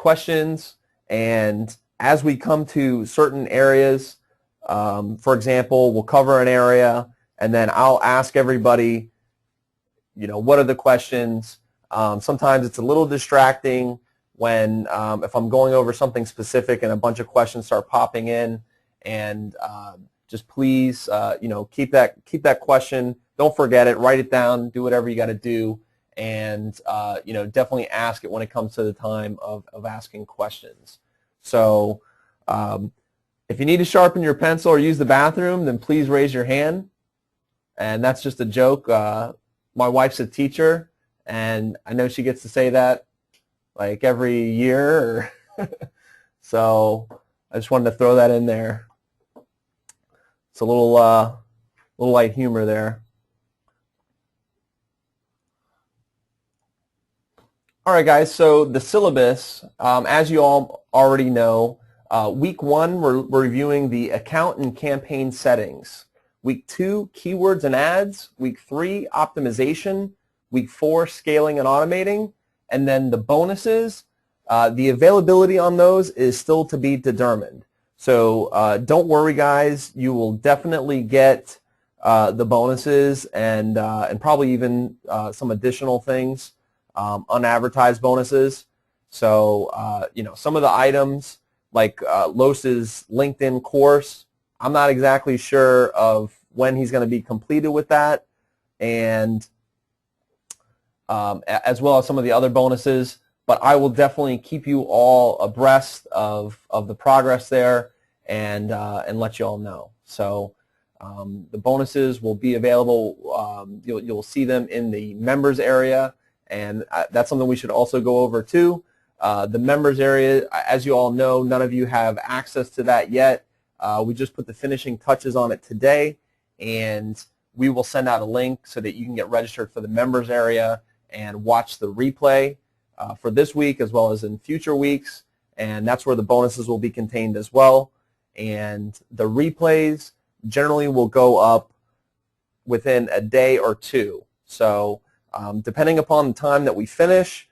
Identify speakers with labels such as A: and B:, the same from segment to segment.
A: questions, and as we come to certain areas, for example, we'll cover an area, and then I'll ask everybody, what are the questions? Sometimes it's a little distracting when if I'm going over something specific and a bunch of questions start popping in, and just please, keep that question. Don't forget it. Write it down. Do whatever you got to do, and definitely ask it when it comes to the time of asking questions. So if you need to sharpen your pencil or use the bathroom, then please raise your hand. And that's just a joke. My wife's a teacher, and I know she gets to say that like every year. So I just wanted to throw that in there. It's a little light humor there. All right, guys, so the syllabus, as you all already know, week 1, we're reviewing the account and campaign settings. Week 2, keywords and ads. Week 3, optimization. Week 4, scaling and automating. And then the bonuses, the availability on those is still to be determined. So don't worry, guys. You will definitely get the bonuses and probably even some additional things, unadvertised bonuses. So some of the items like Los's LinkedIn course, I'm not exactly sure of when he's going to be completed with that, and as well as some of the other bonuses. But I will definitely keep you all abreast of the progress there, and let you all know. So the bonuses will be available. You'll see them in the members area, and that's something we should also go over too. The members area, as you all know, none of you have access to that yet. We just put the finishing touches on it today, and we will send out a link so that you can get registered for the members area and watch the replay for this week as well as in future weeks, and that's where the bonuses will be contained as well. And the replays generally will go up within a day or two. So depending upon the time that we finish,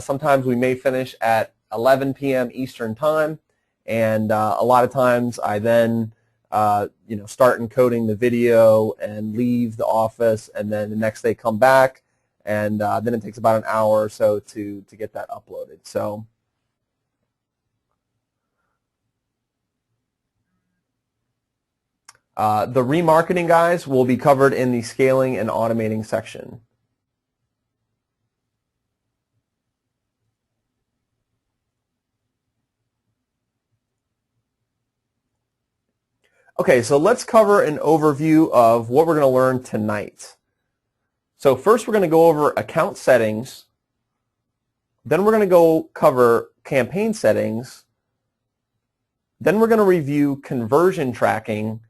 A: sometimes we may finish at 11 p.m. Eastern time, and a lot of times I then start encoding the video and leave the office, and then the next day come back, and then it takes about an hour or so to get that uploaded. So the remarketing, guys, will be covered in the scaling and automating section. Okay, so let's cover an overview of what we're going to learn tonight. So first we're going to go over account settings, then we're going to go cover campaign settings, then we're going to review conversion tracking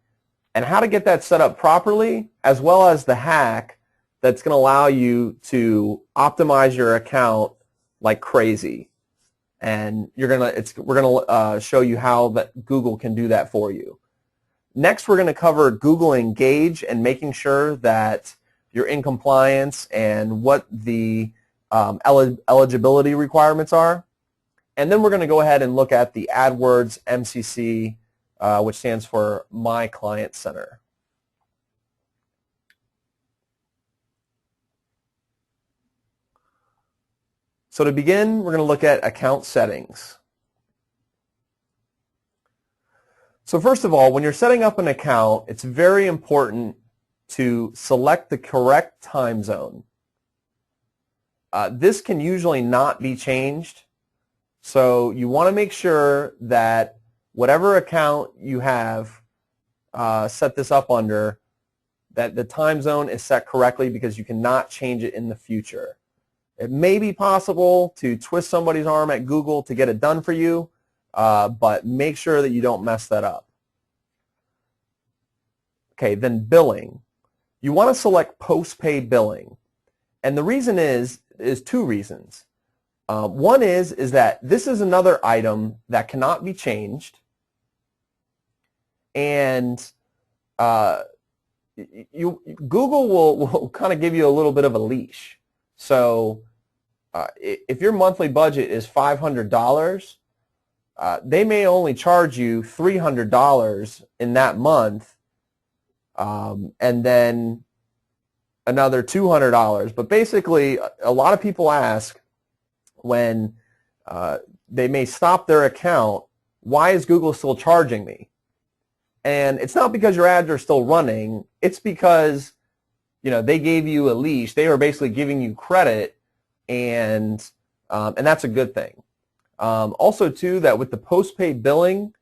A: and how to get that set up properly, as well as the hack that's going to allow you to optimize your account like crazy. And we're going to show you how that Google can do that for you. Next, we're going to cover Google Engage and making sure that you're in compliance and what the eligibility requirements are. And then we're going to go ahead and look at the AdWords MCC, which stands for My Client Center. So to begin, we're going to look at account settings. So first of all, when you're setting up an account, it's very important to select the correct time zone. This can usually not be changed, so you want to make sure that whatever account you have set this up under, that the time zone is set correctly, because you cannot change it in the future. It may be possible to twist somebody's arm at Google to get it done for you, but make sure that you don't mess that up. Okay, then billing. You want to select post-pay billing. And the reason is two reasons. One is that this is another item that cannot be changed, and Google will kind of give you a little bit of a leash. So if your monthly budget is $500, they may only charge you $300 in that month, and then another $200. But basically, a lot of people ask when they may stop their account, why is Google still charging me? And it's not because your ads are still running. It's because, they gave you a leash. They are basically giving you credit, and that's a good thing. Also, too, that with the post-paid billing,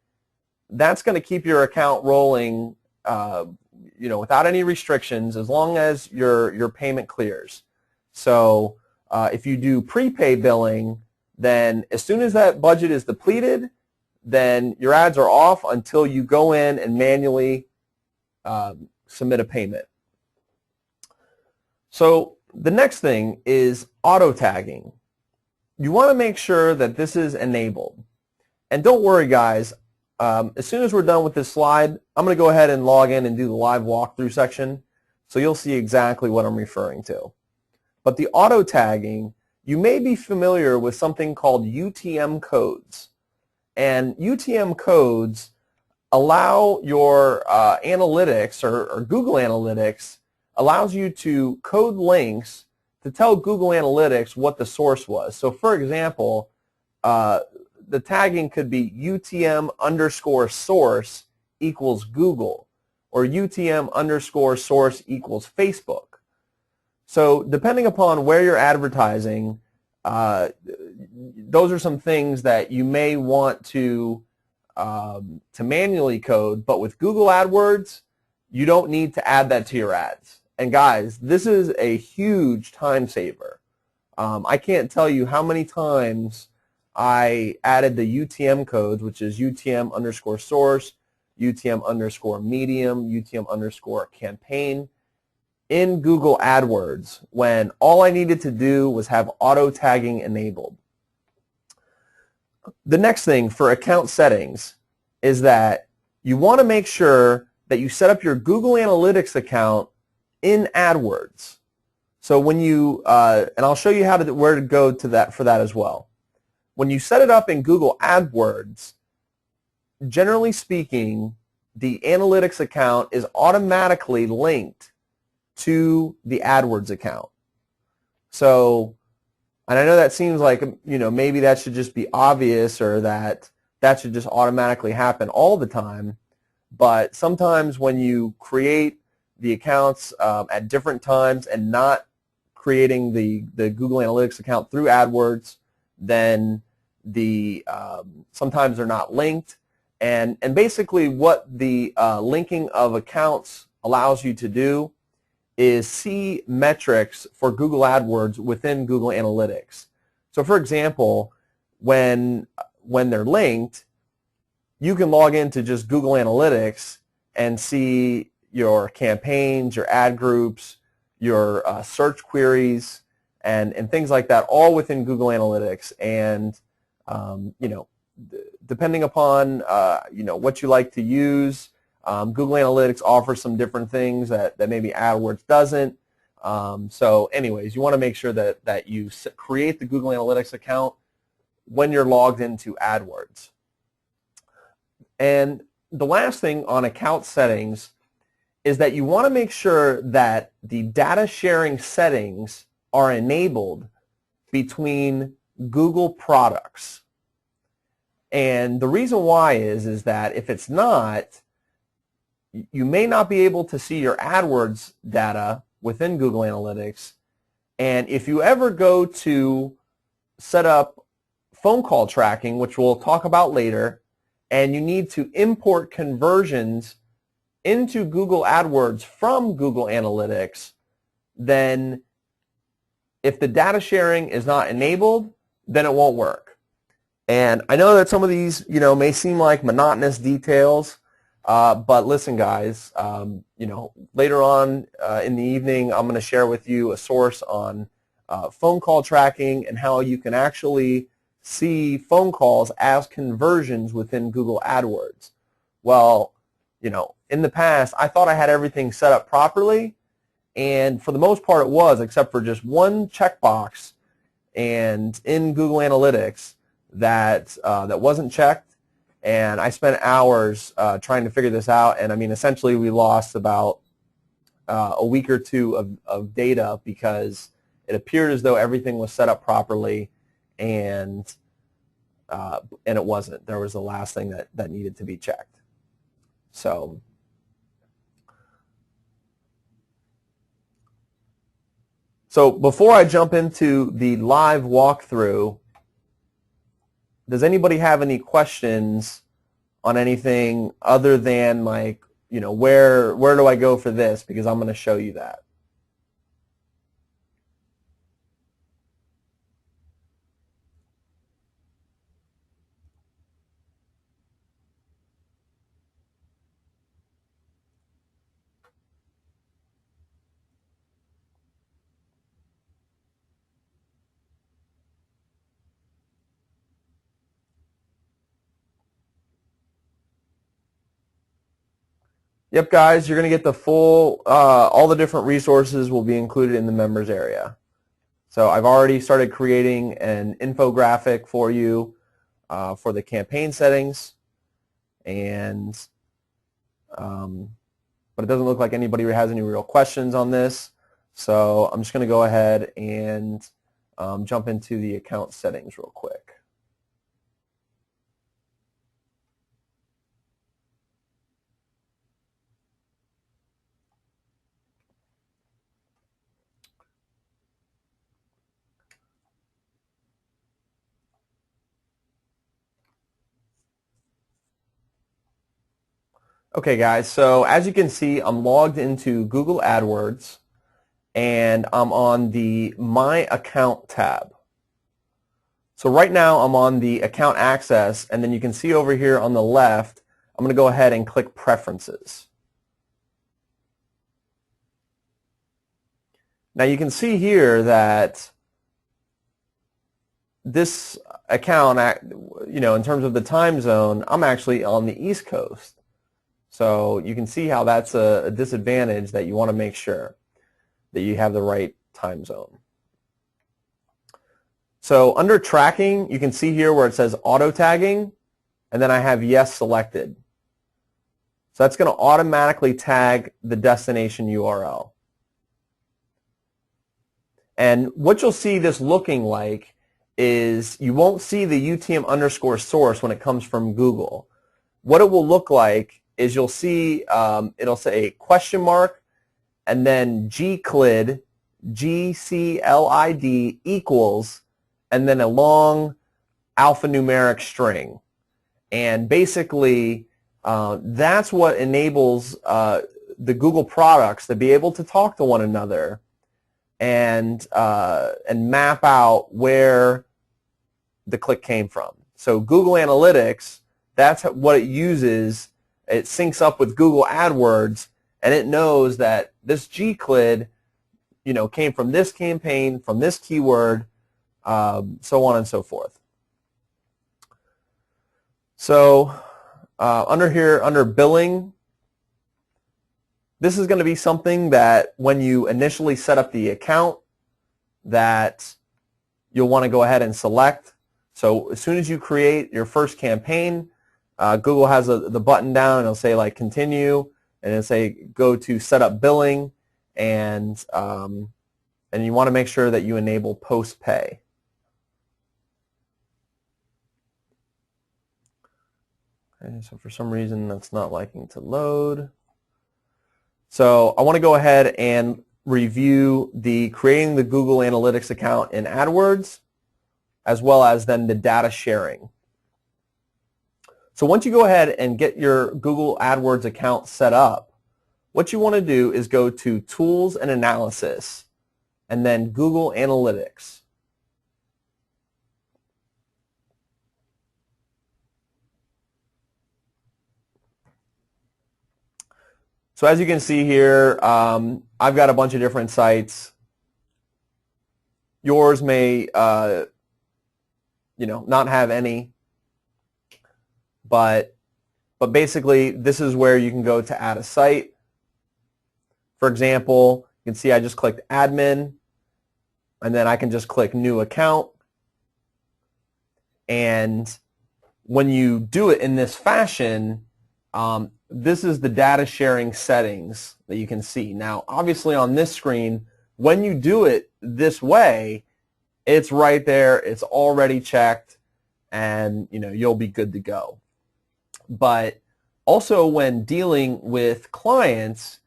A: that's going to keep your account rolling, without any restrictions, as long as your payment clears. So if you do prepaid billing, then as soon as that budget is depleted, then your ads are off until you go in and manually submit a payment. So the next thing is auto tagging. You want to make sure that this is enabled. And don't worry, guys. As soon as we're done with this slide, I'm going to go ahead and log in and do the live walkthrough section, so you'll see exactly what I'm referring to. But the auto tagging, you may be familiar with something called UTM codes. And UTM codes allow your analytics, or Google Analytics allows you to code links to tell Google Analytics what the source was. So for example, the tagging could be UTM_source equals Google, or UTM_source equals Facebook. So depending upon where you're advertising, those are some things that you may want to manually code, but with Google AdWords, you don't need to add that to your ads. And guys, this is a huge time saver. I can't tell you how many times I added the UTM codes, which is UTM_source, UTM_medium, UTM_campaign in Google AdWords when all I needed to do was have auto tagging enabled. The next thing for account settings is that you want to make sure that you set up your Google Analytics account in AdWords. So when you, and I'll show you where to go to that for that as well. When you set it up in Google AdWords, generally speaking, the analytics account is automatically linked to the AdWords account. So, and I know that seems like, maybe that should just be obvious, or that should just automatically happen all the time. But sometimes when you create the accounts at different times and not creating the Google Analytics account through AdWords, then sometimes they're not linked. And basically what the linking of accounts allows you to do is see metrics for Google AdWords within Google Analytics. So for example, when they're linked, you can log into just Google Analytics and see your campaigns, your ad groups, your search queries, and things like that, all within Google Analytics. And depending upon what you like to use, Google Analytics offers some different things that maybe AdWords doesn't. So anyways, you want to make sure that you create the Google Analytics account when you're logged into AdWords. And the last thing on account settings is that you want to make sure that the data sharing settings are enabled between Google products. And the reason why is that if it's not, you may not be able to see your AdWords data within Google Analytics. And if you ever go to set up phone call tracking, which we'll talk about later, and you need to import conversions into Google AdWords from Google Analytics, then if the data sharing is not enabled, then it won't work. And I know that some of these, may seem like monotonous details, but listen, guys, later on in the evening, I'm going to share with you a source on phone call tracking and how you can actually see phone calls as conversions within Google AdWords. Well, in the past, I thought I had everything set up properly, and for the most part it was, except for just one checkbox and in Google Analytics that that wasn't checked, and I spent hours trying to figure this out. And I mean, essentially, we lost about a week or two of data because it appeared as though everything was set up properly, and it wasn't. There was the last thing that needed to be checked. So before I jump into the live walkthrough, does anybody have any questions on anything other than, like, you know, where do I go for this? Because I'm going to show you that. Yep, guys, you're going to get the full, all the different resources will be included in the members area. So I've already started creating an infographic for you for the campaign settings, and but it doesn't look like anybody has any real questions on this. So I'm just going to go ahead and jump into the account settings real quick. Okay, guys, so as you can see, I'm logged into Google AdWords, and I'm on the My Account tab. So right now I'm on the Account Access, and then you can see over here on the left, I'm going to go ahead and click Preferences. Now you can see here that this account, you know, in terms of the time zone, I'm actually on the East Coast. So you can see how that's a disadvantage, that you want to make sure that you have the right time zone. So under tracking, you can see here where it says auto tagging, and then I have yes selected. So that's going to automatically tag the destination URL. And what you'll see this looking like is you won't see the UTM_source when it comes from Google. What it will look like is you'll see it'll say question mark and then gclid, GCLID equals, and then a long alphanumeric string. And basically that's what enables the Google products to be able to talk to one another and map out where the click came from. So Google Analytics, that's what it uses. It syncs up with Google AdWords, and it knows that this gclid, you know, came from this campaign, from this keyword, so on and so forth. So under here, under billing, this is going to be something that when you initially set up the account that you'll want to go ahead and select. So as soon as you create your first campaign, Google has the button down, and it'll say like continue, and it'll say go to set up billing, and you want to make sure that you enable post pay. Okay, so for some reason that's not liking to load. So I want to go ahead and review creating the Google Analytics account in AdWords, as well as then the data sharing. So once you go ahead and get your Google AdWords account set up, what you want to do is go to Tools and Analysis, and then Google Analytics. So as you can see here, I've got a bunch of different sites. Yours may, you know, not have any, but basically this is where you can go to add a site. For example, you can see I just clicked admin, and then I can just click New Account. And when you do it in this fashion, this is the data sharing settings that you can see. Now, obviously on this screen, when you do it this way, it's right there, it's already checked, and you'll be good to go. But also when dealing with clients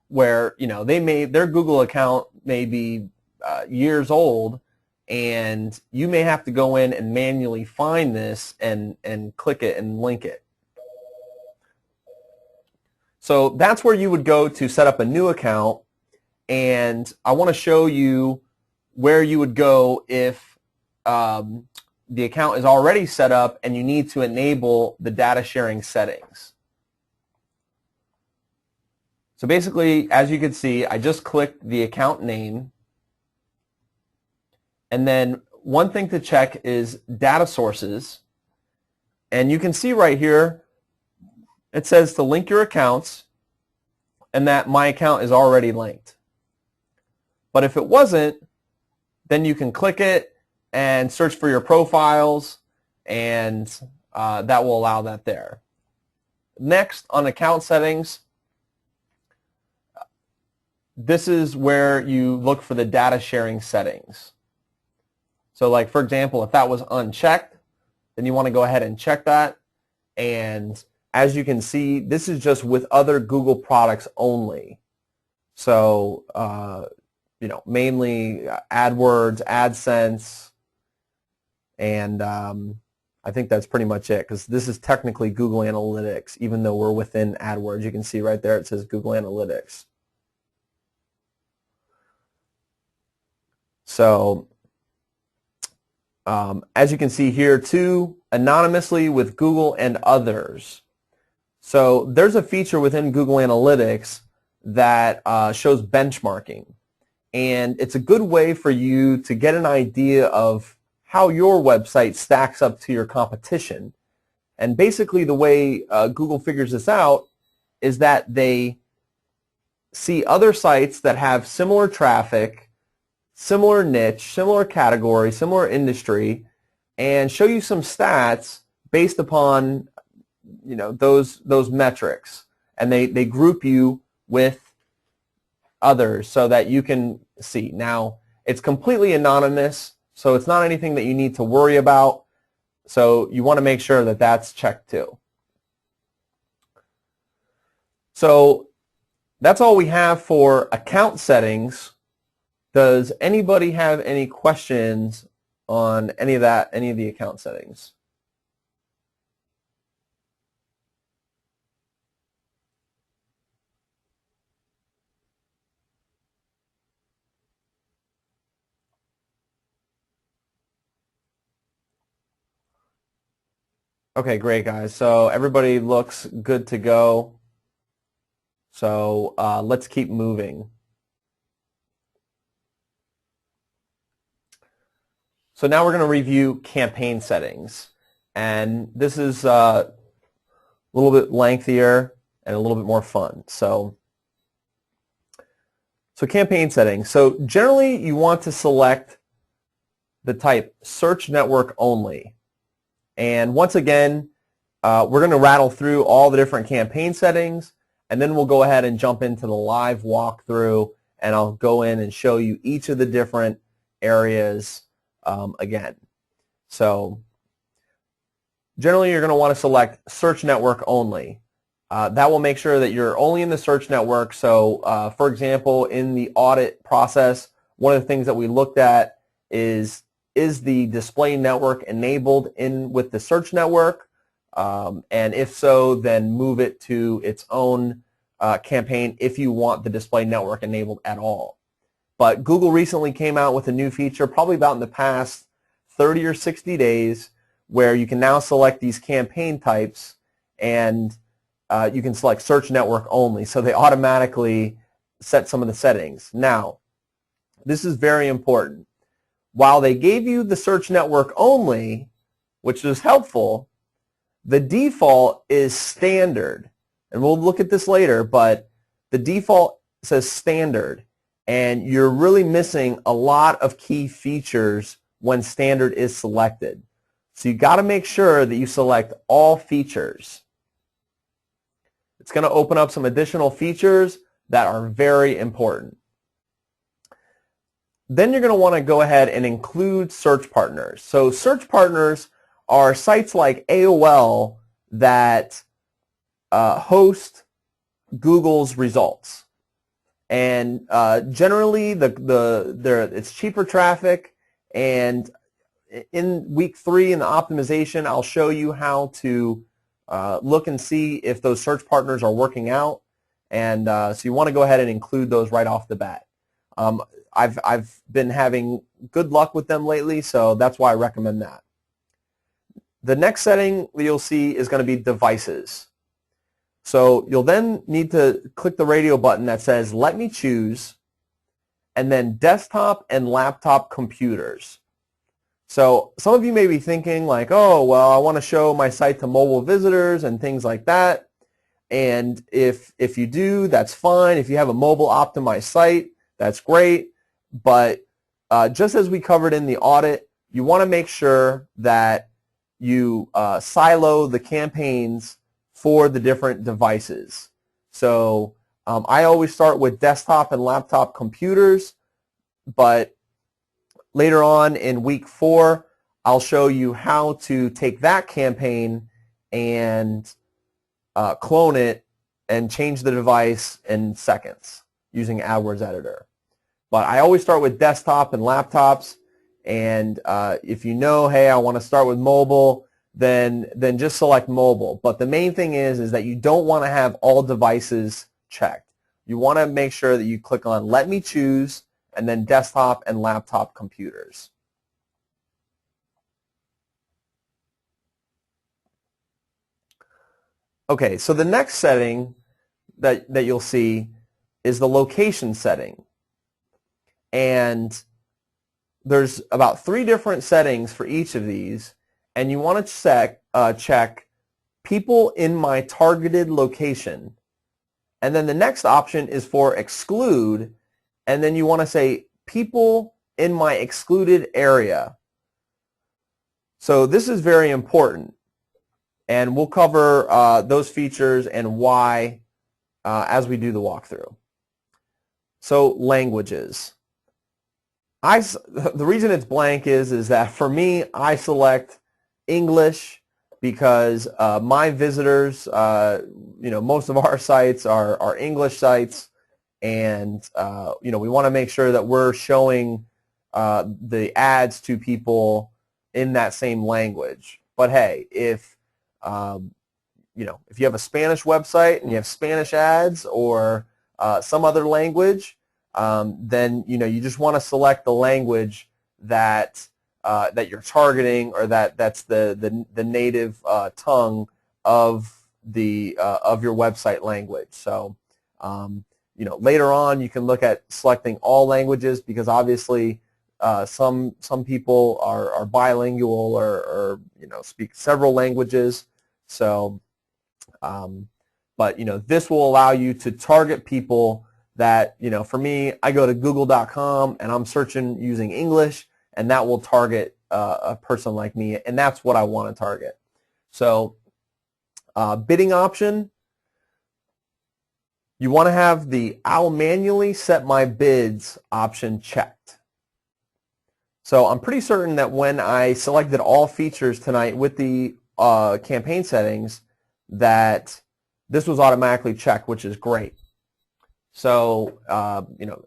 A: where their Google account may be years old, and you may have to go in and manually find this and click it and link it. So that's where you would go to set up a new account, and I want to show you where you would go if the account is already set up and you need to enable the data sharing settings. So basically, as you can see, I just clicked the account name, and then one thing to check is data sources, and you can see right here it says to link your accounts, and that my account is already linked. But if it wasn't, then you can click it and search for your profiles, and that will allow that there. Next, on account settings, this is where you look for the data sharing settings. So like, for example, if that was unchecked, then you want to go ahead and check that. And as you can see, this is just with other Google products only. So, mainly AdWords, AdSense, and I think that's pretty much it, because this is technically Google Analytics, even though we're within AdWords. You can see right there it says Google Analytics. So, as you can see here too, anonymously with Google and others. So there's a feature within Google Analytics that shows benchmarking. And it's a good way for you to get an idea of how your website stacks up to your competition. And basically the way Google figures this out is that they see other sites that have similar traffic, similar niche, similar category, similar industry, and show you some stats based upon those metrics, and they group you with others so that you can see. Now, it's completely anonymous, so it's not anything that you need to worry about, so you want to make sure that that's checked too. So that's all we have for account settings. Does anybody have any questions on any of the account settings? Okay, great, guys. So everybody looks good to go. So let's keep moving. So now we're going to review campaign settings. And this is a little bit lengthier and a little bit more fun. So campaign settings. So generally you want to select the type search network only. And once again, we're going to rattle through all the different campaign settings, and then we'll go ahead and jump into the live walkthrough, and I'll go in and show you each of the different areas again. So generally you're going to want to select search network only. That will make sure that you're only in the search network. So for example, in the audit process, one of the things that we looked at is the display network enabled in with the search network? And if so, then move it to its own campaign if you want the display network enabled at all. But Google recently came out with a new feature, probably about in the past 30 or 60 days, where you can now select these campaign types, and you can select search network only. So they automatically set some of the settings. Now, this is very important. While they gave you the search network only, which is helpful, the default is standard. And we'll look at this later, but the default says standard. and you're really missing a lot of key features when standard is selected. So you got to make sure that you select all features. It's going to open up some additional features that are very important. Then you're going to want to go ahead and include search partners. So search partners are sites like AOL that host Google's results. And generally, it's cheaper traffic. And in week 3 in the optimization, I'll show you how to look and see if those search partners are working out. And so you want to go ahead and include those right off the bat. I've been having good luck with them lately, so that's why I recommend that. The next setting you'll see is going to be devices. So you'll then need to click the radio button that says let me choose, and then desktop and laptop computers. So some of you may be thinking like, oh, well, I want to show my site to mobile visitors and things like that. And if you do, that's fine. If you have a mobile optimized site, that's great. But just as we covered in the audit, you want to make sure that you silo the campaigns for the different devices. So I always start with desktop and laptop computers, but later on in week 4, I'll show you how to take that campaign and clone it and change the device in seconds using AdWords Editor. But I always start with desktop and laptops, and if you know, hey, I want to start with mobile, then just select mobile. But the main thing is that you don't want to have all devices checked. You want to make sure that you click on let me choose and then desktop and laptop computers. Okay, so the next setting that you'll see is the location setting. And there's about 3 different settings for each of these, and you want to check people in my targeted location. And then the next option is for exclude, and then you want to say people in my excluded area. So this is very important, and we'll cover those features and why as we do the walkthrough. So languages. The reason it's blank is that for me, I select English because my visitors, most of our sites are English sites, and we want to make sure that we're showing the ads to people in that same language. But hey, if you have a Spanish website and you have Spanish ads or some other language, then you just want to select the language that you're targeting, or that's the native tongue of your website language. So later on you can look at selecting all languages, because obviously some people are bilingual or speak several languages. So but this will allow you to target people that, for me, I go to google.com and I'm searching using English, and that will target a person like me, and that's what I want to target. So bidding option, you want to have the I'll manually set my bids option checked. So I'm pretty certain that when I selected all features tonight with the campaign settings, that this was automatically checked, which is great. So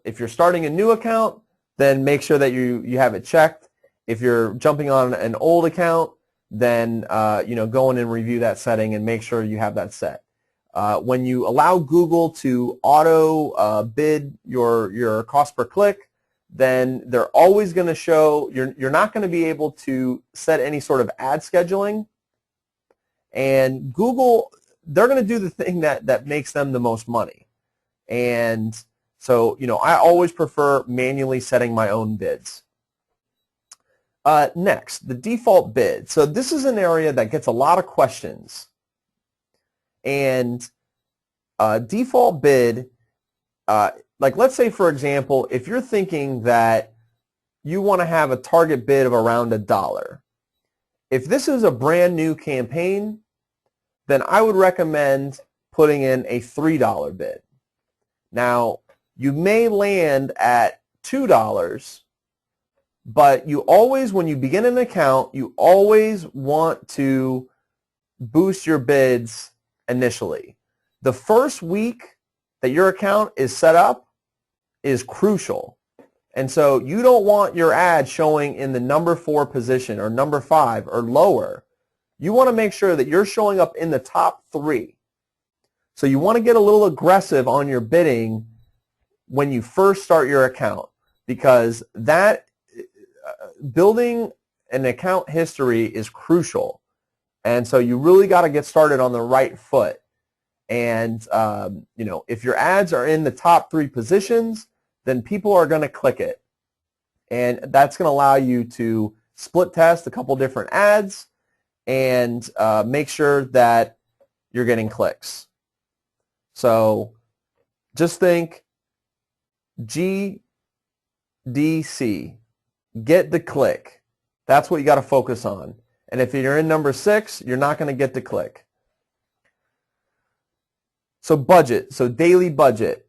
A: if you're starting a new account, then make sure that you have it checked. If you're jumping on an old account, then go in and review that setting and make sure you have that set. When you allow Google to auto bid your cost per click, then they're always going to show you're not going to be able to set any sort of ad scheduling. And Google, they're going to do the thing that makes them the most money. And so, I always prefer manually setting my own bids. Next, the default bid. So this is an area that gets a lot of questions. And default bid like let's say for example, if you're thinking that you want to have a target bid of around $1. If this is a brand new campaign, then I would recommend putting in a $3 bid. Now, you may land at $2, but you always, when you begin an account, you always want to boost your bids initially. The first week that your account is set up is crucial. And so you don't want your ad showing in the number 4 position or number 5 or lower. You want to make sure that you're showing up in the top 3. So you want to get a little aggressive on your bidding when you first start your account, because that building an account history is crucial. And so you really got to get started on the right foot. And you know, if your ads are in the top 3 positions, then people are going to click it. And that's going to allow you to split test a couple different ads and make sure that you're getting clicks. So just think GDC, get the click. That's what you got to focus on. And if you're in number 6, you're not going to get the click. So budget, so daily budget.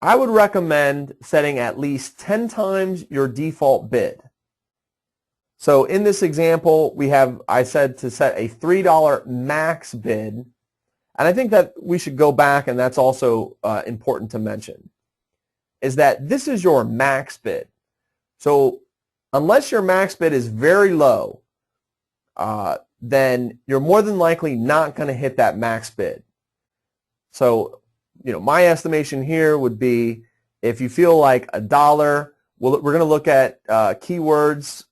A: I would recommend setting at least 10 times your default bid. So in this example, I said to set a $3 max bid. And I think that we should go back, and that's also important to mention, is that this is your max bid. So unless your max bid is very low, then you're more than likely not going to hit that max bid. So, you know, my estimation here would be, if you feel like $1, we're going to look at keywords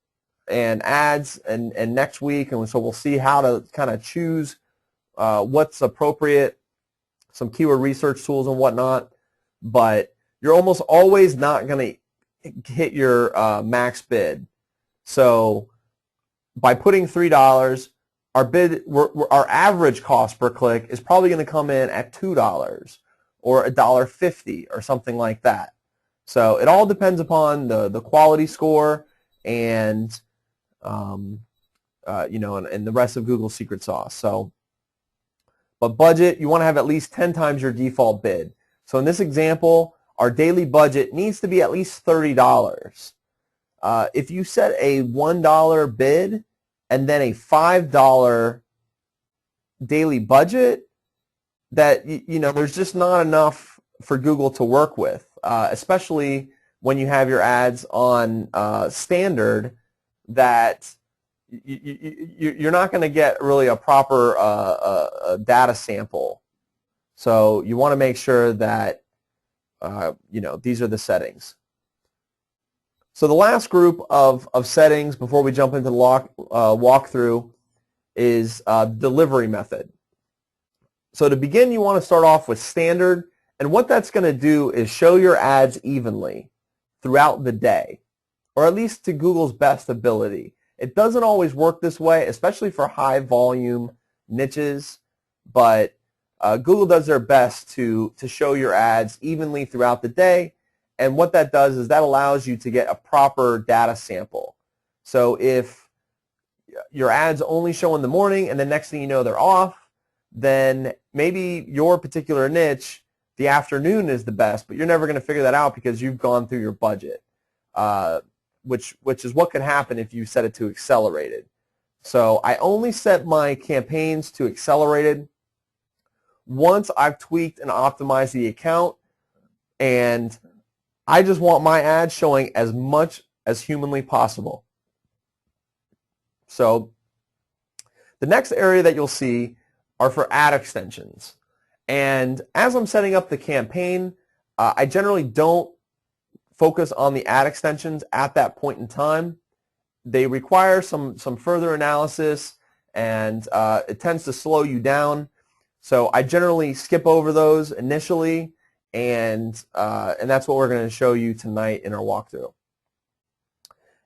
A: and ads and next week, and so we'll see how to kind of choose what's appropriate, some keyword research tools and whatnot. But you're almost always not going to hit your max bid. So by putting $3, our average cost per click is probably going to come in at $2 or $1.50 or something like that. So it all depends upon the quality score and you know, and the rest of Google's secret sauce. So, but budget, you want to have at least 10 times your default bid. So in this example, our daily budget needs to be at least $30. If you set a $1 bid and then a $5 daily budget, that, you know, there's just not enough for Google to work with, especially when you have your ads on standard, that you're not going to get really a proper data sample. So you want to make sure that you know, these are the settings. So the last group of settings before we jump into the walkthrough is delivery method. So to begin, you want to start off with standard, and what that's going to do is show your ads evenly throughout the day, or at least to Google's best ability. It doesn't always work this way, especially for high volume niches, but Google does their best to show your ads evenly throughout the day. And what that does is that allows you to get a proper data sample. So if your ads only show in the morning and the next thing you know they're off, then maybe your particular niche, the afternoon is the best, but you're never going to figure that out because you've gone through your budget, which is what can happen if you set it to accelerated. So I only set my campaigns to accelerated once I've tweaked and optimized the account, and I just want my ads showing as much as humanly possible. So the next area that you'll see are for ad extensions. And as I'm setting up the campaign, I generally don't focus on the ad extensions at that point in time. They require some further analysis, and it tends to slow you down. So I generally skip over those initially, and that's what we're going to show you tonight in our walkthrough.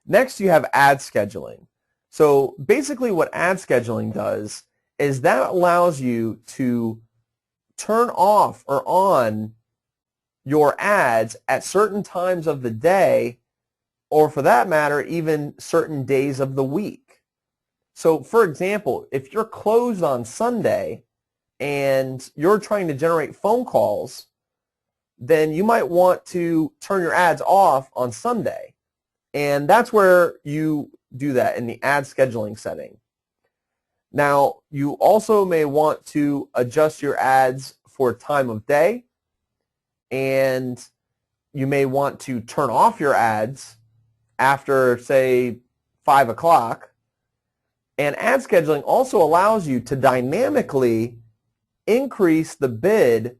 A: Next, you have ad scheduling. So basically what ad scheduling does is that allows you to turn off or on your ads at certain times of the day, or for that matter, even certain days of the week. So for example, if you're closed on Sunday and you're trying to generate phone calls, then you might want to turn your ads off on Sunday. And that's where you do that in the ad scheduling setting. Now, you also may want to adjust your ads for time of day, and you may want to turn off your ads after, say, 5 o'clock. And ad scheduling also allows you to dynamically increase the bid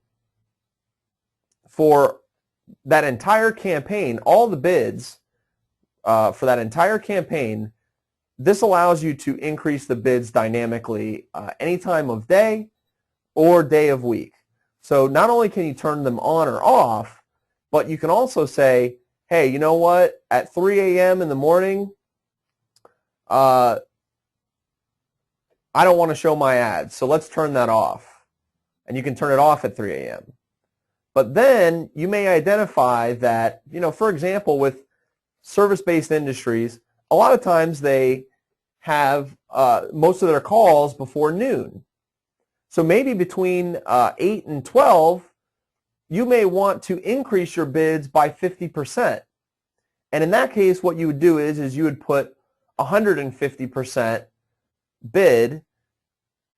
A: for that entire campaign, all the bids for that entire campaign. This allows you to increase the bids dynamically any time of day or day of week. So not only can you turn them on or off, but you can also say, hey, you know what, at 3 a.m. in the morning, I don't want to show my ads, so let's turn that off. And you can turn it off at 3 a.m. But then you may identify that, you know, for example, with service-based industries, a lot of times they have most of their calls before noon. So maybe between 8 and 12, you may want to increase your bids by 50%. And in that case, what you would do is you would put 150% bid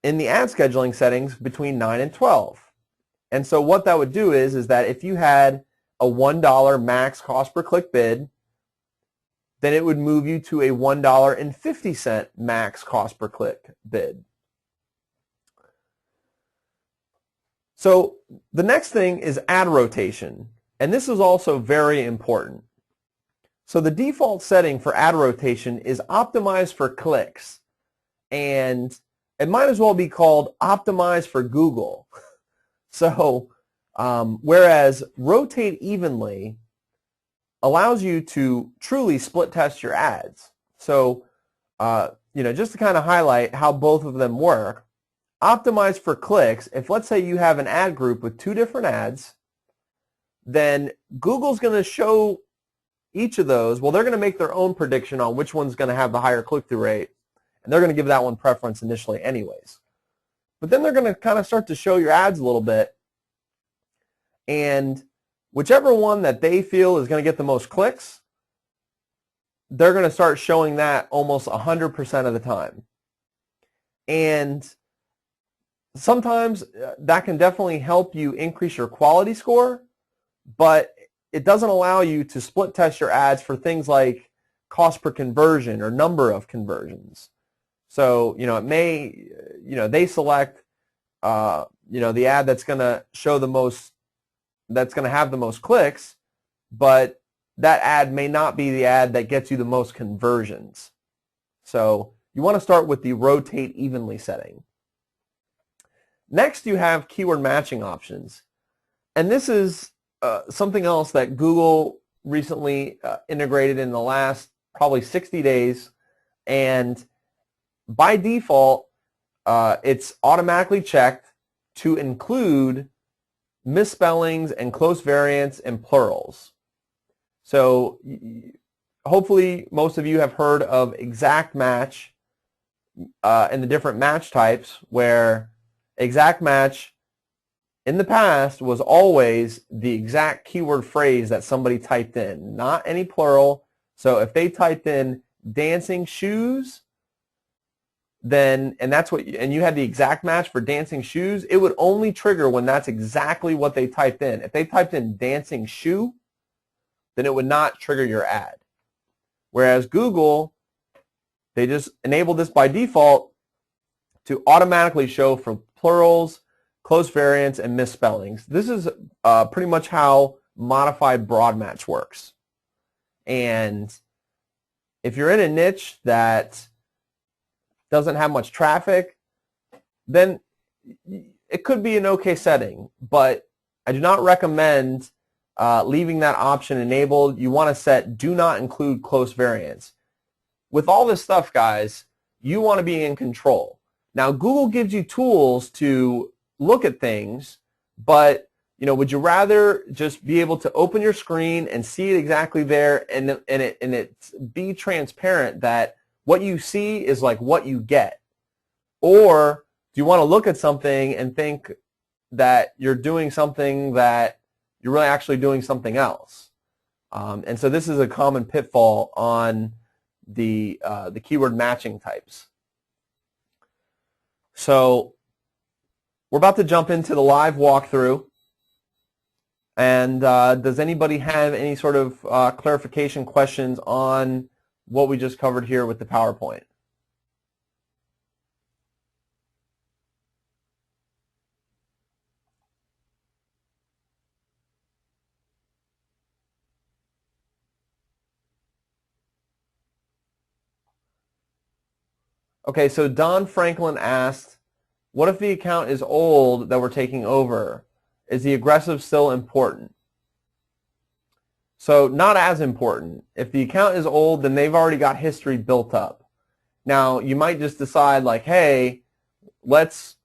A: in the ad scheduling settings between 9 and 12. And so what that would do is that if you had a $1 max cost per click bid, then it would move you to a $1.50 max cost per click bid. So the next thing is ad rotation, and this is also very important. So the default setting for ad rotation is optimized for clicks, and it might as well be called optimized for Google. So whereas rotate evenly allows you to truly split test your ads. So you know, just to kind of highlight how both of them work, optimize for clicks, if let's say you have an ad group with 2 different ads, then Google's going to show each of those, well, they're going to make their own prediction on which one's going to have the higher click-through rate, and they're going to give that one preference initially anyways. But then they're going to kind of start to show your ads a little bit, and whichever one that they feel is going to get the most clicks, they're going to start showing that almost 100% of the time. And sometimes that can definitely help you increase your quality score, but it doesn't allow you to split test your ads for things like cost per conversion or number of conversions. So, you know, it may, you know, they select, you know, the ad that's going to show the most, that's going to have the most clicks, but that ad may not be the ad that gets you the most conversions. So you want to start with the rotate evenly setting. Next, you have keyword matching options. And this is something else that Google recently integrated in the last probably 60 days. And by default, it's automatically checked to include misspellings and close variants and plurals. So hopefully most of you have heard of exact match and the different match types, where exact match in the past was always the exact keyword phrase that somebody typed in, not any plural. So if they typed in dancing shoes, then, and that's what, and you had the exact match for dancing shoes, it would only trigger when that's exactly what they typed in. If they typed in dancing shoe, then it would not trigger your ad. Whereas Google, they just enabled this by default to automatically show for plurals, close variants, and misspellings. This is pretty much how modified broad match works. And if you're in a niche that doesn't have much traffic, then it could be an okay setting, but I do not recommend leaving that option enabled. You want to set do not include close variants. With all this stuff, guys, you want to be in control. Now, Google gives you tools to look at things, but would you rather just be able to open your screen and see it exactly there, and it be transparent that what you see is like what you get? Or do you want to look at something and think that you're doing something that you're really actually doing something else? And so this is a common pitfall on the keyword matching types. So we're about to jump into the live walkthrough. And does anybody have any sort of clarification questions on what we just covered here with the PowerPoint? Okay, so Don Franklin asked, what if the account is old that we're taking over? Is the aggressive still important? So not as important. If the account is old, then they've already got history built up. Now, you might just decide like, hey, let's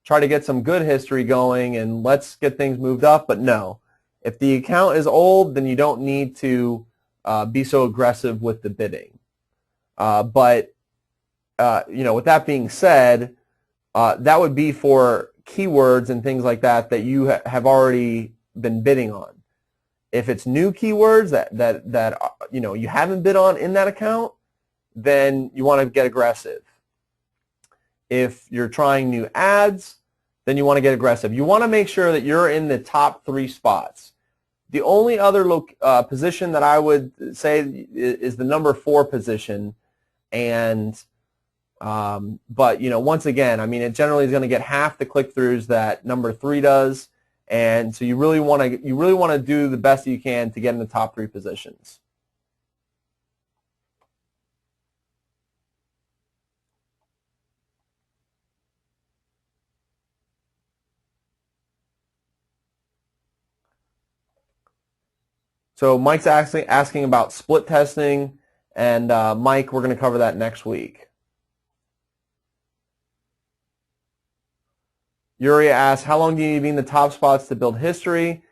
A: try to get some good history going and let's get things moved up, but no. If the account is old, then you don't need to be so aggressive with the bidding. But with that being said, that would be for keywords and things like that that you have already been bidding on. If it's new keywords that you haven't bid on in that account, then you want to get aggressive. If you're trying new ads, then you want to get aggressive. You want to make sure that you're in the top 3 spots. The only other position that I would say is the number 4 position, and but once again, I mean, it generally is going to get half the click-throughs that number 3 does, and so you really want to do the best that you can to get in the top 3 positions. So Mike's asking about split testing, and Mike, we're going to cover that next week. Yuri asks, how long do you need to be in the top spots to build history?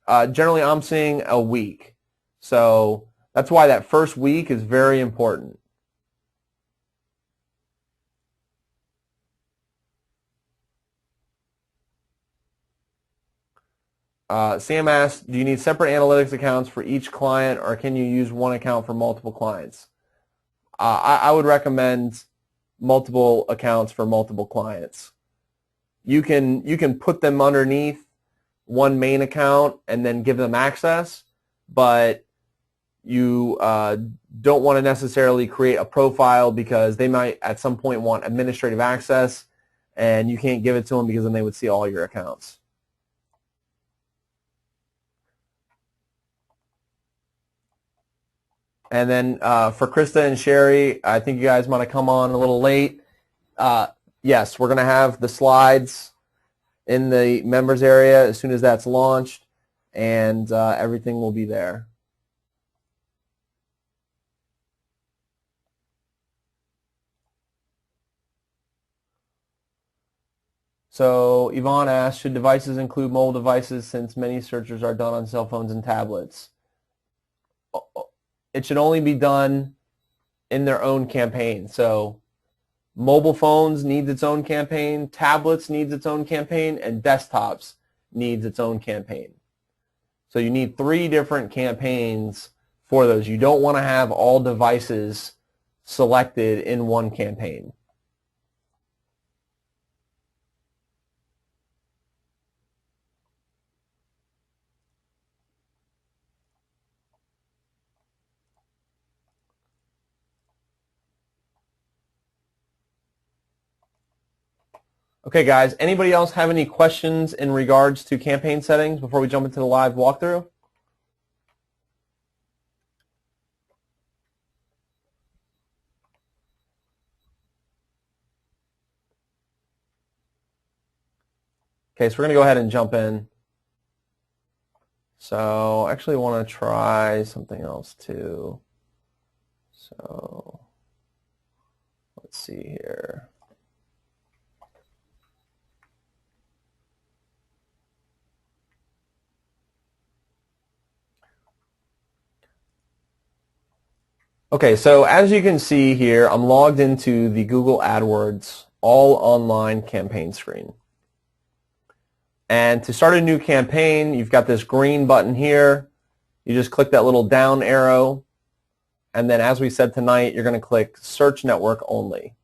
A: Generally, I'm seeing a week. So that's why that first week is very important. Sam asks, do you need separate analytics accounts for each client, or can you use one account for multiple clients? I would recommend multiple accounts for multiple clients. You can put them underneath one main account and then give them access, but you don't want to necessarily create a profile because they might at some point want administrative access, and you can't give it to them because then they would see all your accounts. And then for Krista and Sherry, I think you guys might have come on a little late. Yes, we're going to have the slides in the members area as soon as that's launched, and everything will be there. So Yvonne asked, should devices include mobile devices since many searches are done on cell phones and tablets? It should only be done in their own campaign. So mobile phones needs its own campaign, tablets needs its own campaign, and desktops needs its own campaign. So you need 3 different campaigns for those. You don't want to have all devices selected in one campaign. Okay, guys, anybody else have any questions in regards to campaign settings before we jump into the live walkthrough? Okay, so we're going to go ahead and jump in. So I actually want to try something else too. So let's see here. Okay, so as you can see here, I'm logged into the Google AdWords all online campaign screen. And to start a new campaign, you've got this green button here. You just click that little down arrow. And then as we said tonight, you're going to click Search Network Only.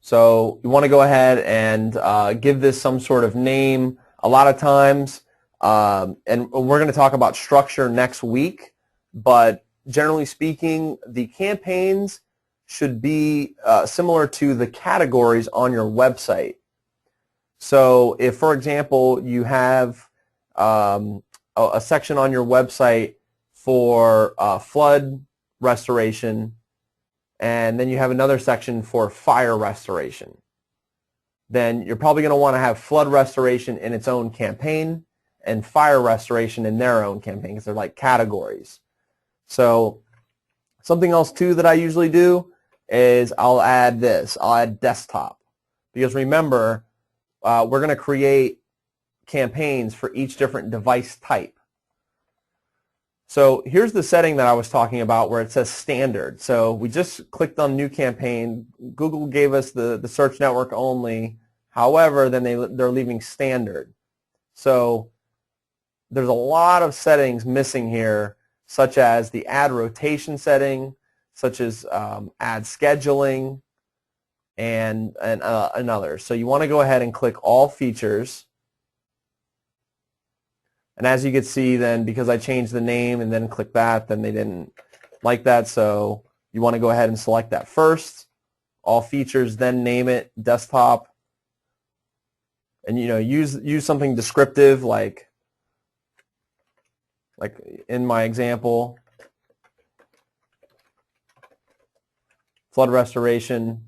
A: So you want to go ahead and give this some sort of name. A lot of times, and we're going to talk about structure next week, but generally speaking, the campaigns should be similar to the categories on your website. So if, for example, you have a section on your website for flood restoration, and then you have another section for fire restoration, then you're probably going to want to have flood restoration in its own campaign and fire restoration in their own campaign, because they're like categories. So something else too that I usually do is I'll add this. I'll add desktop, because remember, we're going to create campaigns for each different device type. So here's the setting that I was talking about where it says standard. So we just clicked on new campaign. Google gave us the search network only. However, then they're leaving standard. So there's a lot of settings missing here, such as the ad rotation setting, such as ad scheduling, and others. So you want to go ahead and click all features. And as you can see, then because I changed the name and then click that, then they didn't like that. So you want to go ahead and select that first, all features, then name it desktop, and use something descriptive like in my example, flood restoration.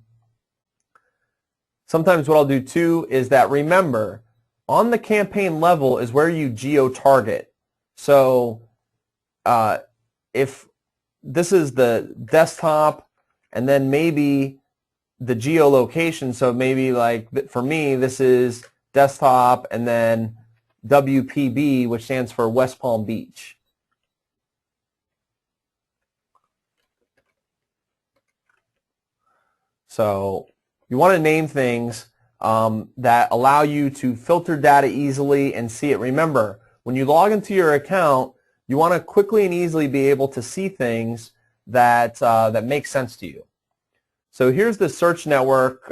A: Sometimes what I'll do too is that, remember, on the campaign level is where you geo-target. So if this is the desktop and then maybe the geolocation, so maybe like for me this is desktop and then WPB, which stands for West Palm Beach. So you want to name things that allow you to filter data easily and see it. Remember, when you log into your account, you want to quickly and easily be able to see things that make sense to you. So here's the search network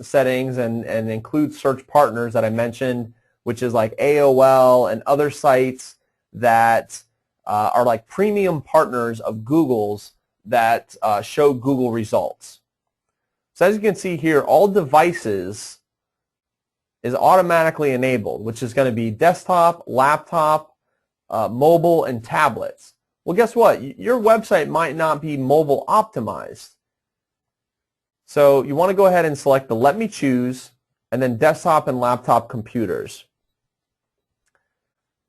A: settings and include search partners that I mentioned, which is like AOL and other sites that are like premium partners of Google's that show Google results. So as you can see here, all devices is automatically enabled, which is going to be desktop, laptop, mobile, and tablets. Well, guess what? Your website might not be mobile optimized. So you want to go ahead and select the Let Me Choose, and then desktop and laptop computers.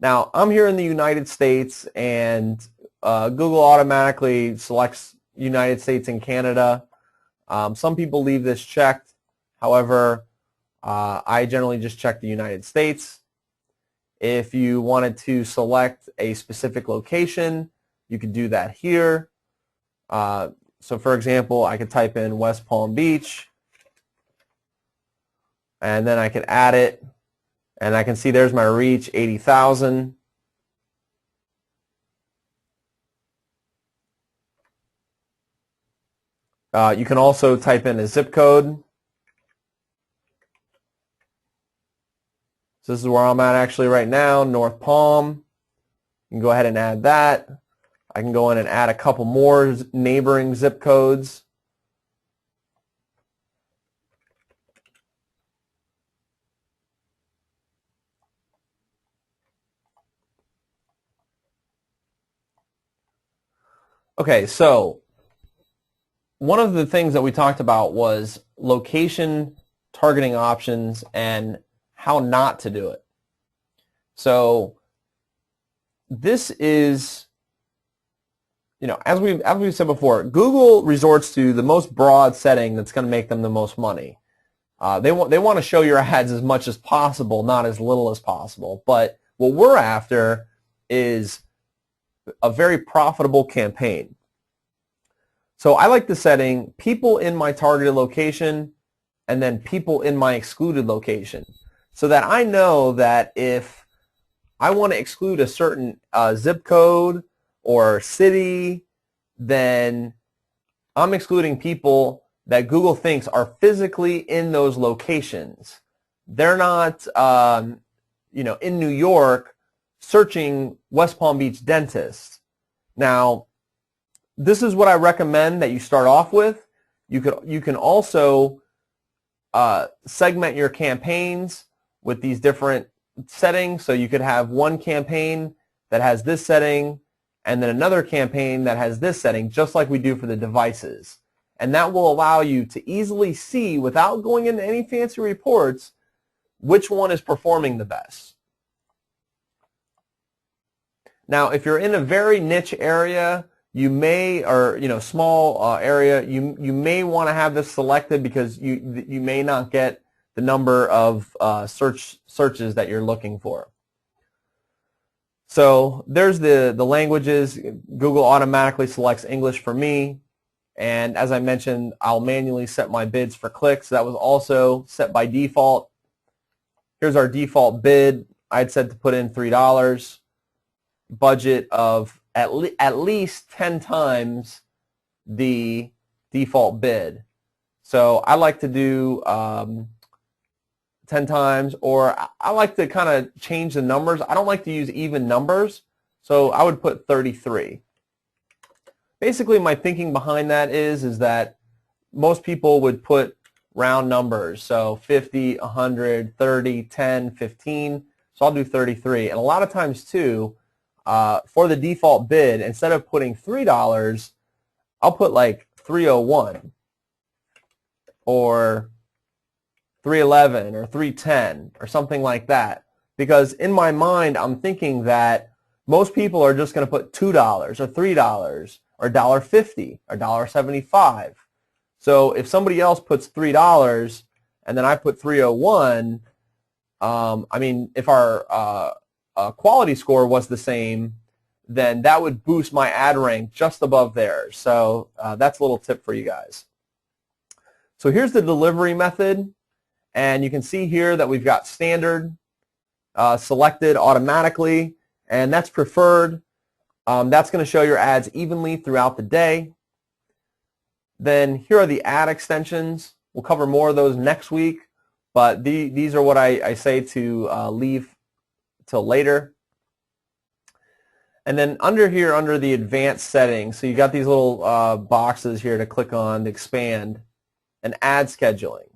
A: Now, I'm here in the United States, and Google automatically selects United States and Canada. Some people leave this checked. However, I generally just check the United States. If you wanted to select a specific location, you could do that here. So for example, I could type in West Palm Beach, and then I could add it, and I can see there's my reach, 80,000. You can also type in a zip code. So this is where I'm at actually right now, North Palm. You can go ahead and add that. I can go in and add a couple more neighboring zip codes. Okay, so one of the things that we talked about was location targeting options and how not to do it. So this is, as we said before, Google resorts to the most broad setting that's going to make them the most money. They want to show your ads as much as possible, not as little as possible. But what we're after is a very profitable campaign. So I like the setting people in my targeted location and then people in my excluded location, so that I know that if I want to exclude a certain zip code or city, then I'm excluding people that Google thinks are physically in those locations. They're not, in New York searching West Palm Beach dentist. Now, this is what I recommend that you start off with. You can also segment your campaigns with these different settings. So you could have one campaign that has this setting and then another campaign that has this setting, just like we do for the devices. And that will allow you to easily see, without going into any fancy reports, which one is performing the best. Now, if you're in a very niche area, you may, or small area, you may want to have this selected because you may not get the number of searches that you're looking for. So there's the languages. Google automatically selects English for me, and as I mentioned, I'll manually set my bids for clicks. That was also set by default. Here's our default bid. I'd set to put in $3. Budget of at least 10 times the default bid. So I like to do 10 times, or I like to kind of change the numbers. I don't like to use even numbers, so I would put 33. Basically, my thinking behind that is that most people would put round numbers, so 50, 100, 30, 10, 15, so I'll do 33. And a lot of times too, for the default bid, instead of putting $3, I'll put like 301 or 311 or 310 or something like that, because in my mind I'm thinking that most people are just going to put $2 or $3 or $1.50 or $1.75. So if somebody else puts $3 and then I put 301, if our quality score was the same, then that would boost my ad rank just above theirs. So that's a little tip for you guys. So here's the delivery method, and you can see here that we've got standard selected automatically, and that's preferred. That's going to show your ads evenly throughout the day. Then here are the ad extensions. We'll cover more of those next week, but these are what I say to leave till later. And then under here, under the advanced settings, so you got these little boxes here to click on to expand, and ad scheduling.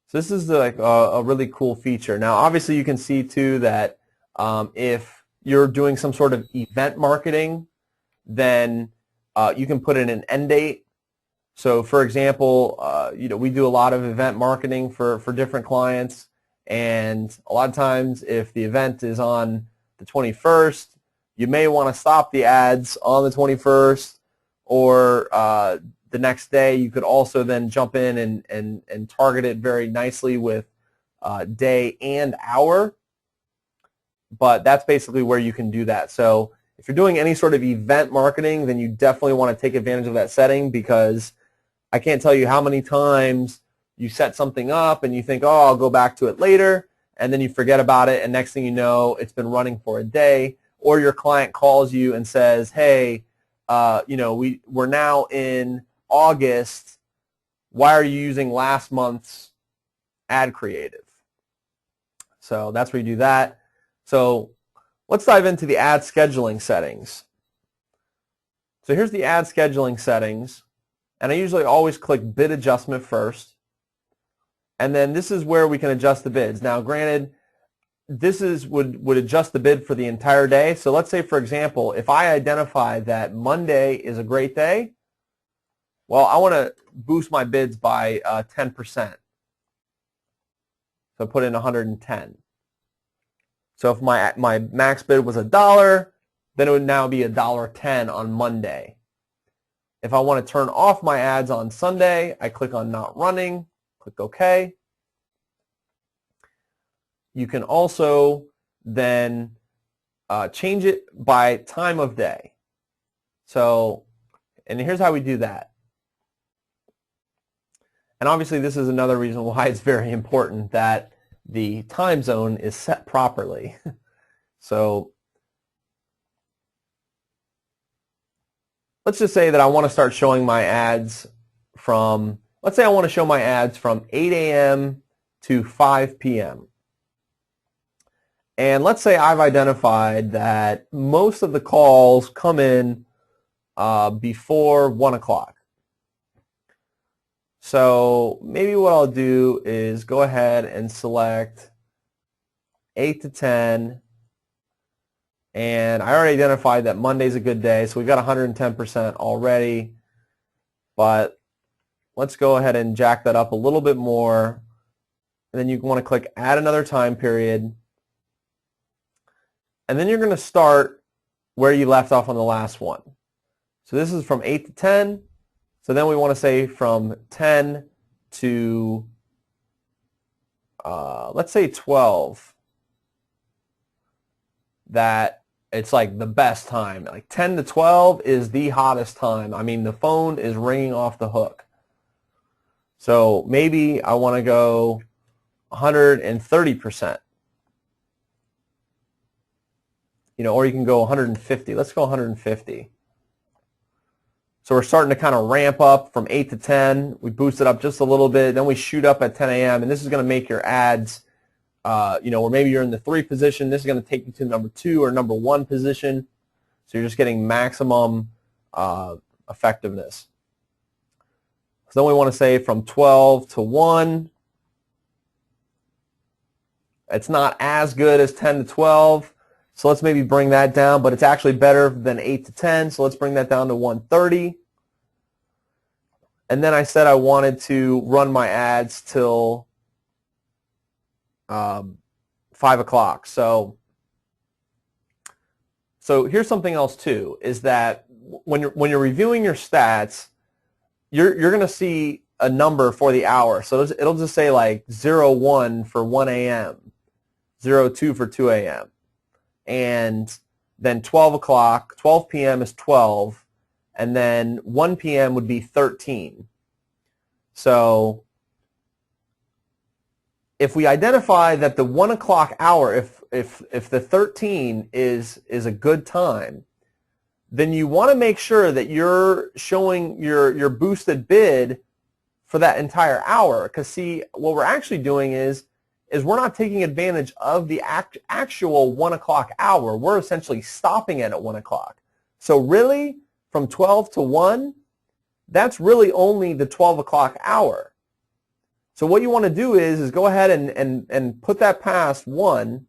A: So this is like a really cool feature. Now obviously you can see too that if you're doing some sort of event marketing, then you can put in an end date. So for example, we do a lot of event marketing for different clients, and a lot of times if the event is on the 21st, you may want to stop the ads on the 21st, or the next day. You could also then jump in and target it very nicely with day and hour, but that's basically where you can do that. So if you're doing any sort of event marketing, then you definitely want to take advantage of that setting, because I can't tell you how many times you set something up and you think, oh, I'll go back to it later, and then you forget about it, and next thing you know, it's been running for a day, or your client calls you and says, hey, we're now in August, why are you using last month's ad creative? So that's where you do that. So let's dive into the ad scheduling settings. So here's the ad scheduling settings, and I usually always click bid adjustment first, and then this is where we can adjust the bids. Now granted, this would adjust the bid for the entire day. So let's say, for example, if I identify that Monday is a great day, well, I want to boost my bids by 10%. So put in 110. So if my max bid was $1, then it would now be $1.10 on Monday. If I want to turn off my ads on Sunday, I click on not running, click OK. You can also then change it by time of day. So, and here's how we do that. And obviously this is another reason why it's very important that the time zone is set properly. So let's just say that I want to start showing my ads from, let's say I want to show my ads from 8 a.m. to 5 p.m. And let's say I've identified that most of the calls come in before 1 o'clock. So maybe what I'll do is go ahead and select 8 to 10. And I already identified that Monday's a good day, so we've got 110% already. But let's go ahead and jack that up a little bit more. And then you want to click Add Another Time Period. And then you're going to start where you left off on the last one. So this is from 8 to 10. So then we want to say from 10 to, let's say 12, that it's like the best time. Like 10 to 12 is the hottest time. I mean, the phone is ringing off the hook. So maybe I want to go 130%. Or you can go 150. Let's go 150. So we're starting to kind of ramp up from 8 to 10. We boost it up just a little bit. Then we shoot up at 10 a.m. And this is going to make your ads, or maybe you're in the 3 position. This is going to take you to number 2 or number 1 position. So you're just getting maximum effectiveness. So then we want to say from 12 to 1. It's not as good as 10 to 12. So let's maybe bring that down, but it's actually better than 8 to 10, so let's bring that down to 130. And then I said I wanted to run my ads till 5 o'clock. So here's something else too, is that when you're reviewing your stats, you're going to see a number for the hour. So it'll just say like 01 for 1 a.m., 02 for 2 a.m. And then 12 o'clock, 12 p.m. is 12, and then 1 p.m. would be 13. So if we identify that the 1 o'clock hour, if the 13 is a good time, then you want to make sure that you're showing your boosted bid for that entire hour. Because see, what we're actually doing is we're not taking advantage of the actual 1 o'clock hour. We're essentially stopping it at 1 o'clock. So really, from 12 to 1, that's really only the 12 o'clock hour. So what you want to do is go ahead and put that past 1.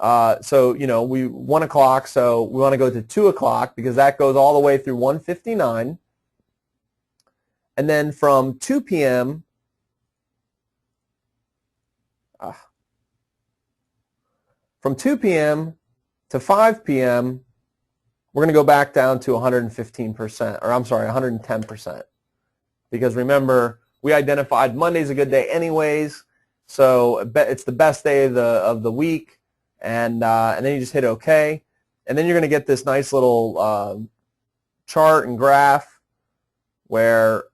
A: So, we 1 o'clock, so we want to go to 2 o'clock because that goes all the way through 1:59. And then from 2 p.m., from 2 p.m. to 5 p.m., we're going to go back down to 115%, or I'm sorry, 110%. Because remember, we identified Monday's a good day anyways, so it's the best day of the week, and then you just hit OK. And then you're going to get this nice little chart and graph where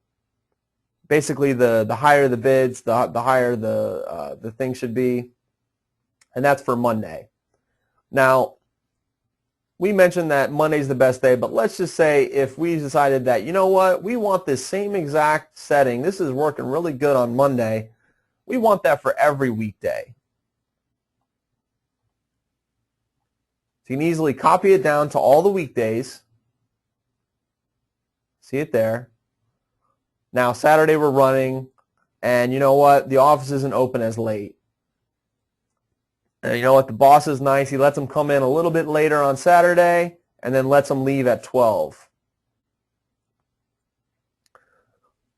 A: basically the higher the bids, the higher the thing should be. And that's for Monday. Now, we mentioned that Monday's the best day, but let's just say if we decided that, you know what, we want this same exact setting, this is working really good on Monday, we want that for every weekday. So you can easily copy it down to all the weekdays. See it there. Now, Saturday we're running, and you know what, the office isn't open as late. And you know what, the boss is nice. He lets them come in a little bit later on Saturday and then lets them leave at 12.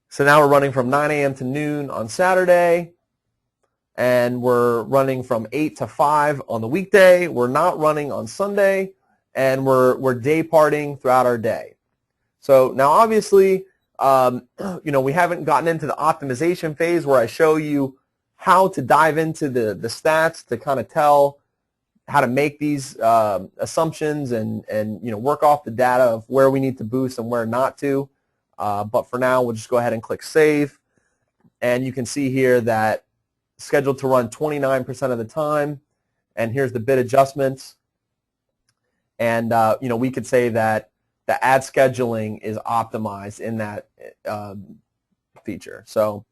A: So now we're running from 9 a.m. to noon on Saturday, and we're running from 8 to 5 on the weekday. We're not running on Sunday, and we're day partying throughout our day. So now obviously, we haven't gotten into the optimization phase where I show you how to dive into the stats to kind of tell, how to make these assumptions and work off the data of where we need to boost and where not to. But for now, we'll just go ahead and click save. And you can see here that scheduled to run 29% of the time. And here's the bid adjustments. And we could say that the ad scheduling is optimized in that feature. So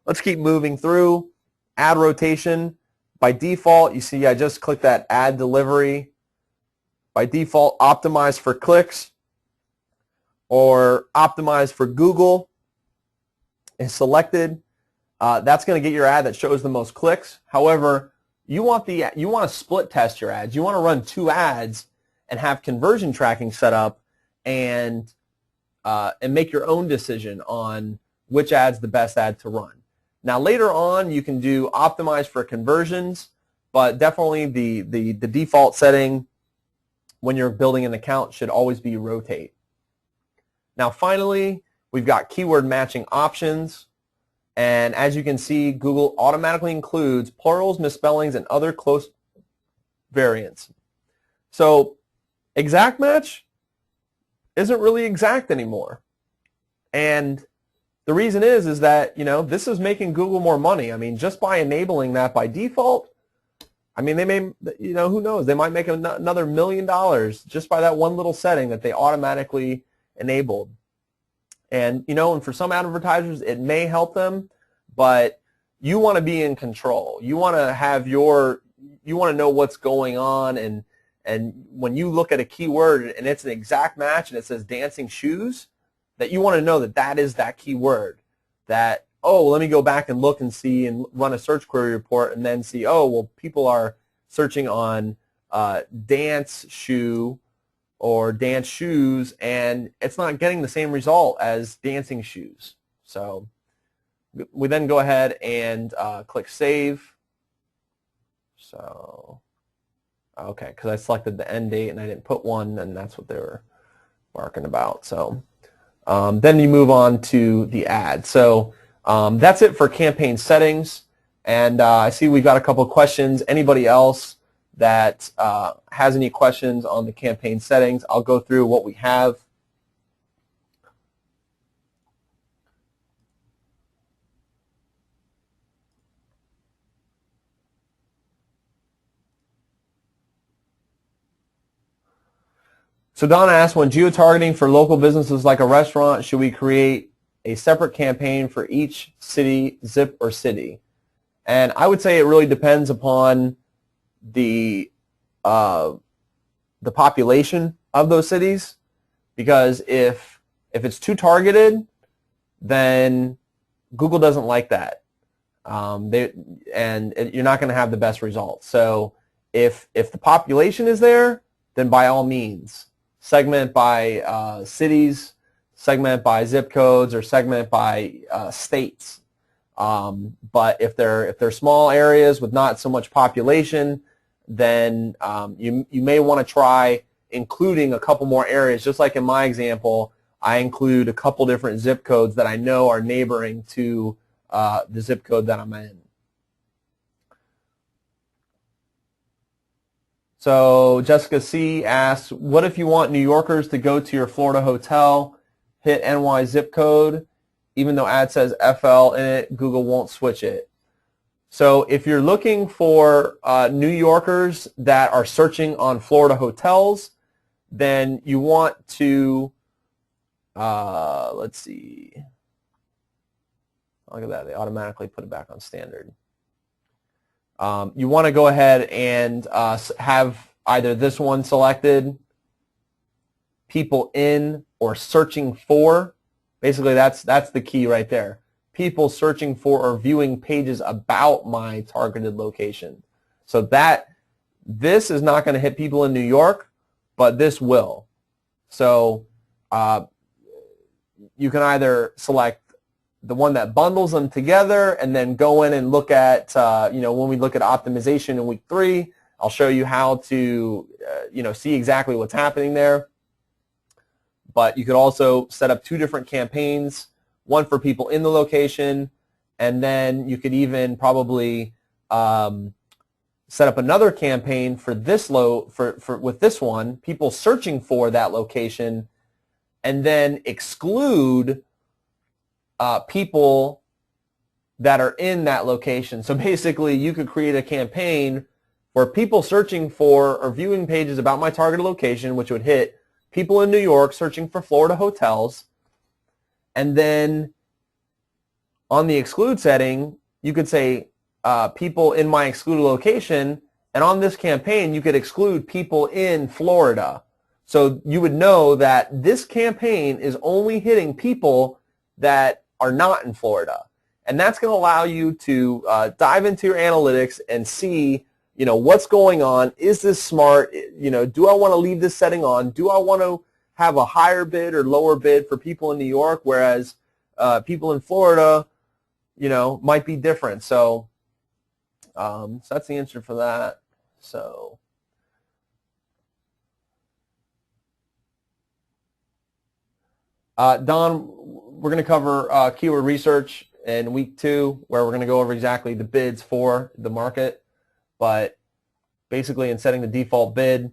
A: let's keep moving through. Ad rotation. By default, you see I just clicked that ad delivery. By default, optimize for clicks or optimize for Google is selected. That's going to get your ad that shows the most clicks. However, you want to split test your ads. You want to run 2 ads and have conversion tracking set up and make your own decision on which ad's the best ad to run. Now later on you can do optimize for conversions, but definitely the default setting when you're building an account should always be rotate. Now finally, we've got keyword matching options, and as you can see, Google automatically includes plurals, misspellings, and other close variants. So exact match isn't really exact anymore. And the reason is that, this is making Google more money. I mean, just by enabling that by default, I mean, they may, who knows, they might make another $1 million just by that one little setting that they automatically enabled. And, and for some advertisers, it may help them, but you want to be in control. You want to have you want to know what's going on, and when you look at a keyword and it's an exact match and it says dancing shoes, that you want to know that that is that keyword. That, oh, let me go back and look and see and run a search query report and then see, oh, well, people are searching on dance shoe or dance shoes, and it's not getting the same result as dancing shoes. So we then go ahead and click save. So, okay, because I selected the end date and I didn't put one, and that's what they were barking about. So then you move on to the ad. So that's it for campaign settings. And I see we've got a couple of questions. Anybody else that has any questions on the campaign settings? I'll go through what we have. So Donna asked, when geo-targeting for local businesses like a restaurant, should we create a separate campaign for each city, zip, or city? And I would say it really depends upon the population of those cities, because if it's too targeted, then Google doesn't like that, and you're not going to have the best results. So if the population is there, then by all means, segment by cities, segment by zip codes, or segment by states. But if they're small areas with not so much population, then you may want to try including a couple more areas. Just like in my example, I include a couple different zip codes that I know are neighboring to the zip code that I'm in. So Jessica C. asks, what if you want New Yorkers to go to your Florida hotel, hit NY zip code, even though ad says FL in it, Google won't switch it? So if you're looking for New Yorkers that are searching on Florida hotels, then you want to, let's see, look at that, they automatically put it back on standard. You want to go ahead and have either this one selected, people in or searching for. Basically, that's the key right there. People searching for or viewing pages about my targeted location. So this is not going to hit people in New York, but this will. So you can either select the one that bundles them together and then go in and look at, when we look at optimization in week 3, I'll show you how to, see exactly what's happening there. But you could also set up 2 different campaigns, one for people in the location, and then you could even probably set up another campaign for this with this one, people searching for that location, and then exclude people that are in that location. So basically, you could create a campaign for people searching for or viewing pages about my targeted location, which would hit people in New York searching for Florida hotels. And then on the exclude setting, you could say people in my excluded location, and on this campaign, you could exclude people in Florida. So you would know that this campaign is only hitting people that are not in Florida. And that's going to allow you to dive into your analytics and see, what's going on. Is this smart? Do I want to leave this setting on? Do I want to have a higher bid or lower bid for people in New York, whereas people in Florida, might be different. So, so that's the answer for that. So. Don, we're going to cover keyword research in week 2, where we're going to go over exactly the bids for the market. But basically, in setting the default bid,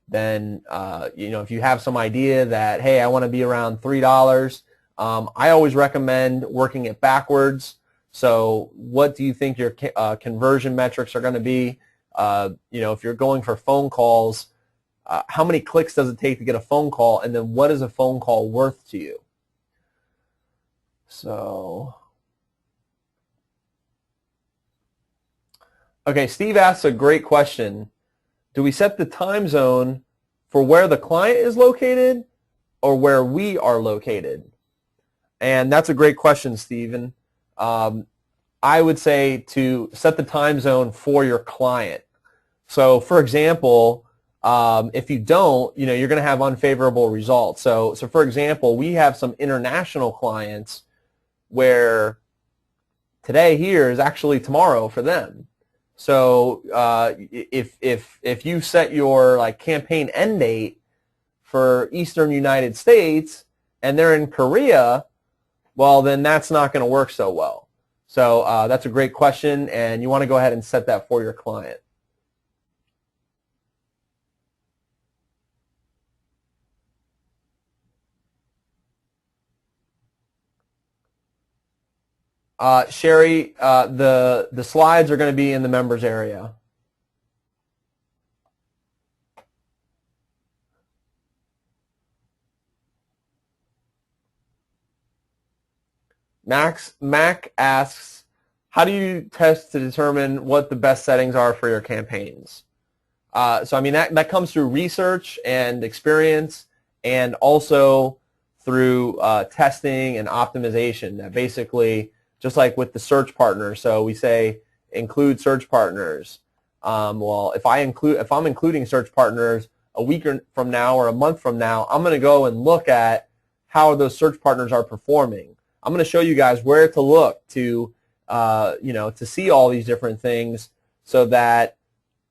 A: then if you have some idea that, hey, I want to be around $3, I always recommend working it backwards. So what do you think your conversion metrics are going to be? If you're going for phone calls, how many clicks does it take to get a phone call, and then what is a phone call worth to you? So, okay, Steve asks a great question. Do we set the time zone for where the client is located or where we are located? And that's a great question, Steven. I would say to set the time zone for your client. So, for example, if you don't, you're going to have unfavorable results. So for example, we have some international clients where today here is actually tomorrow for them. So if you set your campaign end date for Eastern United States and they're in Korea, well, then that's not going to work so well. So that's a great question, and you want to go ahead and set that for your client. Sherry, the slides are going to be in the members area. Mac asks, how do you test to determine what the best settings are for your campaigns? So I mean that comes through research and experience, and also through testing and optimization. That basically, just like with the search partners, so we say include search partners. Well, if I'm including search partners a week from now or a month from now, I'm going to go and look at how those search partners are performing. I'm going to show you guys where to look to to see all these different things, so that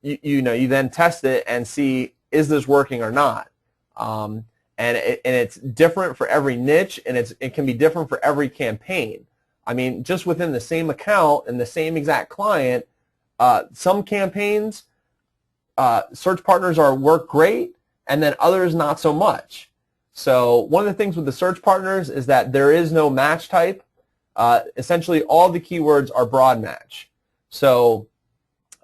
A: you then test it and see, is this working or not. And it's different for every niche, and it can be different for every campaign. I mean, just within the same account and the same exact client, some campaigns, search partners work great, and then others not so much. So one of the things with the search partners is that there is no match type. Essentially, all the keywords are broad match. So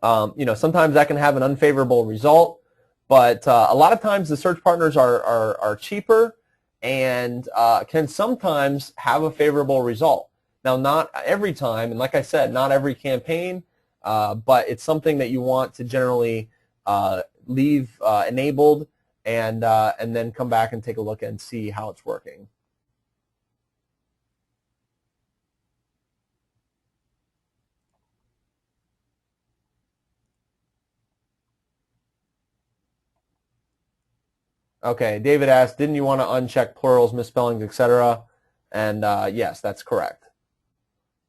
A: sometimes that can have an unfavorable result, but a lot of times the search partners are cheaper and can sometimes have a favorable result. Now, not every time, and like I said, not every campaign, but it's something that you want to generally leave enabled, and then come back and take a look and see how it's working. Okay, David asked, didn't you want to uncheck plurals, misspellings, etc.? And yes, that's correct.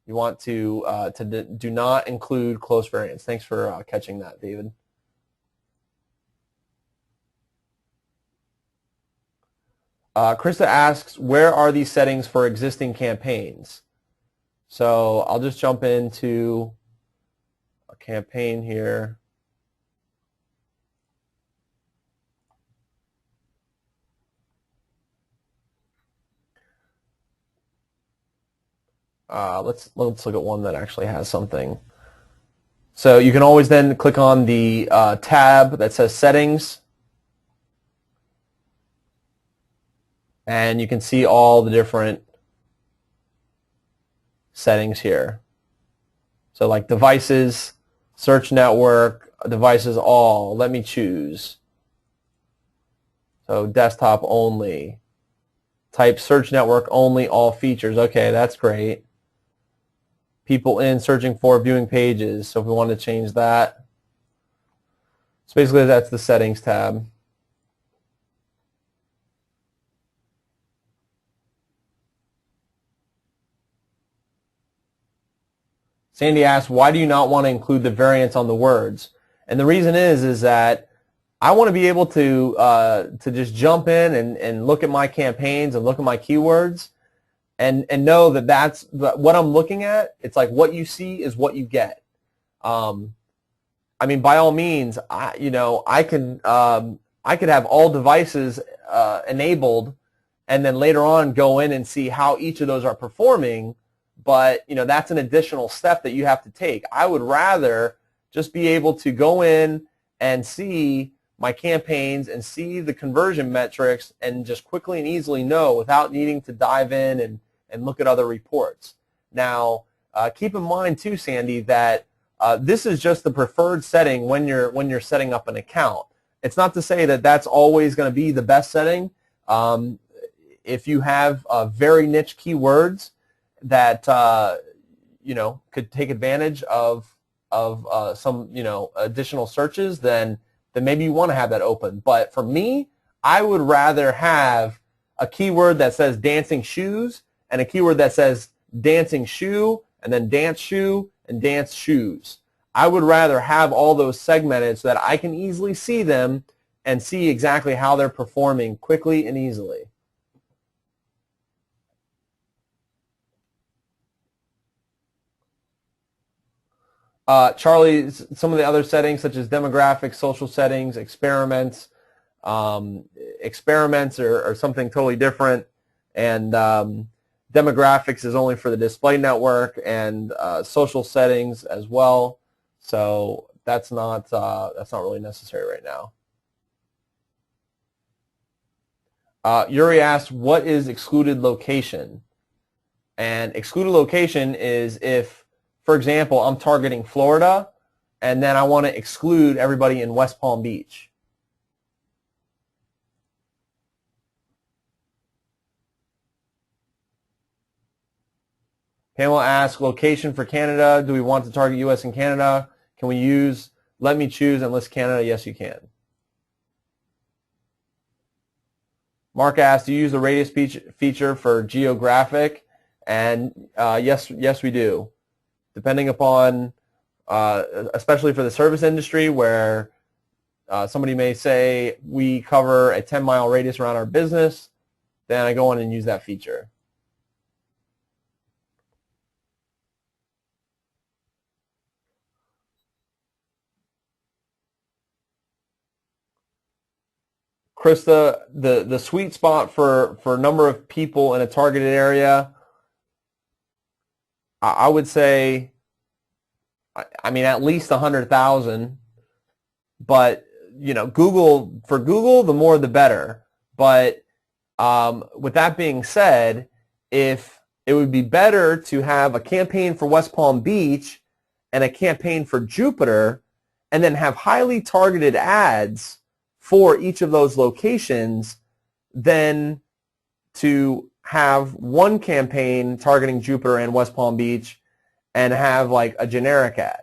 A: You want to do not include close variants. Thanks for catching that, David. Krista asks, where are these settings for existing campaigns? So I'll just jump into a campaign here. let's look at one that actually has something. So you can always then click on the tab that says Settings, and you can see all the different settings here. So like devices, search network, devices all, let me choose. So desktop only, type search network only, all features. Okay, that's great. People in, searching for, viewing pages. So if we want to change that. So basically that's the settings tab. Sandy asks, why do you not want to include the variants on the words? And the reason is that I want to be able to just jump in and look at my campaigns and look at my keywords and know that that's what I'm looking at. It's like what you see is what you get. I mean, by all means, I could have all devices enabled, and then later on go in and see how each of those are performing. But that's an additional step that you have to take. I would rather just be able to go in and see my campaigns and see the conversion metrics and just quickly and easily know without needing to dive in and look at other reports. Now, keep in mind too, Sandy, that this is just the preferred setting when you're setting up an account. It's not to say that that's always going to be the best setting. If you have very niche keywords that could take advantage of some additional searches, then maybe you want to have that open. But for me, I would rather have a keyword that says dancing shoes and a keyword that says dancing shoe and then dance shoe and dance shoes. I would rather have all those segmented so that I can easily see them and see exactly how they're performing quickly and easily. Charlie, some of the other settings such as demographics, social settings, experiments. Experiments are something totally different, and demographics is only for the display network, and social settings as well. So that's not really necessary right now. Yuri asked, what is excluded location? And excluded location is if, for example, I'm targeting Florida, and then I want to exclude everybody in West Palm Beach. Pamela asks, location for Canada. Do we want to target U.S. and Canada? Can we use let me choose and list Canada? Yes, you can. Mark asks, do you use the radius feature for geographic? And yes, we do. Depending upon, especially for the service industry, where somebody may say we cover a 10-mile radius around our business, then I go on and use that feature. Krista, the sweet spot for number of people in a targeted area, I would say, I mean, at least 100,000. But for Google, the more the better. But with that being said, if it would be better to have a campaign for West Palm Beach and a campaign for Jupiter, and then have highly targeted ads for each of those locations, than to have one campaign targeting Jupiter and West Palm Beach and have like a generic ad.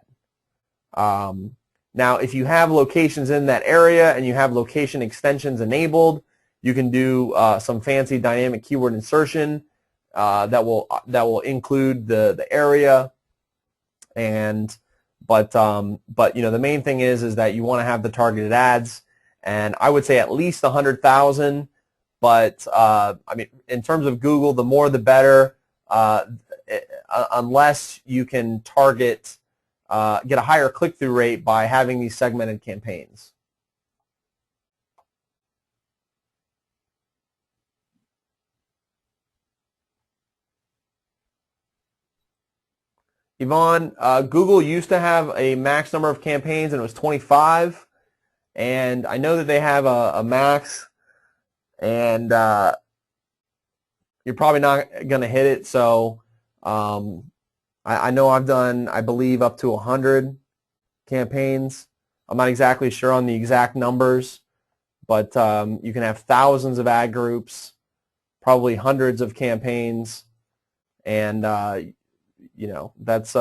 A: Now, if you have locations in that area and you have location extensions enabled, you can do some fancy dynamic keyword insertion that will include the area. But the main thing is that you want to have the targeted ads, and I would say at least 100,000. But I mean, in terms of Google, the more the better, unless you can target. Get a higher click-through rate by having these segmented campaigns. Yvonne, Google used to have a max number of campaigns, and it was 25. And I know that they have a max, and you're probably not going to hit it. So I know I've done, I believe, up to 100 campaigns. I'm not exactly sure on the exact numbers, but you can have thousands of ad groups, probably hundreds of campaigns, and you know, that's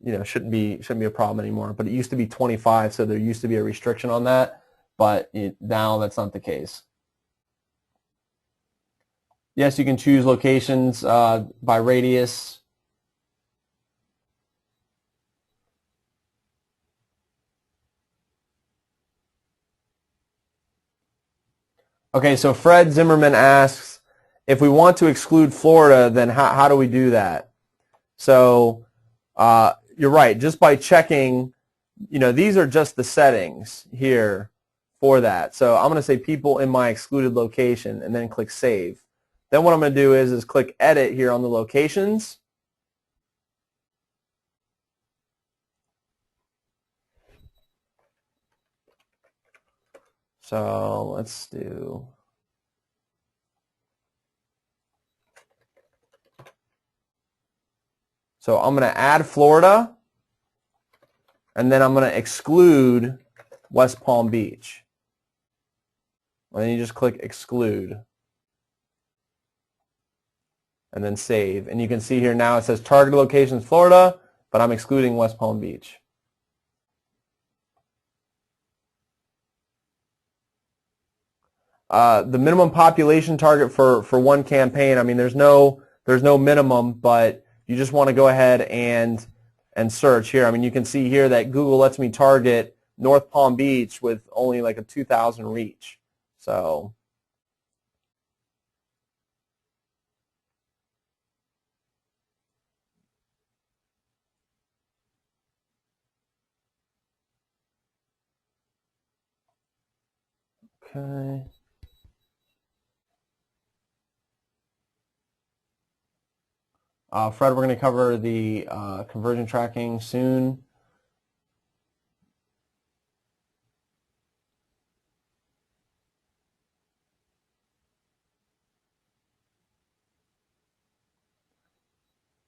A: you know, shouldn't be a problem anymore. But it used to be 25, so there used to be a restriction on that, but now that's not the case. Yes, you can choose locations by radius. Okay, so Fred Zimmerman asks, if we want to exclude Florida, then how do we do that? So you're right. Just by checking, you know, these are just the settings here for that. So I'm going to say people in my excluded location and then click Save. Then what I'm going to do is click Edit here on the locations. So let's do... So I'm going to add Florida, and then I'm going to exclude West Palm Beach. And then you just click Exclude, and then Save. And you can see here now it says target locations Florida, but I'm excluding West Palm Beach. The minimum population target for one campaign, I mean, there's no minimum, but you just want to go ahead and search here. I mean, you can see here that Google lets me target North Palm Beach with only like a 2,000 reach. So okay. Fred, we're going to cover the conversion tracking soon.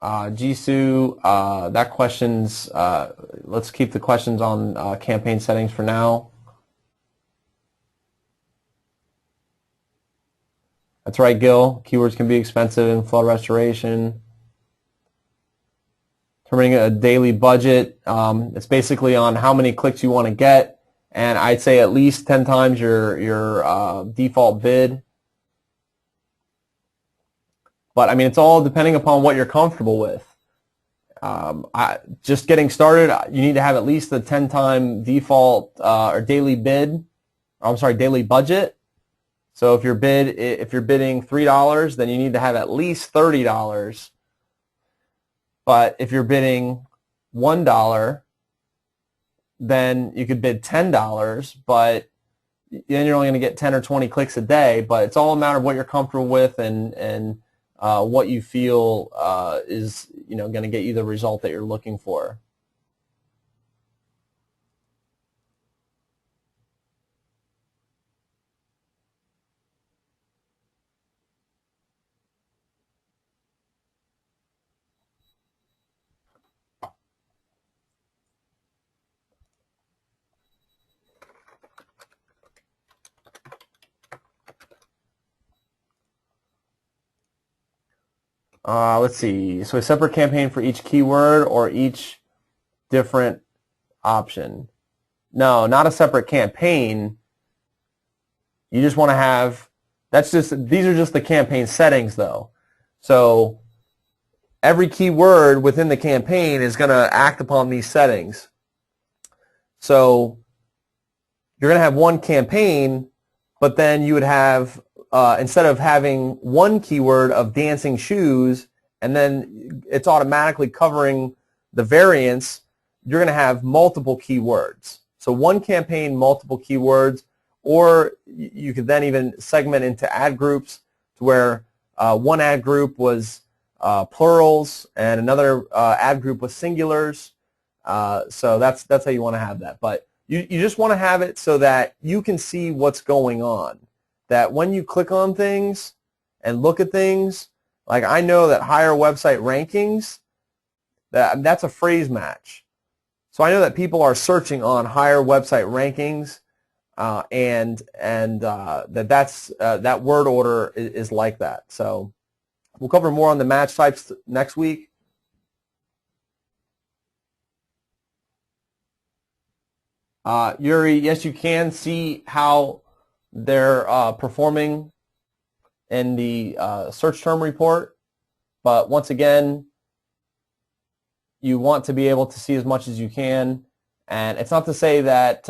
A: Jisoo, that question's, let's keep the questions on campaign settings for now. That's right, Gil. Keywords can be expensive in flood restoration. Determining a daily budget, it's basically on how many clicks you want to get, and I'd say at least 10 times your default bid. But I mean, it's all depending upon what you're comfortable with. Just getting started, you need to have at least a 10-time default or daily bid. I'm sorry, daily budget. So if you're bidding $3, then you need to have at least $30. But if you're bidding $1, then you could bid $10, but then you're only going to get 10 or 20 clicks a day. But it's all a matter of what you're comfortable with and what you feel is going to get you the result that you're looking for. Let's see. So a separate campaign for each keyword or each different option? No, not a separate campaign. You just want to have, these are just the campaign settings though. So every keyword within the campaign is going to act upon these settings. So you're going to have one campaign, but then you would have instead of having one keyword of dancing shoes and then it's automatically covering the variance, you're going to have multiple keywords. So one campaign, multiple keywords, or you could then even segment into ad groups to where one ad group was plurals, and another ad group with singulars. So that's how you want to have that. But you just want to have it so that you can see what's going on. That when you click on things and look at things, like I know that higher website rankings, that's a phrase match. So I know that people are searching on higher website rankings, and that word order is like that. So we'll cover more on the match types next week. Yuri, yes, you can see how they're performing in the search term report, but once again, you want to be able to see as much as you can. And it's not to say that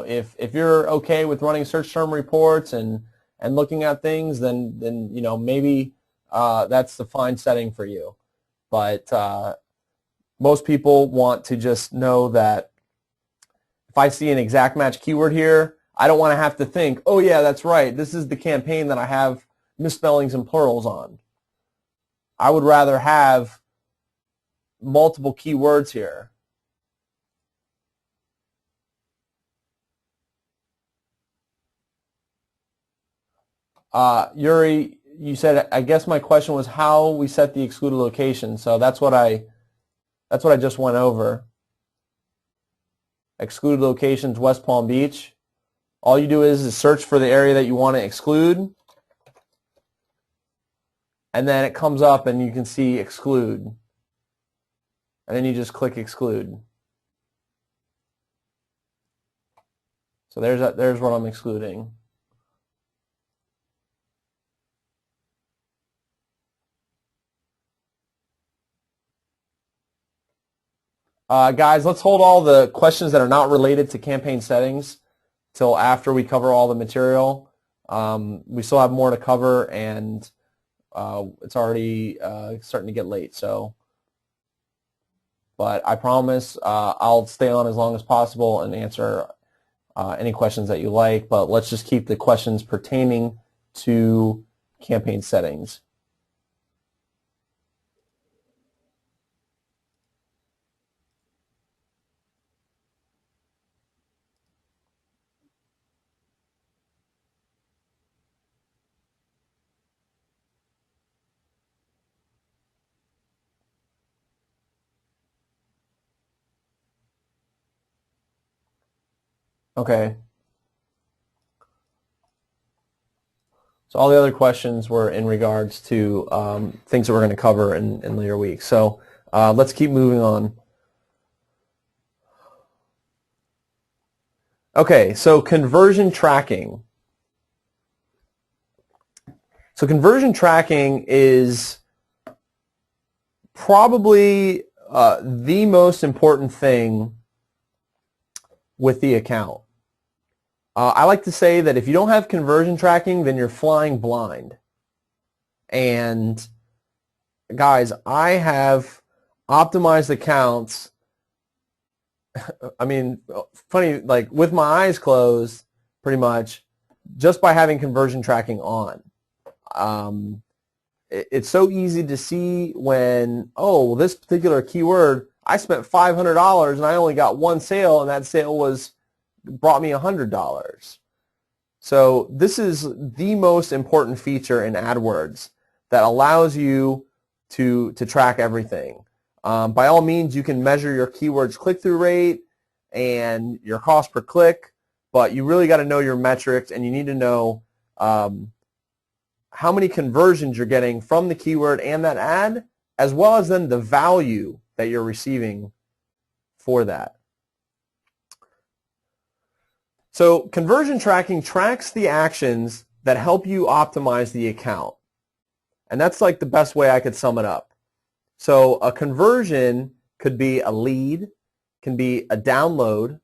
A: if you're okay with running search term reports and looking at things, then maybe that's the fine setting for you. But most people want to just know that if I see an exact match keyword here, I don't want to have to think, oh yeah, that's right, this is the campaign that I have misspellings and plurals on. I would rather have multiple keywords here. Yuri, you said, I guess my question was how we set the excluded location. So that's what I just went over. Excluded locations, West Palm Beach. All you do is search for the area that you want to exclude, and then it comes up and you can see exclude, and then you just click exclude. So there's what I'm excluding. Guys, let's hold all the questions that are not related to campaign settings till after we cover all the material. We still have more to cover, and it's already starting to get late. So, but I promise I'll stay on as long as possible and answer any questions that you like. But let's just keep the questions pertaining to campaign settings. Okay. So all the other questions were in regards to things that we're going to cover in later weeks. So let's keep moving on. Okay, so conversion tracking. So conversion tracking is probably the most important thing with the account. I like to say that if you don't have conversion tracking, then you're flying blind. And guys, I have optimized accounts. I mean, funny, like with my eyes closed, pretty much, just by having conversion tracking on. It's so easy to see when, oh, well, this particular keyword, I spent $500 and I only got one sale, and that sale brought me $100. So this is the most important feature in AdWords that allows you to track everything. By all means, you can measure your keywords click-through rate and your cost per click, but you really got to know your metrics, and you need to know how many conversions you're getting from the keyword and that ad, as well as then the value that you're receiving for that. So conversion tracking tracks the actions that help you optimize the account. And that's like the best way I could sum it up. So a conversion could be a lead, can be a download,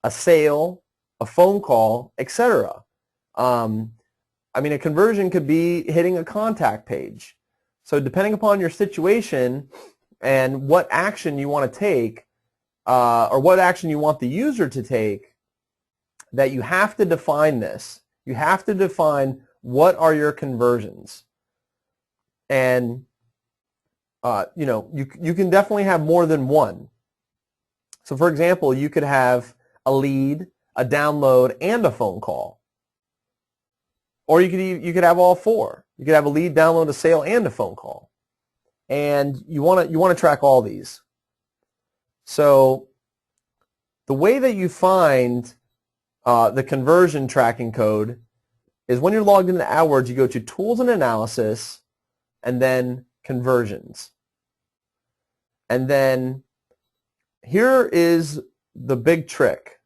A: a sale, a phone call, etc. I mean, a conversion could be hitting a contact page. So depending upon your situation and what action you want to take, or what action you want the user to take, that you have to define this. You have to define what are your conversions. And you can definitely have more than one. So for example, you could have a lead, a download, and a phone call. Or you could have all four. You could have a lead, download, a sale, and a phone call. And you want to track all these. So the way that you find the conversion tracking code is when you're logged into AdWords, you go to Tools and Analysis, and then Conversions. And then here is the big trick,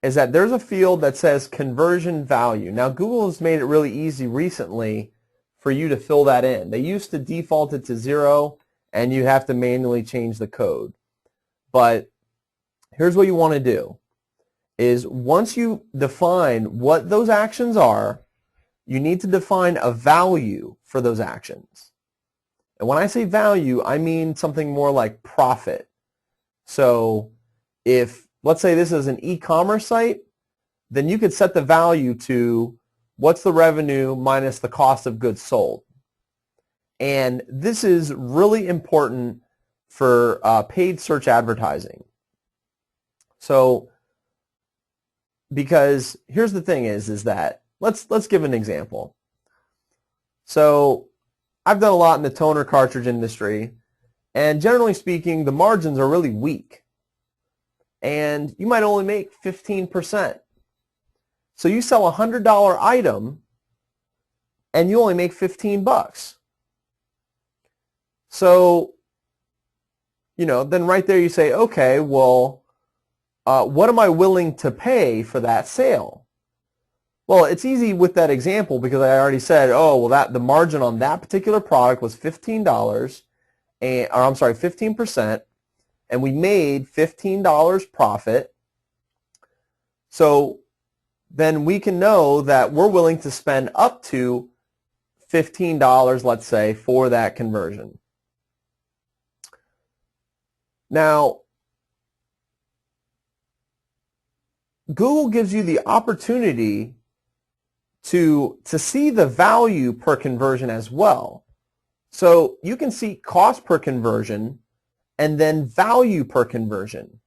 A: is that there's a field that says conversion value. Now Google has made it really easy recently for you to fill that in. They used to default it to 0, and you have to manually change the code. But here's what you want to do, is once you define what those actions are, you need to define a value for those actions. And when I say value, I mean something more like profit. So if, let's say this is an e-commerce site, then you could set the value to what's the revenue minus the cost of goods sold. And this is really important for paid search advertising. So, because here's the thing is that, let's give an example. So I've done a lot in the toner cartridge industry, and generally speaking, the margins are really weak. And you might only make 15%. So you sell a $100 item, and you only make 15 bucks. So, then right there you say, okay, well, what am I willing to pay for that sale? Well, it's easy with that example because I already said, oh, well, the margin on that particular product was $15, or I'm sorry, 15%, and we made $15 profit. So then we can know that we're willing to spend up to $15, let's say, for that conversion. Now, Google gives you the opportunity to see the value per conversion as well. So you can see cost per conversion and then value per conversion.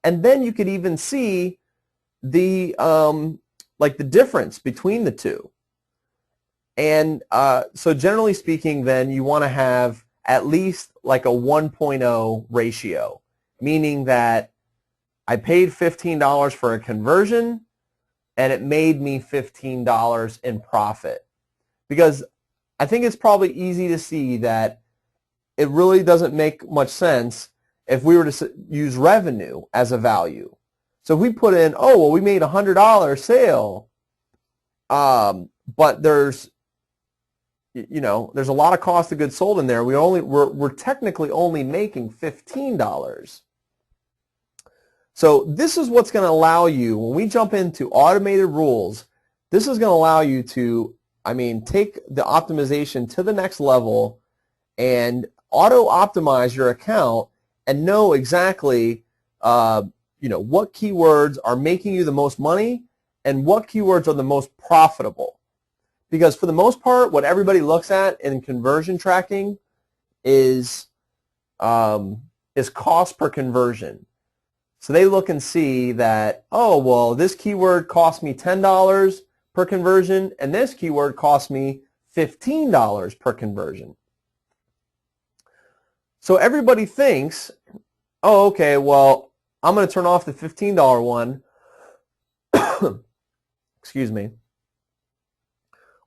A: And then you could even see the the difference between the two. And so generally speaking, then you want to have at least like a 1.0 ratio, meaning that I paid $15 for a conversion and it made me $15 in profit. Because I think it's probably easy to see that it really doesn't make much sense if we were to use revenue as a value. So if we put in, oh, well, we made a $100 sale, but there's a lot of cost of goods sold in there. We're technically only making $15. So this is what's going to allow you, when we jump into automated rules, this is going to allow you to, take the optimization to the next level and auto-optimize your account and know exactly, what keywords are making you the most money and what keywords are the most profitable. Because for the most part, what everybody looks at in conversion tracking is cost per conversion. So they look and see that, oh, well, this keyword cost me $10 per conversion, and this keyword cost me $15 per conversion. So everybody thinks, oh, okay, well, I'm going to turn off the $15 one, excuse me,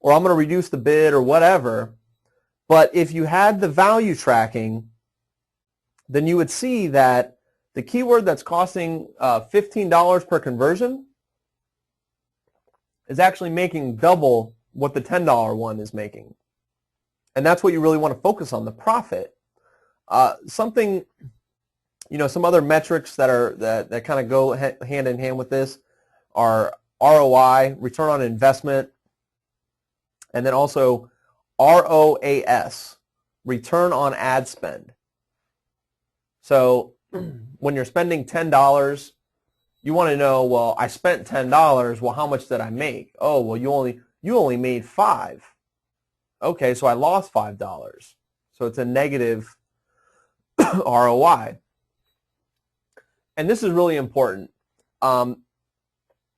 A: or I'm going to reduce the bid or whatever. But if you had the value tracking, then you would see that the keyword that's costing $15 per conversion is actually making double what the $10 one is making. And that's what you really want to focus on, the profit. Some other metrics that kind of go hand in hand with this are ROI, return on investment, and then also ROAS, return on ad spend. So when you're spending $10, you want to know, well, I spent $10, well, how much did I make? Oh, well, you only made $5. Okay, so I lost $5. So it's a negative ROI. And this is really important,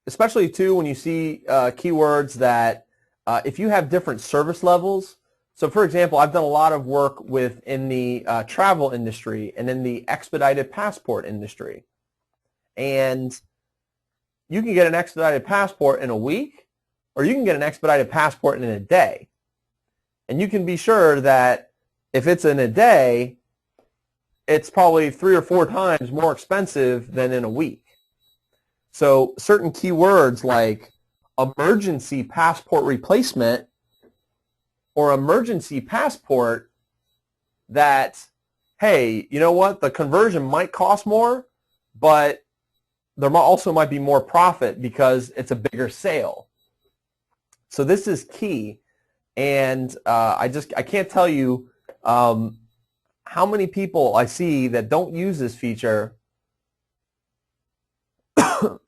A: especially too when you see keywords that if you have different service levels. So for example, I've done a lot of work in the travel industry and in the expedited passport industry. And you can get an expedited passport in a week, or you can get an expedited passport in a day. And you can be sure that if it's in a day, it's probably 3 or 4 times more expensive than in a week. So certain keywords like emergency passport replacement or emergency passport, that, hey, you know what, the conversion might cost more, but there also might be more profit because it's a bigger sale. So this is key. And I can't tell you how many people I see that don't use this feature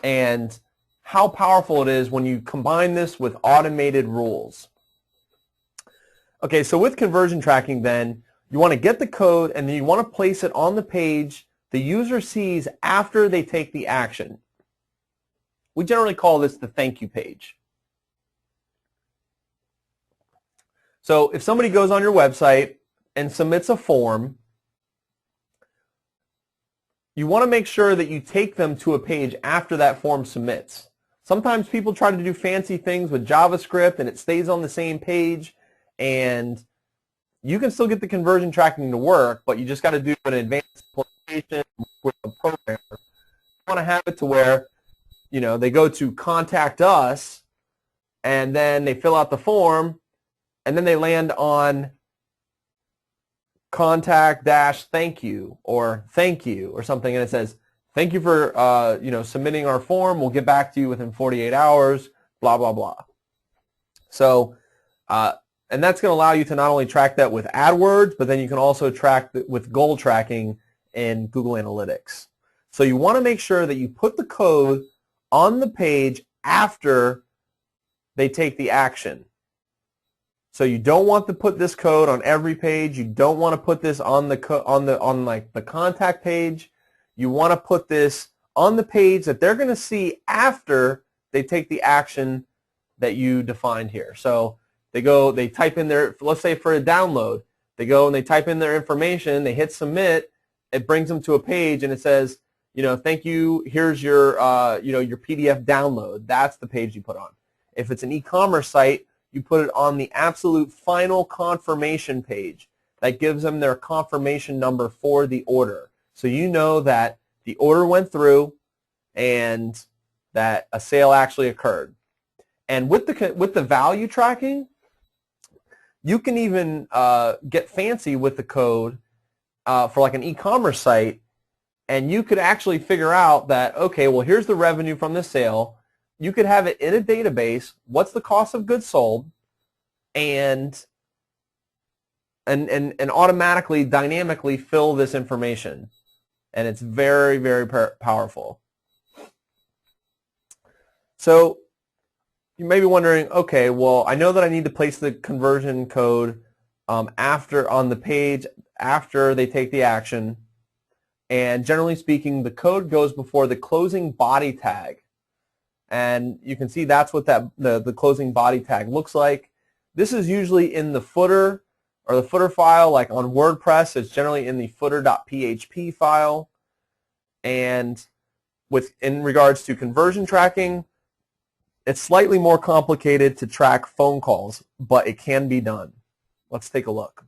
A: and how powerful it is when you combine this with automated rules. Okay, so with conversion tracking then, you want to get the code and then you want to place it on the page the user sees after they take the action. We generally call this the thank you page. So if somebody goes on your website and submits a form, you want to make sure that you take them to a page after that form submits. Sometimes people try to do fancy things with JavaScript and it stays on the same page, and you can still get the conversion tracking to work, but you just got to do an advanced implementation with a programmer. You want to have it to where, you know, they go to contact us and then they fill out the form and then they land on contact-thank you or something, and it says, thank you for submitting our form. We'll get back to you within 48 hours, blah, blah, blah. So, and that's going to allow you to not only track that with AdWords, but then you can also track with goal tracking in Google Analytics. So you want to make sure that you put the code on the page after they take the action. So you don't want to put this code on every page. You don't want to put this on the contact page. You want to put this on the page that they're going to see after they take the action that you defined here. So they type in their, let's say for a download, they go and they type in their information, they hit submit, it brings them to a page and it says, thank you, here's your your PDF download. That's the page you put on. If it's an e-commerce site, you put it on the absolute final confirmation page that gives them their confirmation number for the order. So you know that the order went through and that a sale actually occurred. And with the value tracking, you can even get fancy with the code for like an e-commerce site, and you could actually figure out that, okay, well, here's the revenue from the sale. You could have it in a database. What's the cost of goods sold? And automatically, dynamically fill this information. And it's very, very powerful. So you may be wondering, okay, well, I know that I need to place the conversion code on the page after they take the action. And generally speaking, the code goes before the closing body tag. And you can see that's what the closing body tag looks like. This is usually in the footer or the footer file, like on WordPress. It's generally in the footer.php file. And in regards to conversion tracking, it's slightly more complicated to track phone calls, but it can be done. Let's take a look.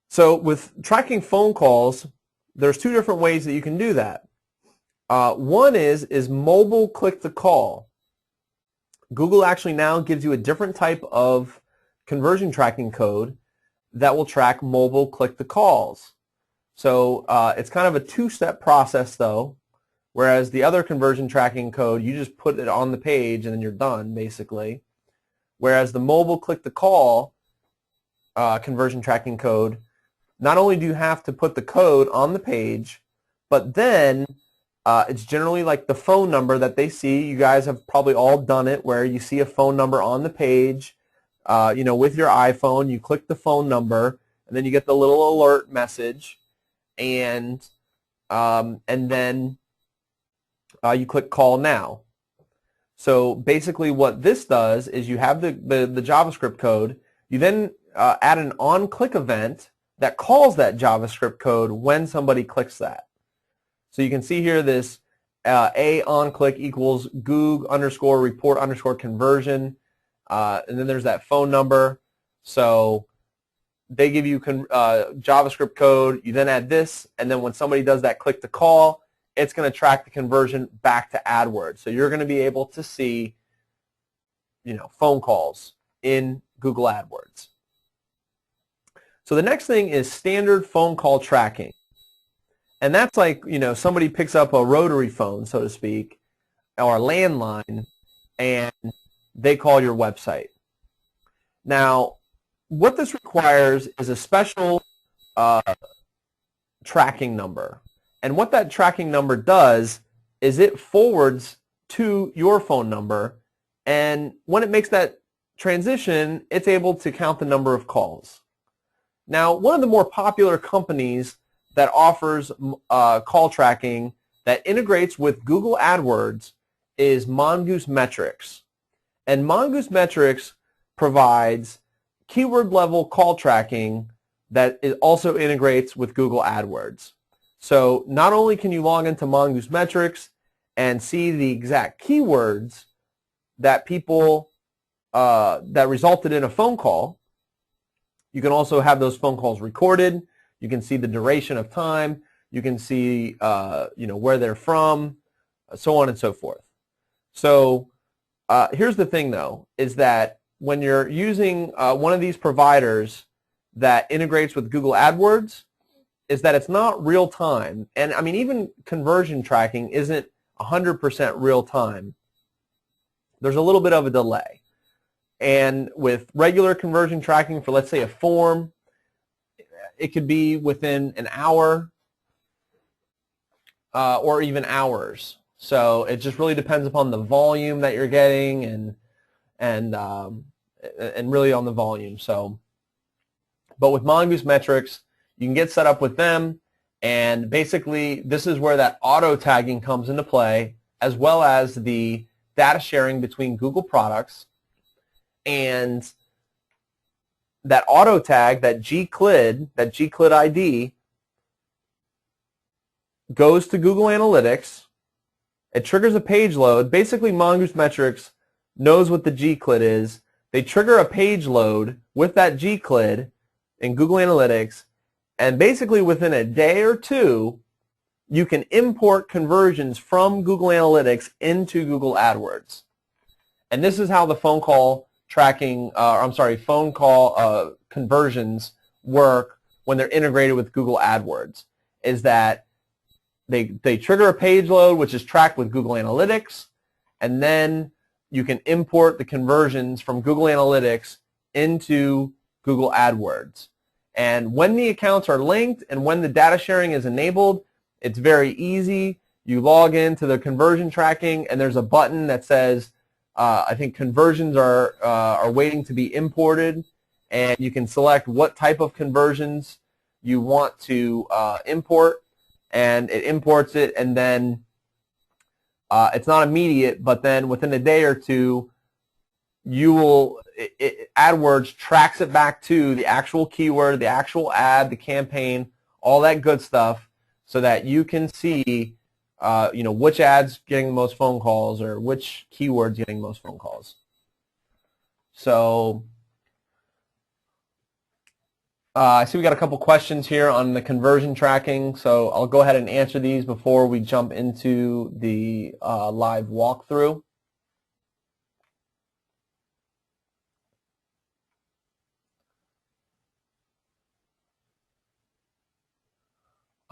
A: So with tracking phone calls, there's 2 different ways that you can do that. One is mobile click to call. Google actually now gives you a different type of conversion tracking code that will track mobile click to calls. So it's kind of a 2-step process though, whereas the other conversion tracking code, you just put it on the page and then you're done basically. Whereas the mobile click to call conversion tracking code, not only do you have to put the code on the page, but then it's generally like the phone number that they see. You guys have probably all done it where you see a phone number on the page with your iPhone, you click the phone number, and then you get the little alert message, and then you click Call Now. So basically what this does is you have the JavaScript code, you then add an on-click event that calls that JavaScript code when somebody clicks that. So you can see here this a on-click equals goog_report_conversion, and then there's that phone number. So they give you JavaScript code, you then add this, and then when somebody does that click to call, it's going to track the conversion back to AdWords. So you're going to be able to see, phone calls in Google AdWords. So the next thing is standard phone call tracking. And that's like, somebody picks up a rotary phone, so to speak, or a landline, and they call your website. Now, what this requires is a special tracking number. And what that tracking number does is it forwards to your phone number, and when it makes that transition, it's able to count the number of calls. Now, one of the more popular companies that offers call tracking that integrates with Google AdWords is Mongoose Metrics. And Mongoose Metrics provides keyword level call tracking that it also integrates with Google AdWords. So not only can you log into Mongoose Metrics and see the exact keywords that people that resulted in a phone call, you can also have those phone calls recorded. You can see the duration of time. You can see where they're from, so on and so forth. So here's the thing, though, is that when you're using one of these providers that integrates with Google AdWords, is that it's not real time. And I mean, even conversion tracking isn't 100% real time. There's a little bit of a delay. And with regular conversion tracking for, let's say, a form, it could be within an hour or even hours. So it just really depends upon the volume that you're getting and really on the volume. So, but with Mongoose Metrics, you can get set up with them, and basically this is where that auto tagging comes into play, as well as the data sharing between Google products. And that auto tag, that Gclid ID, goes to Google Analytics. It triggers a page load. Basically, Mongoose Metrics knows what the Gclid is. They trigger a page load with that Gclid in Google Analytics, and basically within a day or two, you can import conversions from Google Analytics into Google AdWords. And this is how the phone call tracking, phone call conversions work when they're integrated with Google AdWords, is that they trigger a page load, which is tracked with Google Analytics, and then you can import the conversions from Google Analytics into Google AdWords. And when the accounts are linked and when the data sharing is enabled, it's very easy. You log into the conversion tracking, and there's a button that says, I think conversions are waiting to be imported, and you can select what type of conversions you want to import, and it imports it, and then it's not immediate, but then within a day or two, AdWords tracks it back to the actual keyword, the actual ad, the campaign, all that good stuff, so that you can see which ad's getting the most phone calls or which keyword's getting the most phone calls. So I see we got a couple questions here on the conversion tracking, so I'll go ahead and answer these before we jump into the live walkthrough.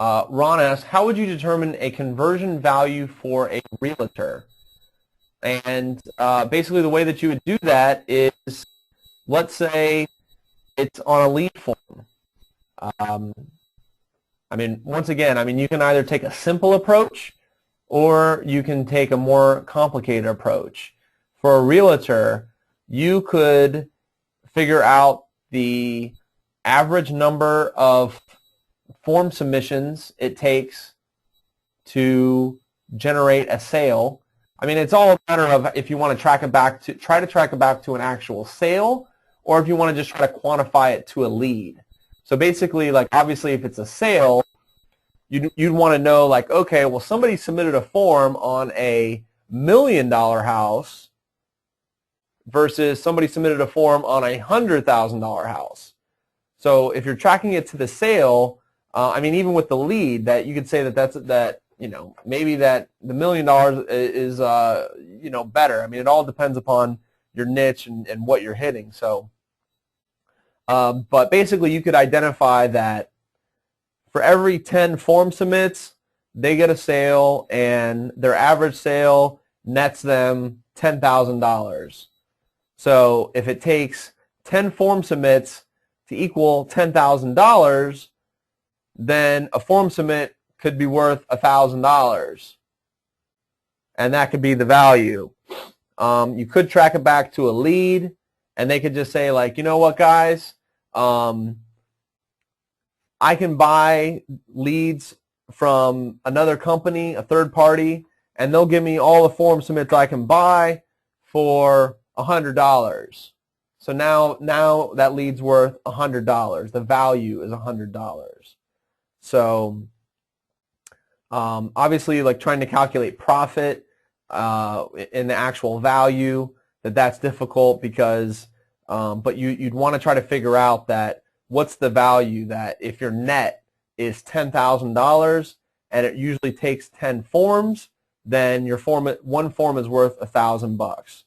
A: Ron asks, how would you determine a conversion value for a realtor? And basically the way that you would do that is, let's say it's on a lead form. Once again, you can either take a simple approach or you can take a more complicated approach. For a realtor, you could figure out the average number of form submissions it takes to generate a sale. I mean, it's all a matter of if you want to try to track it back to an actual sale, or if you want to just try to quantify it to a lead. So basically, like, obviously if it's a sale, you'd want to know, like, okay, well, somebody submitted a form on a $1 million house versus somebody submitted a form on a $100,000 house. So if you're tracking it to the sale, I mean, even with the lead, that you could say that you know, maybe that the $1 million is you know, better. I mean, it all depends upon your niche and what you're hitting. So, but basically, you could identify that for every 10 form submits, they get a sale, and their average sale nets them $10,000. So if it takes 10 form submits to equal $10,000, then a form submit could be worth $1,000, and that could be the value. You could track it back to a lead, and they could just say, like, you know what, guys, I can buy leads from another company, a third party, and they'll give me all the form submits I can buy for $100. So now that lead's worth $100. The value is $100. So obviously, like, trying to calculate profit in the actual value, that's difficult because, but you'd want to try to figure out that what's the value that if your net is $10,000 and it usually takes 10 forms, then your one form is worth $1,000.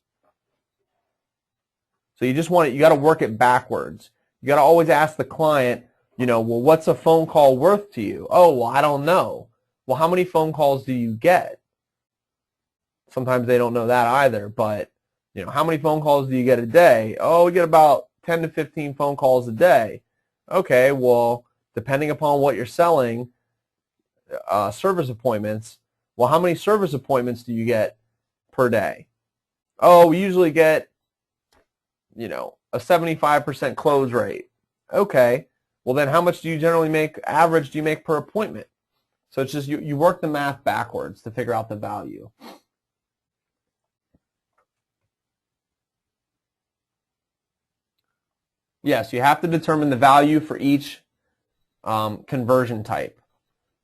A: So you got to work it backwards. You got to always ask the client, you know, well, what's a phone call worth to you? Oh, well, I don't know. Well, how many phone calls do you get? Sometimes they don't know that either, but, you know, how many phone calls do you get a day? Oh, we get about 10 to 15 phone calls a day. Okay, well, depending upon what you're selling, service appointments, well, how many service appointments do you get per day? Oh, we usually get, you know, a 75% close rate. Okay, well, then how much do you generally make, average do you make per appointment? So it's just you work the math backwards to figure out the value. Yes, you have to determine the value for each conversion type.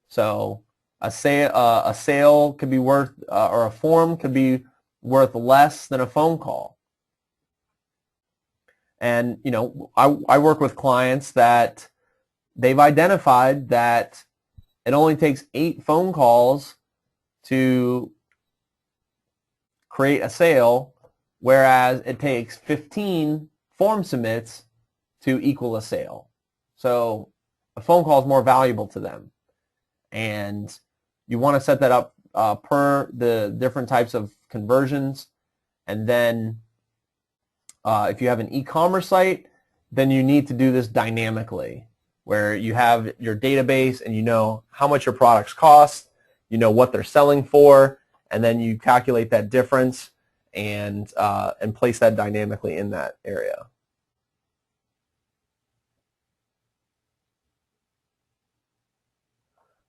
A: So a sale could be worth, or a form could be worth less than a phone call. And, you know, I work with clients that they've identified that it only takes 8 phone calls to create a sale, whereas it takes 15 form submits to equal a sale. So a phone call is more valuable to them. And you want to set that up per the different types of conversions. And then if you have an e-commerce site, then you need to do this dynamically, where you have your database and you know how much your products cost, you know what they're selling for, and then you calculate that difference and place that dynamically in that area.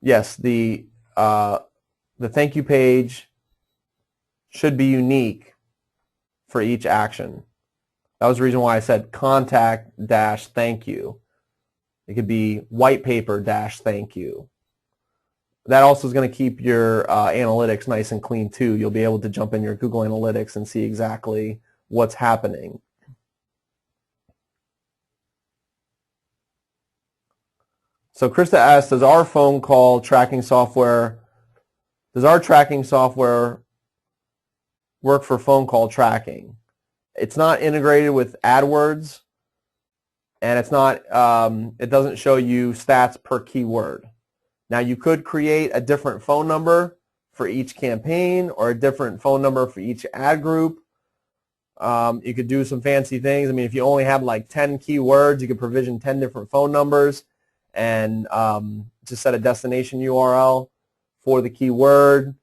A: Yes, the thank you page should be unique for each action. That was the reason why I said contact-thank you. It could be white paper-thank you. That also is going to keep your analytics nice and clean too. You'll be able to jump in your Google Analytics and see exactly what's happening. So Krista asked, does our tracking software work for phone call tracking? It's not integrated with AdWords, and it's not, it doesn't show you stats per keyword. Now you could create a different phone number for each campaign or a different phone number for each ad group. You could do some fancy things. I mean, if you only have like 10 keywords, you could provision 10 different phone numbers and just set a destination URL for the keyword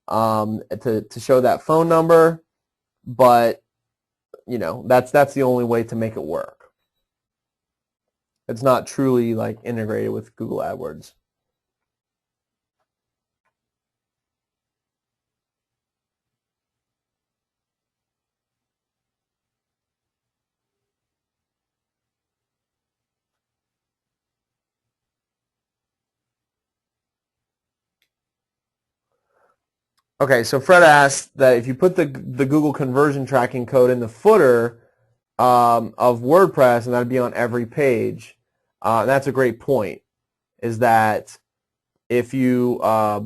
A: to show that phone number. But, you know, that's the only way to make it work. It's not truly like integrated with Google AdWords. Okay, so Fred asked that if you put the Google conversion tracking code in the footer of WordPress, and that'd be on every page. That's a great point, is that if you, a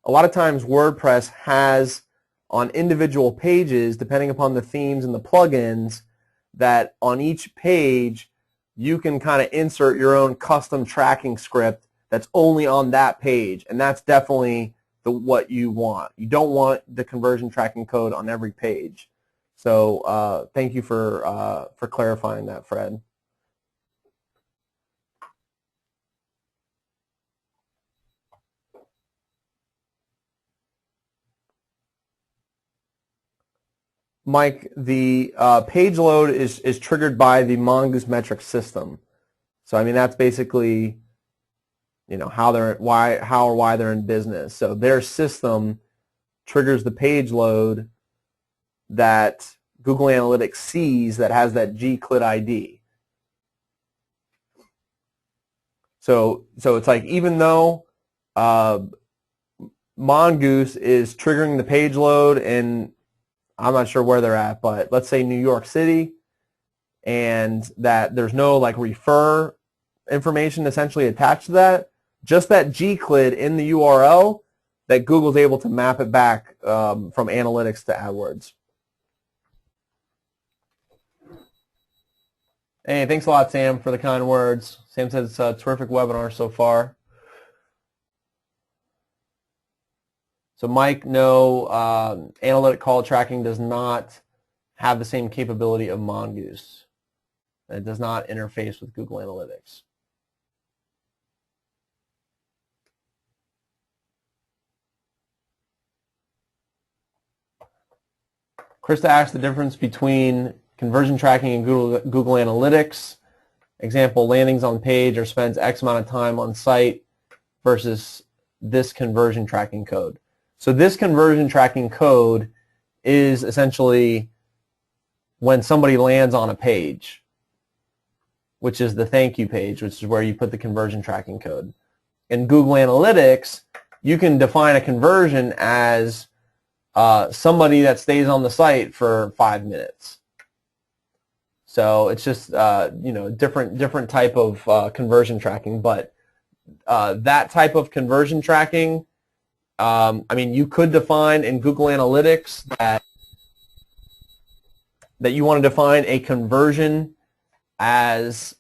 A: lot of times WordPress has on individual pages, depending upon the themes and the plugins, that on each page you can kind of insert your own custom tracking script that's only on that page, and that's definitely what you want. You don't want the conversion tracking code on every page. So thank you for clarifying that, Fred. Mike, the page load is triggered by the Mongoose metric system. So I mean that's basically, you know, how or why they're in business. So their system triggers the page load that Google Analytics sees that has that gclid ID. So it's like, even though Mongoose is triggering the page load, and I'm not sure where they're at, but let's say New York City, and that there's no like refer information essentially attached to that, just that gclid in the URL, that Google's able to map it back from analytics to AdWords. Hey, thanks a lot, Sam, for the kind words. Sam says it's a terrific webinar so far. So Mike, no, analytic call tracking does not have the same capability of Mongoose. It does not interface with Google Analytics. Krista asked the difference between conversion tracking and Google Analytics. Example, landings on page or spends X amount of time on site versus this conversion tracking code. So this conversion tracking code is essentially when somebody lands on a page, which is the thank you page, which is where you put the conversion tracking code. In Google Analytics, you can define a conversion as somebody that stays on the site for 5 minutes. So it's just you know, different type of conversion tracking, but that type of conversion tracking, I mean, you could define in Google Analytics that you want to define a conversion as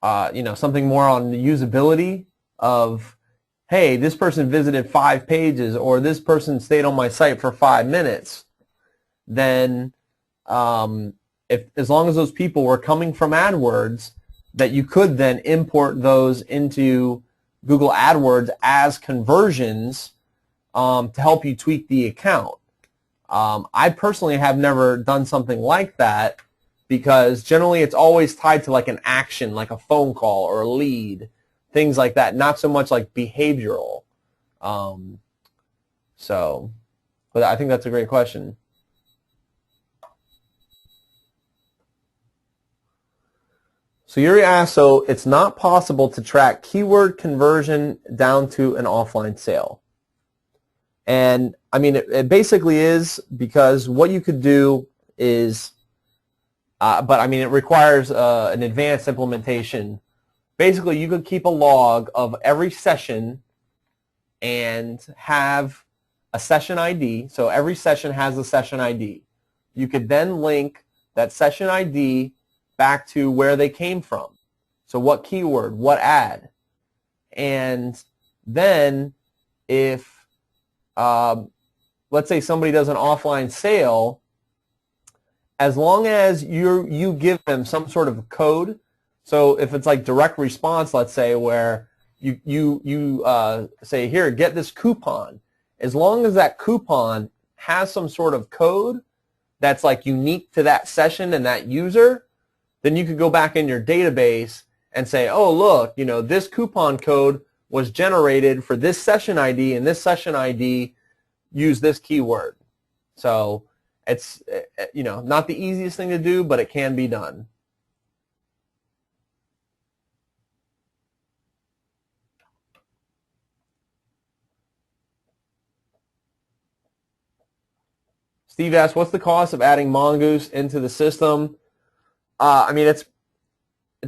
A: you know, something more on the usability of, hey, this person visited 5 pages, or this person stayed on my site for 5 minutes, then as long as those people were coming from AdWords, that you could then import those into Google AdWords as conversions to help you tweak the account. I personally have never done something like that, because generally it's always tied to like an action, like a phone call or a lead, things like that, not so much like behavioral. But I think that's a great question. So Yuri asked, so it's not possible to track keyword conversion down to an offline sale. And I mean, it basically is, because what you could do is, but I mean, it requires an advanced implementation. Basically, you could keep a log of every session and have a session ID. So every session has a session ID. You could then link that session ID back to where they came from. So what keyword, what ad. And then if, let's say somebody does an offline sale, as long as you give them some sort of code, so if it's like direct response, let's say, where you say, here, get this coupon, as long as that coupon has some sort of code that's like unique to that session and that user, then you could go back in your database and say, oh, look, this coupon code was generated for this session ID, and this session ID used this keyword. So it's, not the easiest thing to do, but it can be done. Steve asks, what's the cost of adding Mongoose into the system? I mean, it's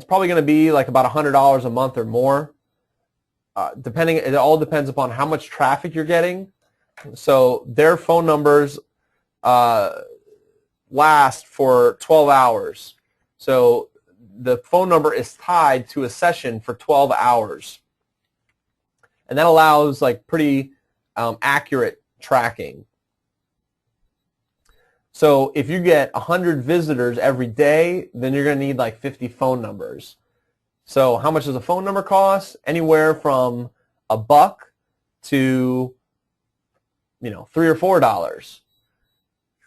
A: probably going to be like about $100 a month or more. It all depends upon how much traffic you're getting. So their phone numbers last for 12 hours. So the phone number is tied to a session for 12 hours. And that allows like pretty accurate tracking. So if you get 100 visitors every day, then you're going to need like 50 phone numbers. So how much does a phone number cost? Anywhere from $1 to $3 or $4.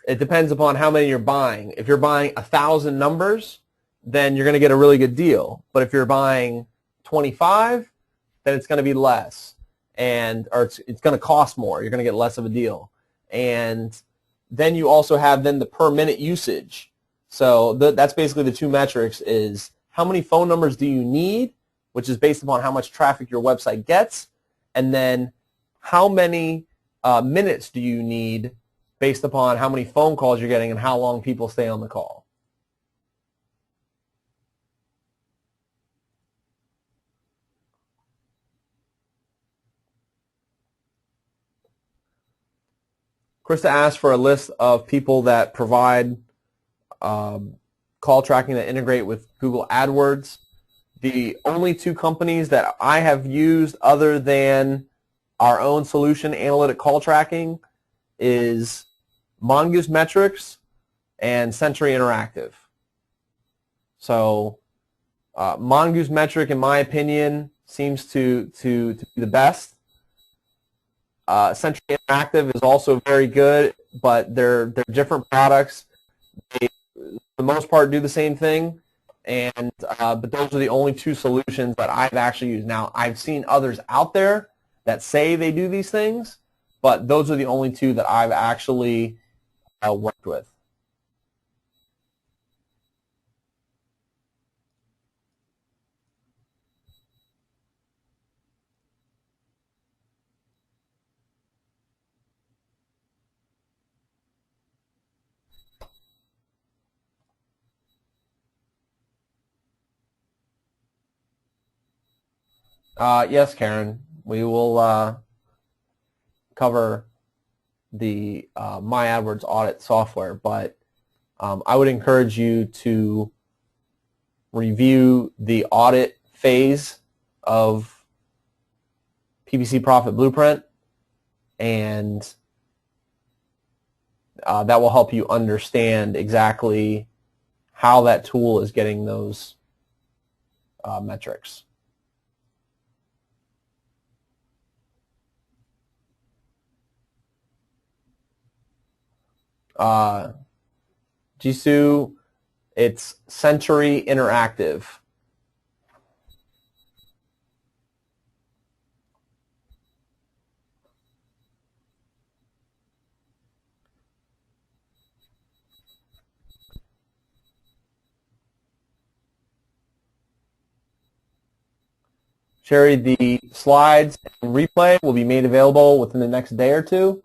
A: It depends upon how many you're buying. If you're buying 1,000 numbers, then you're going to get a really good deal. But if you're buying 25, then it's going to be less, or it's going to cost more. You're going to get less of a deal. And then you also have the per minute usage. So that's basically the two metrics: is how many phone numbers do you need, which is based upon how much traffic your website gets, and then how many minutes do you need based upon how many phone calls you're getting and how long people stay on the call. Krista asked for a list of people that provide call tracking that integrate with Google AdWords. The only two companies that I have used other than our own solution, Analytic Call Tracking, is Mongoose Metrics and Century Interactive. So Mongoose Metric, in my opinion, seems to be the best. Century Interactive is also very good, but they're different products. They, for the most part, do the same thing, and but those are the only two solutions that I've actually used. Now, I've seen others out there that say they do these things, but those are the only two that I've actually worked with. Yes, Karen, we will cover the My AdWords audit software, but I would encourage you to review the audit phase of PPC Profit Blueprint, and that will help you understand exactly how that tool is getting those metrics. Jisoo, it's Century Interactive. Sherry, the slides and replay will be made available within the next day or two.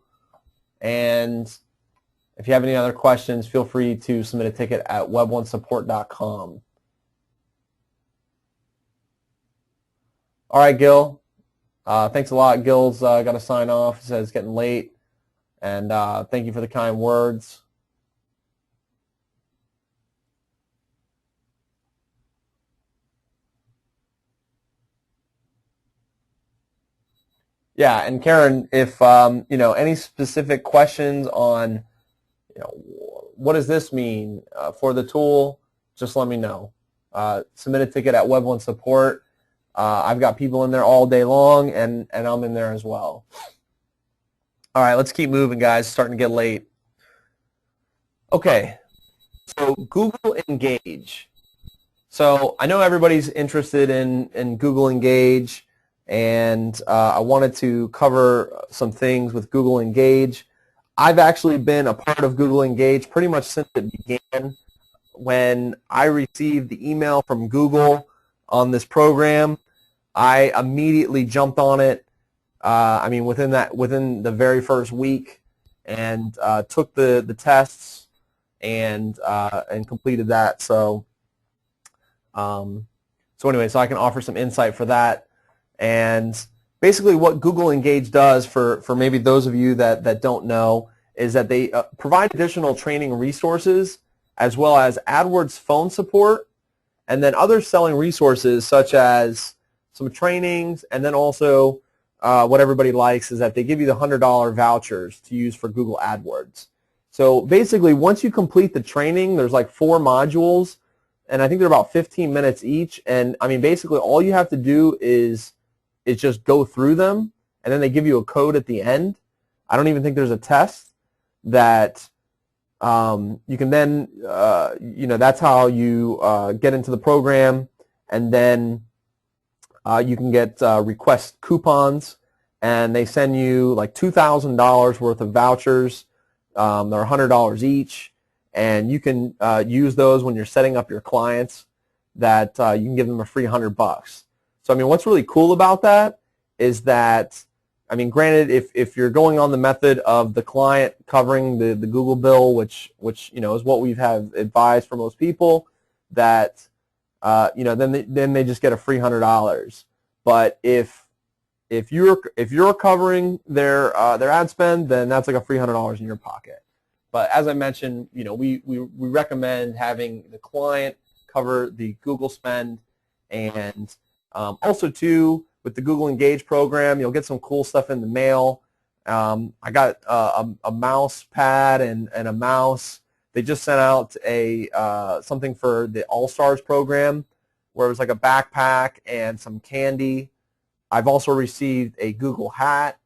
A: And if you have any other questions, feel free to submit a ticket at web1support.com. All right, Gil. Thanks a lot. Gil's got to sign off. He says it's getting late. And thank you for the kind words. Yeah, and Karen, if any specific questions on what does this mean for the tool, just let me know. Submit a ticket at Web1Support. I've got people in there all day long, and I'm in there as well. All right, let's keep moving, guys. It's starting to get late. Okay, so Google Engage. So I know everybody's interested in Google Engage, and I wanted to cover some things with Google Engage. I've actually been a part of Google Engage pretty much since it began. When I received the email from Google on this program, I immediately jumped on it. I mean, within the very first week, and took the tests and completed that. So anyway, so I can offer some insight for that. And basically, what Google Engage does for maybe those of you that don't know is that they provide additional training resources as well as AdWords phone support, and then other selling resources such as some trainings, and then also what everybody likes is that they give you the $100 vouchers to use for Google AdWords. So basically, once you complete the training, there's like 4 modules, and I think they're about 15 minutes each. And I mean, basically, all you have to do is just go through them, and then they give you a code at the end. I don't even think there's a test that you can then, that's how you get into the program, and then you can get request coupons, and they send you like $2,000 worth of vouchers. They're $100 each, and you can use those when you're setting up your clients, that you can give them a free $100. So I mean, what's really cool about that is that, I mean, granted, if you're going on the method of the client covering the Google bill, which is what we have advised for most people, that then they just get a free $100. But if you're covering their ad spend, then that's like a free $100 in your pocket. But as I mentioned, we recommend having the client cover the Google spend, and also too, with the Google Engage program, you'll get some cool stuff in the mail. I got a mouse pad and a mouse. They just sent out something for the All-Stars program, where it was like a backpack and some candy. I've also received a Google hat.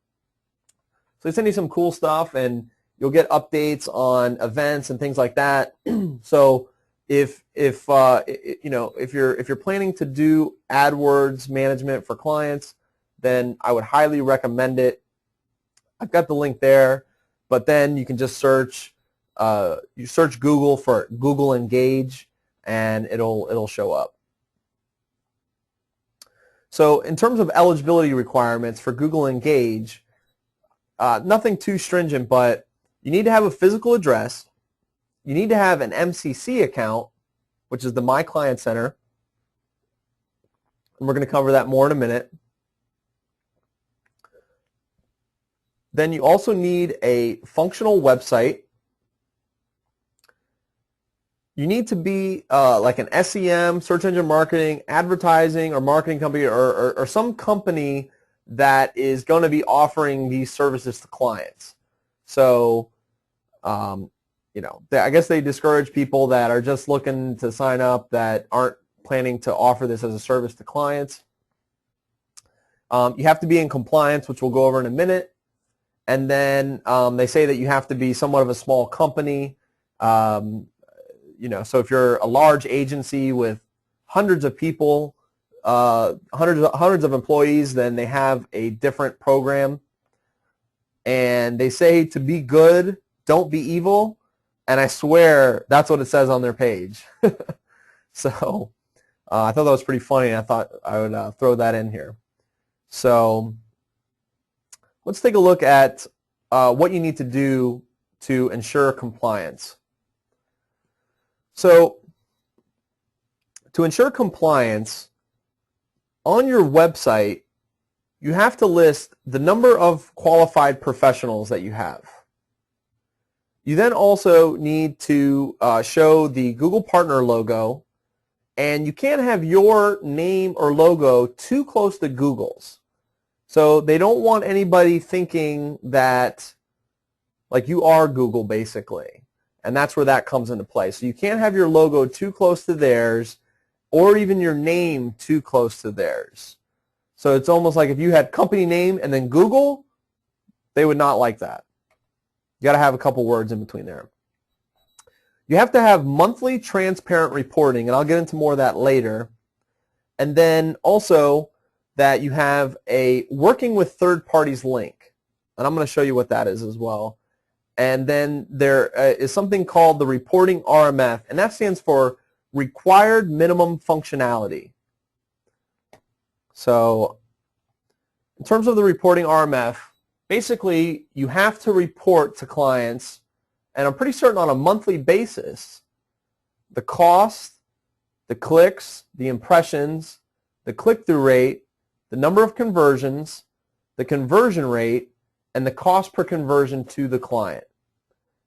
A: So they send you some cool stuff, and you'll get updates on events and things like that. So if you're planning to do AdWords management for clients, then I would highly recommend it. I've got the link there, but then you can just search Google for Google Engage, and it'll show up. So in terms of eligibility requirements for Google Engage, nothing too stringent, but you need to have a physical address. You need to have an MCC account, which is the My Client Center, and we're going to cover that more in a minute. Then you also need a functional website. You need to be like an SEM, search engine marketing, advertising, or marketing company, or some company that is going to be offering these services to clients. So, I guess they discourage people that are just looking to sign up that aren't planning to offer this as a service to clients. You have to be in compliance, which we'll go over in a minute. And then they say that you have to be somewhat of a small company. So if you're a large agency with hundreds of people, hundreds of employees, then they have a different program. And they say to be good, don't be evil. And I swear that's what it says on their page. So I thought that was pretty funny, and I thought I would throw that in here. So let's take a look at what you need to do to ensure compliance. So to ensure compliance, on your website, you have to list the number of qualified professionals that you have. You then also need to show the Google Partner logo, and you can't have your name or logo too close to Google's. So they don't want anybody thinking that like you are Google, basically. And that's where that comes into play. So you can't have your logo too close to theirs, or even your name too close to theirs. So it's almost like if you had company name and then Google, they would not like that. You got to have a couple words in between there. You have to have monthly transparent reporting, and I'll get into more of that later. And then also that you have a working with third parties link. And I'm going to show you what that is as well. And then there is something called the reporting RMF, and that stands for required minimum functionality. So in terms of the reporting RMF, basically you have to report to clients, and I'm pretty certain on a monthly basis, the cost, the clicks, the impressions, the click-through rate, the number of conversions, the conversion rate, and the cost per conversion to the client.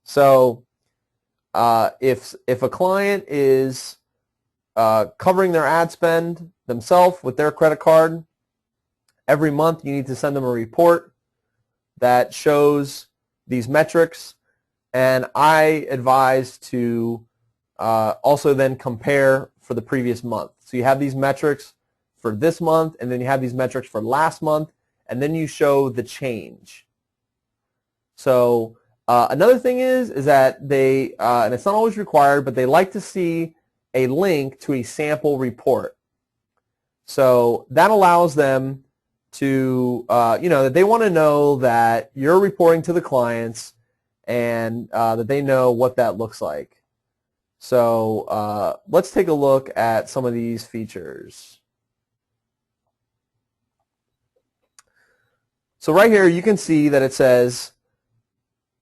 A: So if a client is covering their ad spend themselves with their credit card, every month you need to send them a report that shows these metrics, and I advise to also then compare for the previous month. So you have these metrics for this month, and then you have these metrics for last month, and then you show the change. So another thing is that they, and it's not always required, but they like to see a link to a sample report. So that allows them to, that they want to know that you're reporting to the clients and that they know what that looks like. So let's take a look at some of these features. So right here you can see that it says,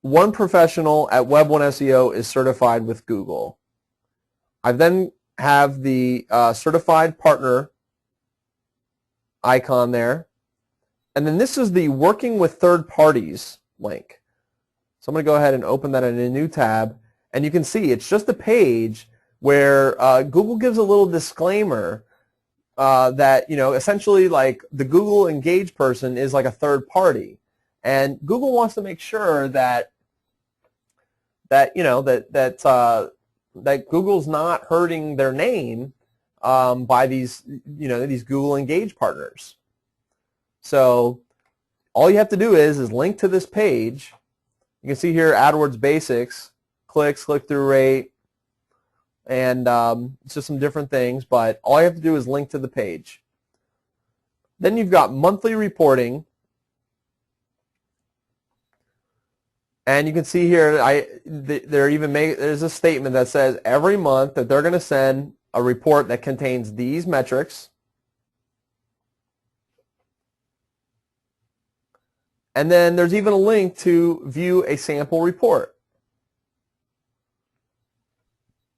A: one professional at Web 1 SEO is certified with Google. I then have the certified partner icon there. And then this is the working with third parties link. So I'm going to go ahead and open that in a new tab. And you can see it's just a page where Google gives a little disclaimer that, essentially like the Google Engage person is like a third party. And Google wants to make sure that Google's not hurting their name by these these Google Engage partners. So all you have to do is link to this page. You can see here AdWords basics, clicks, click-through rate, and it's just some different things. But all you have to do is link to the page. Then you've got monthly reporting. And you can see here, there's a statement that says every month that they're going to send a report that contains these metrics. And then there's even a link to view a sample report.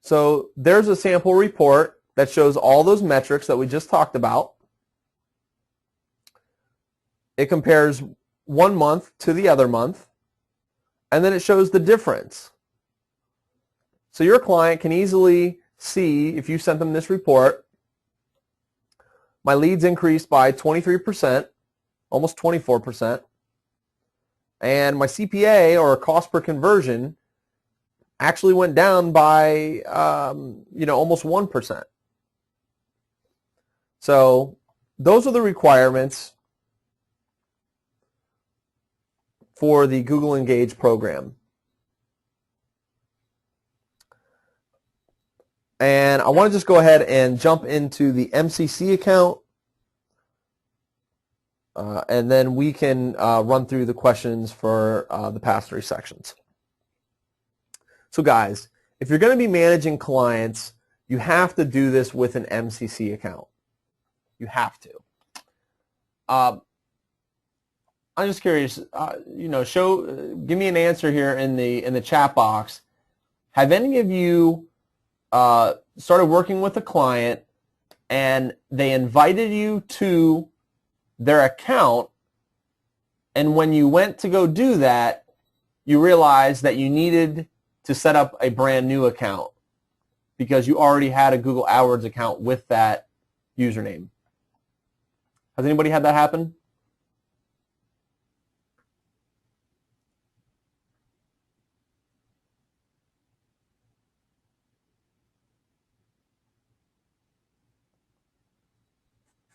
A: So there's a sample report that shows all those metrics that we just talked about. It compares one month to the other month. And then it shows the difference. So your client can easily see, if you sent them this report, my leads increased by 23%, almost 24%, and my CPA, or cost per conversion, actually went down by almost 1%. So those are the requirements for the Google Engage program. And I want to just go ahead and jump into the MCC account, and then we can run through the questions for the past 3 sections. So guys, if you're going to be managing clients, you have to do this with an MCC account. You have to. I'm just curious, give me an answer here in the chat box. Have any of you started working with a client and they invited you to their account, and when you went to go do that, you realized that you needed to set up a brand new account because you already had a Google AdWords account with that username? Has anybody had that happen?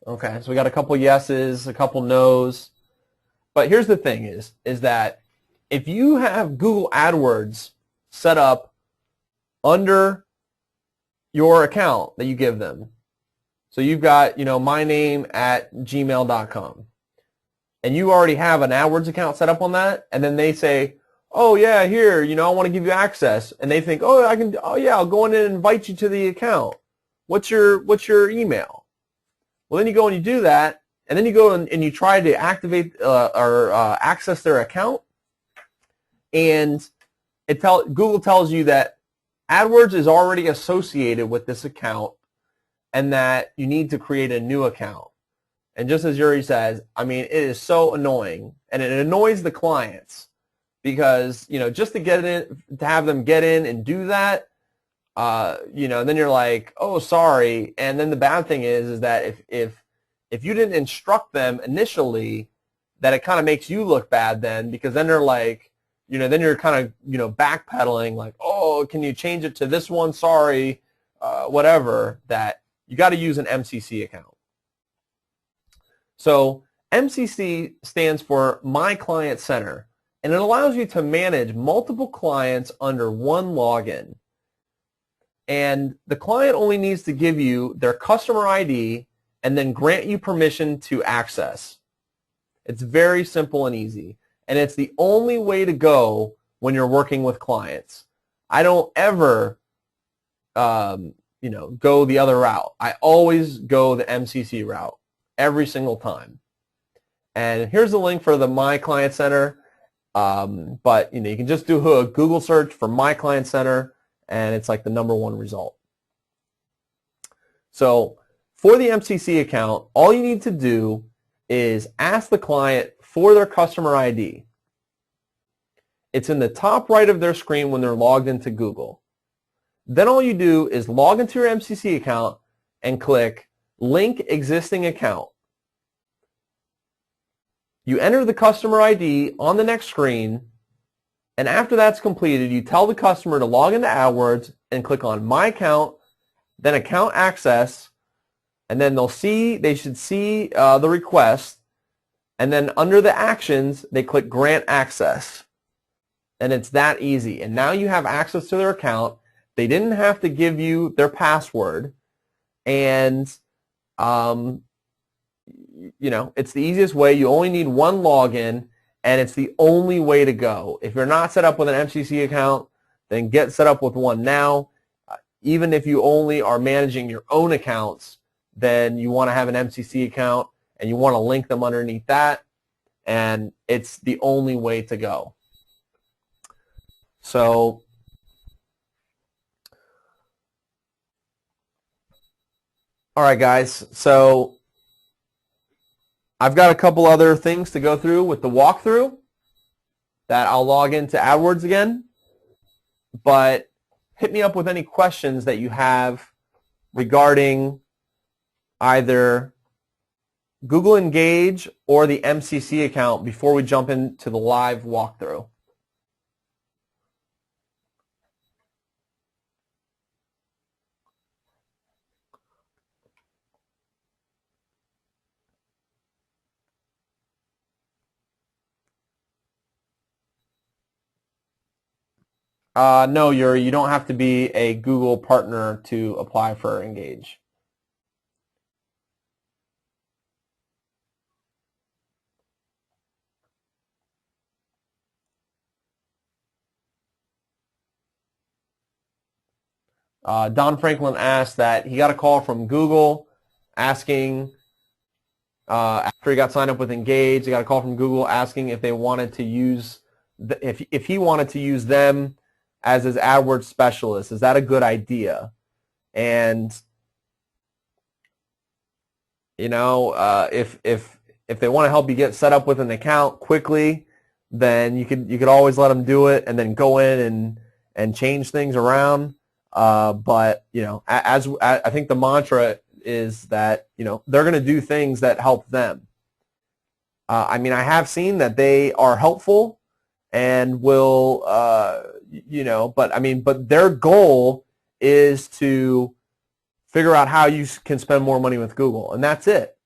A: Okay, so we got a couple yeses, a couple no's. But here's the thing is that if you have Google AdWords set up under your account that you give them. So you've got, my name at gmail.com. And you already have an AdWords account set up on that, and then they say, oh yeah, here, I want to give you access. And they think, oh yeah, I'll go in and invite you to the account. What's your email? Well, then you go and you do that, and then you go and you try to activate or access their account, and Google tells you that AdWords is already associated with this account and that you need to create a new account. And just as Yuri says, it is so annoying, and it annoys the clients because, just to have them get in and do that, then you're like, oh, sorry. And then the bad thing is that if you didn't instruct them initially, that it kind of makes you look bad then, because then they're like, then you're kind of, backpedaling like, oh, can you change it to this one? Sorry, whatever. That you got to use an MCC account. So MCC stands for My Client Center, and it allows you to manage multiple clients under one login. And the client only needs to give you their customer ID and then grant you permission to access. It's very simple and easy, and it's the only way to go when you're working with clients. I don't ever go the other route. I always go the MCC route every single time. And here's the link for the My Client Center. But you can just do a Google search for My Client Center, and it's like the #1 result. So for the MCC account, all you need to do is ask the client for their customer ID. It's in the top right of their screen when they're logged into Google. Then all you do is log into your MCC account and click Link Existing Account. You enter the customer ID on the next screen, and after that's completed, you tell the customer to log into AdWords and click on My Account, then Account Access, and then they should see the request, and then under the actions, they click Grant Access. And it's that easy. And now you have access to their account. They didn't have to give you their password, and it's the easiest way. You only need one login, and it's the only way to go. If you're not set up with an MCC account, then get set up with one now. Even if you only are managing your own accounts, then you want to have an MCC account, and you want to link them underneath that, and it's the only way to go. So all right, guys, so I've got a couple other things to go through with the walkthrough that I'll log into AdWords again, but hit me up with any questions that you have regarding either Google Engage or the MCC account before we jump into the live walkthrough. No, Yuri, you don't have to be a Google partner to apply for Engage. Don Franklin asked that he got a call from Google asking, after he got signed up with Engage, he got a call from Google asking if they wanted to use, if he wanted to use them as his AdWords specialist. Is that a good idea? And if they want to help you get set up with an account quickly, then you could always let them do it and then go in and change things around. But as I think the mantra is that they're going to do things that help them. I have seen that they are helpful and will but their goal is to figure out how you can spend more money with Google, and that's it.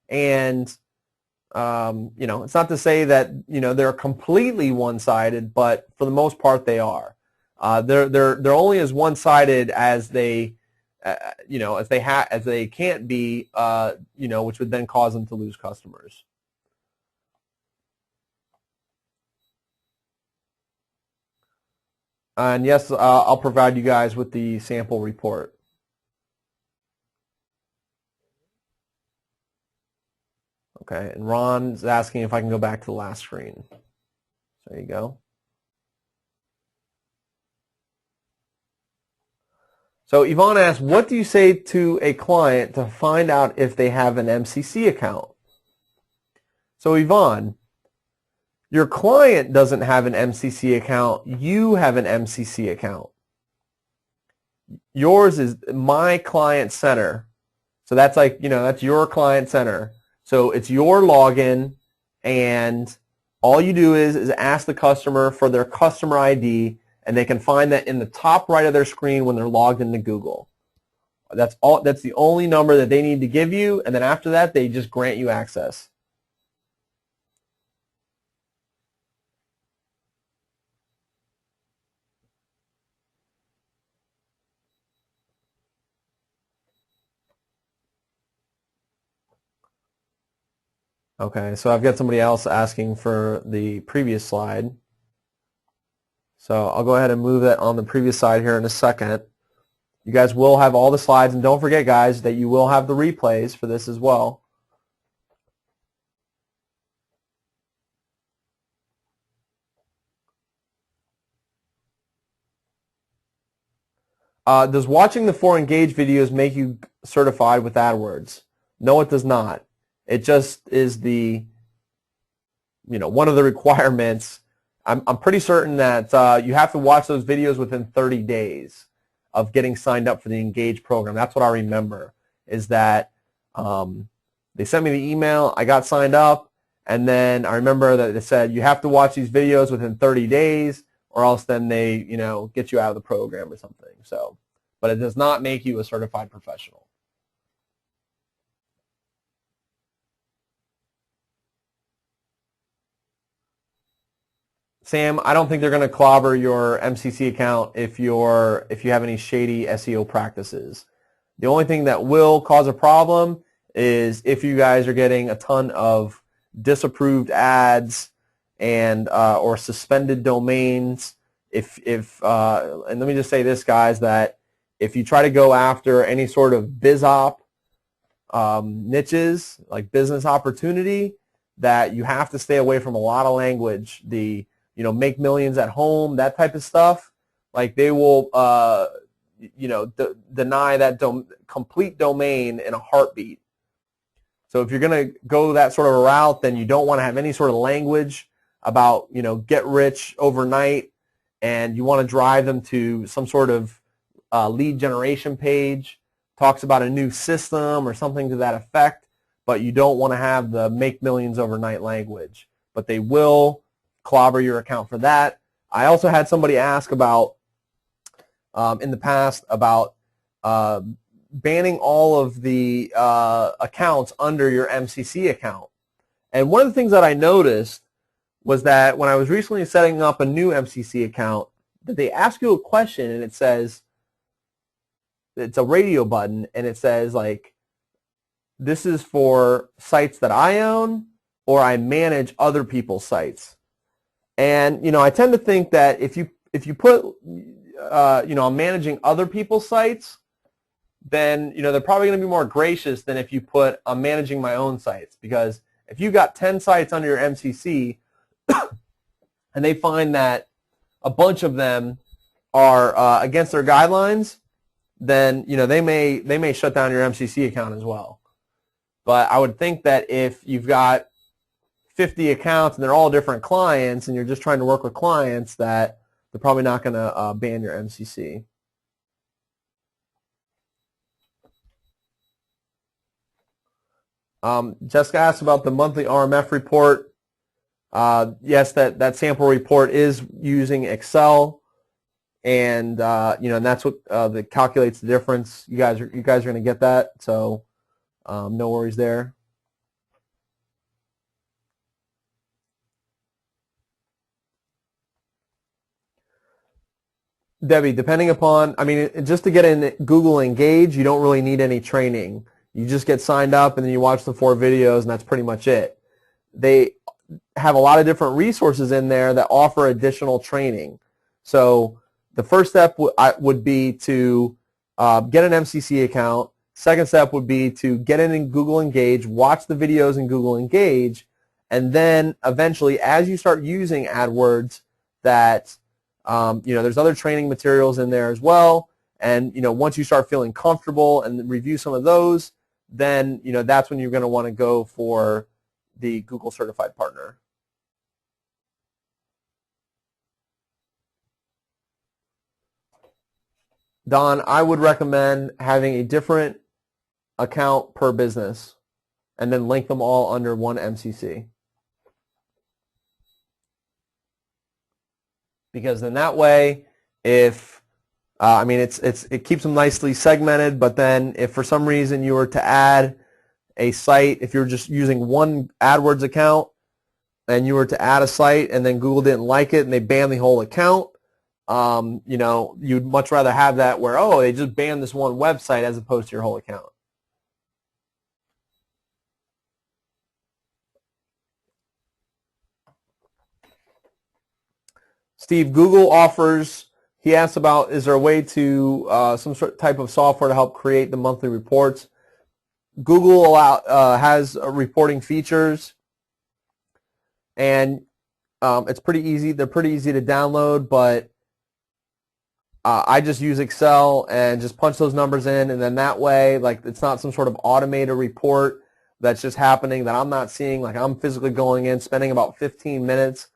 A: And it's not to say that they're completely one-sided, but for the most part they are. They're only as one-sided as they, as they can't be, which would then cause them to lose customers. And yes, I'll provide you guys with the sample report. Okay, and Ron's asking if I can go back to the last screen. There you go. So Yvonne asks, what do you say to a client to find out if they have an MCC account? So Yvonne, your client doesn't have an MCC account. You have an MCC account. Yours is My Client Center. So that's like, that's your client center. So it's your login, and all you do is ask the customer for their customer ID, and they can find that in the top right of their screen when they're logged into Google. That's all. That's the only number that they need to give you, and then after that, they just grant you access. Okay, so I've got somebody else asking for the previous slide. So I'll go ahead and move that on the previous slide here in a second. You guys will have all the slides, and don't forget, guys, that you will have the replays for this as well. Does watching the 4 Engage videos make you certified with AdWords? No, it does not. It just is the, one of the requirements. I'm pretty certain that you have to watch those videos within 30 days of getting signed up for the Engage program. That's what I remember, is that they sent me the email, I got signed up, and then I remember that they said you have to watch these videos within 30 days or else then they, get you out of the program or something. So, but it does not make you a certified professional. Sam, I don't think they're going to clobber your MCC account if you have any shady SEO practices. The only thing that will cause a problem is if you guys are getting a ton of disapproved ads and or suspended domains. And let me just say this, guys, that if you try to go after any sort of BizOp niches like business opportunity, that you have to stay away from a lot of language. The make millions at home, that type of stuff. Like they will, deny that complete domain in a heartbeat. So if you're going to go that sort of a route, then you don't want to have any sort of language about, get rich overnight, and you want to drive them to some sort of lead generation page, talks about a new system or something to that effect, but you don't want to have the make millions overnight language. But they will clobber your account for that. I also had somebody ask about, in the past, about banning all of the accounts under your MCC account. And one of the things that I noticed was that when I was recently setting up a new MCC account, that they ask you a question and it says, it's a radio button, and it says like, this is for sites that I own or I manage other people's sites. And I tend to think that if you put I'm managing other people's sites, then they're probably going to be more gracious than if you put I'm managing my own sites. Because if you got 10 sites under your MCC and they find that a bunch of them are against their guidelines, then they may shut down your MCC account as well. But I would think that if you've got 50 accounts and they're all different clients and you're just trying to work with clients, that they're probably not going to ban your MCC. Jessica asked about the monthly RMF report. Yes, that sample report is using Excel, and and that's what that calculates the difference. You guys are going to get that, so no worries there. Debbie, depending upon, I mean, just to get in Google Engage, you don't really need any training. You just get signed up and then you watch the 4 videos and that's pretty much it. They have a lot of different resources in there that offer additional training. So the first step would be to get an MCC account. Second step would be to get in Google Engage, watch the videos in Google Engage, and then eventually, as you start using AdWords, that there's other training materials in there as well. And once you start feeling comfortable and review some of those, then that's when you're going to want to go for the Google Certified Partner. Don, I would recommend having a different account per business and then link them all under one MCC. Because then that way, if it keeps them nicely segmented, but then if for some reason you were to add a site, if you're just using one AdWords account and you were to add a site and then Google didn't like it and they banned the whole account, you'd much rather have that where, oh, they just banned this one website as opposed to your whole account. Steve, Google offers, he asks about, is there a way to, some sort of type of software to help create the monthly reports? Google has reporting features, and it's pretty easy. They're pretty easy to download, but I just use Excel and just punch those numbers in, and then that way, like, it's not some sort of automated report that's just happening that I'm not seeing. Like, I'm physically going in, spending about 15 minutes,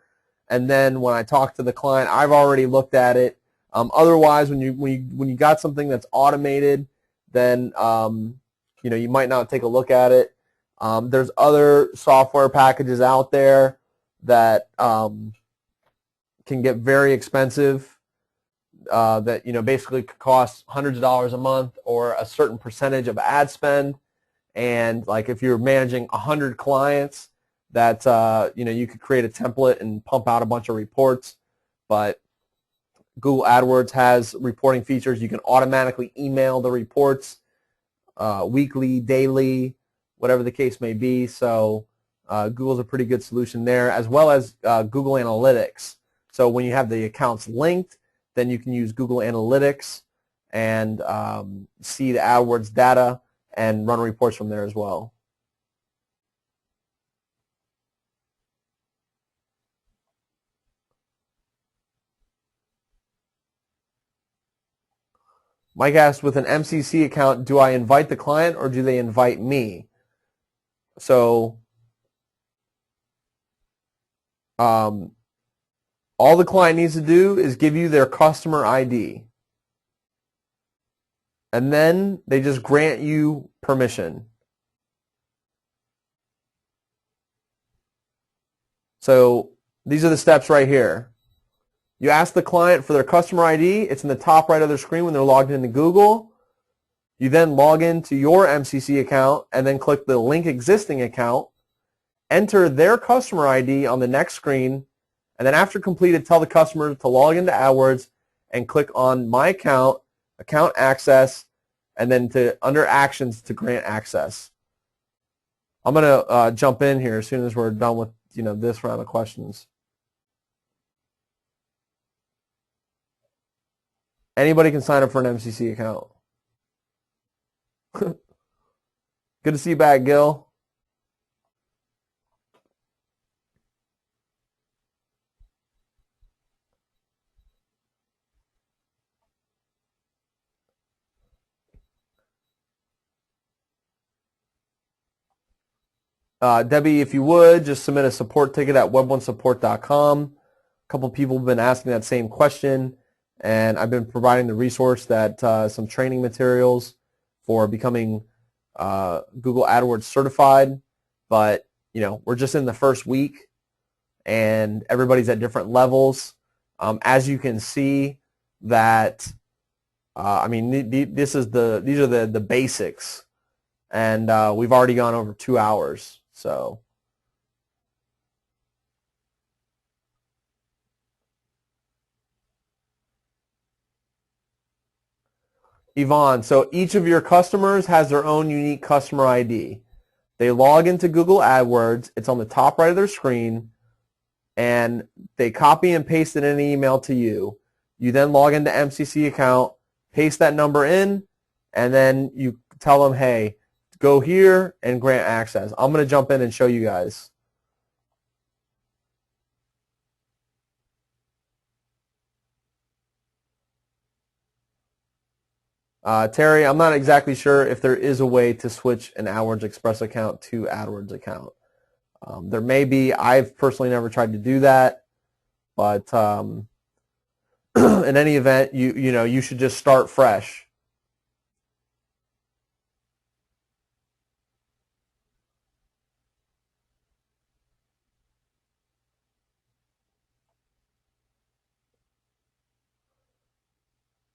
A: and then when I talk to the client, I've already looked at it. Otherwise, when you got something that's automated, then you might not take a look at it. There's other software packages out there that can get very expensive. That basically could cost hundreds of dollars a month or a certain percentage of ad spend. And like if you're managing 100 clients, that you could create a template and pump out a bunch of reports. But Google AdWords has reporting features. You can automatically email the reports weekly, daily, whatever the case may be. So Google's a pretty good solution there, as well as Google Analytics. So when you have the accounts linked, then you can use Google Analytics and see the AdWords data and run reports from there as well. Mike asked, with an MCC account, do I invite the client or do they invite me? So all the client needs to do is give you their customer ID. And then they just grant you permission. So these are the steps right here. You ask the client for their customer ID. It's in the top right of their screen when they're logged into Google. You then log into your MCC account and then click the link existing account. Enter their customer ID on the next screen. And then after completed, tell the customer to log into AdWords and click on My Account, Account Access, and then under Actions to grant access. I'm going to jump in here as soon as we're done with this round of questions. Anybody can sign up for an MCC account. Good to see you back, Gil. Debbie, if you would, just submit a support ticket at web1support.com. A couple people have been asking that same question, and I've been providing the resource that some training materials for becoming Google AdWords certified. But we're just in the first week, and everybody's at different levels. As you can see, that these are the basics, and we've already gone over 2 hours. So Yvonne, so each of your customers has their own unique customer ID. They log into Google AdWords. It's on the top right of their screen, and they copy and paste it in an email to you. You then log into MCC account, paste that number in, and then you tell them, hey, go here and grant access. I'm going to jump in and show you guys. Terry, I'm not exactly sure if there is a way to switch an AdWords Express account to AdWords account. There may be. I've personally never tried to do that, but in any event, you should just start fresh.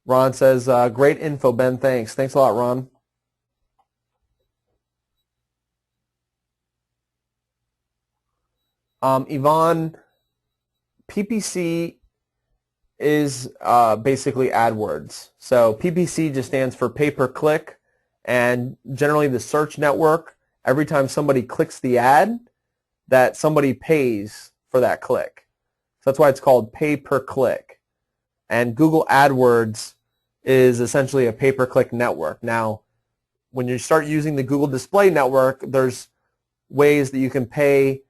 A: Ron says, great info, Ben. Thanks. Thanks a lot, Ron. Yvonne, PPC is basically AdWords. So PPC just stands for pay-per-click, and generally the search network, every time somebody clicks the ad, that somebody pays for that click. So that's why it's called pay-per-click. And Google AdWords is essentially a pay-per-click network. Now, when you start using the Google Display Network, there's ways that you can pay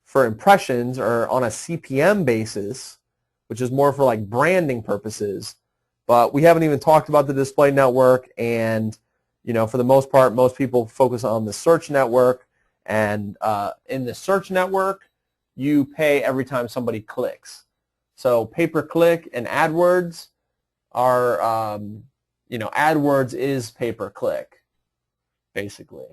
A: for impressions or on a CPM basis, which is more for like branding purposes. But we haven't even talked about the Display Network, and for the most part, most people focus on the search network. And in the search network, you pay every time somebody clicks. So pay-per-click and AdWords are, AdWords is pay-per-click, basically.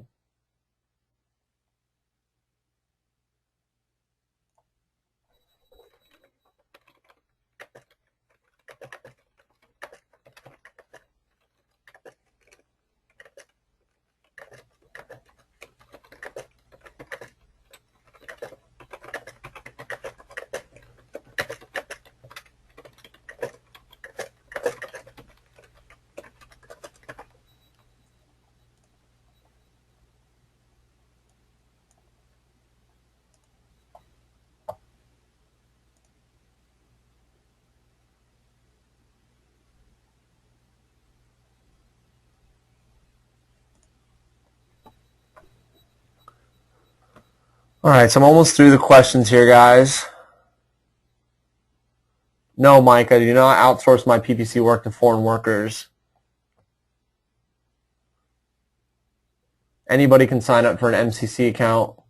A: All right, so I'm almost through the questions here, guys. No, Mike, I do not outsource my PPC work to foreign workers. Anybody can sign up for an MCC account.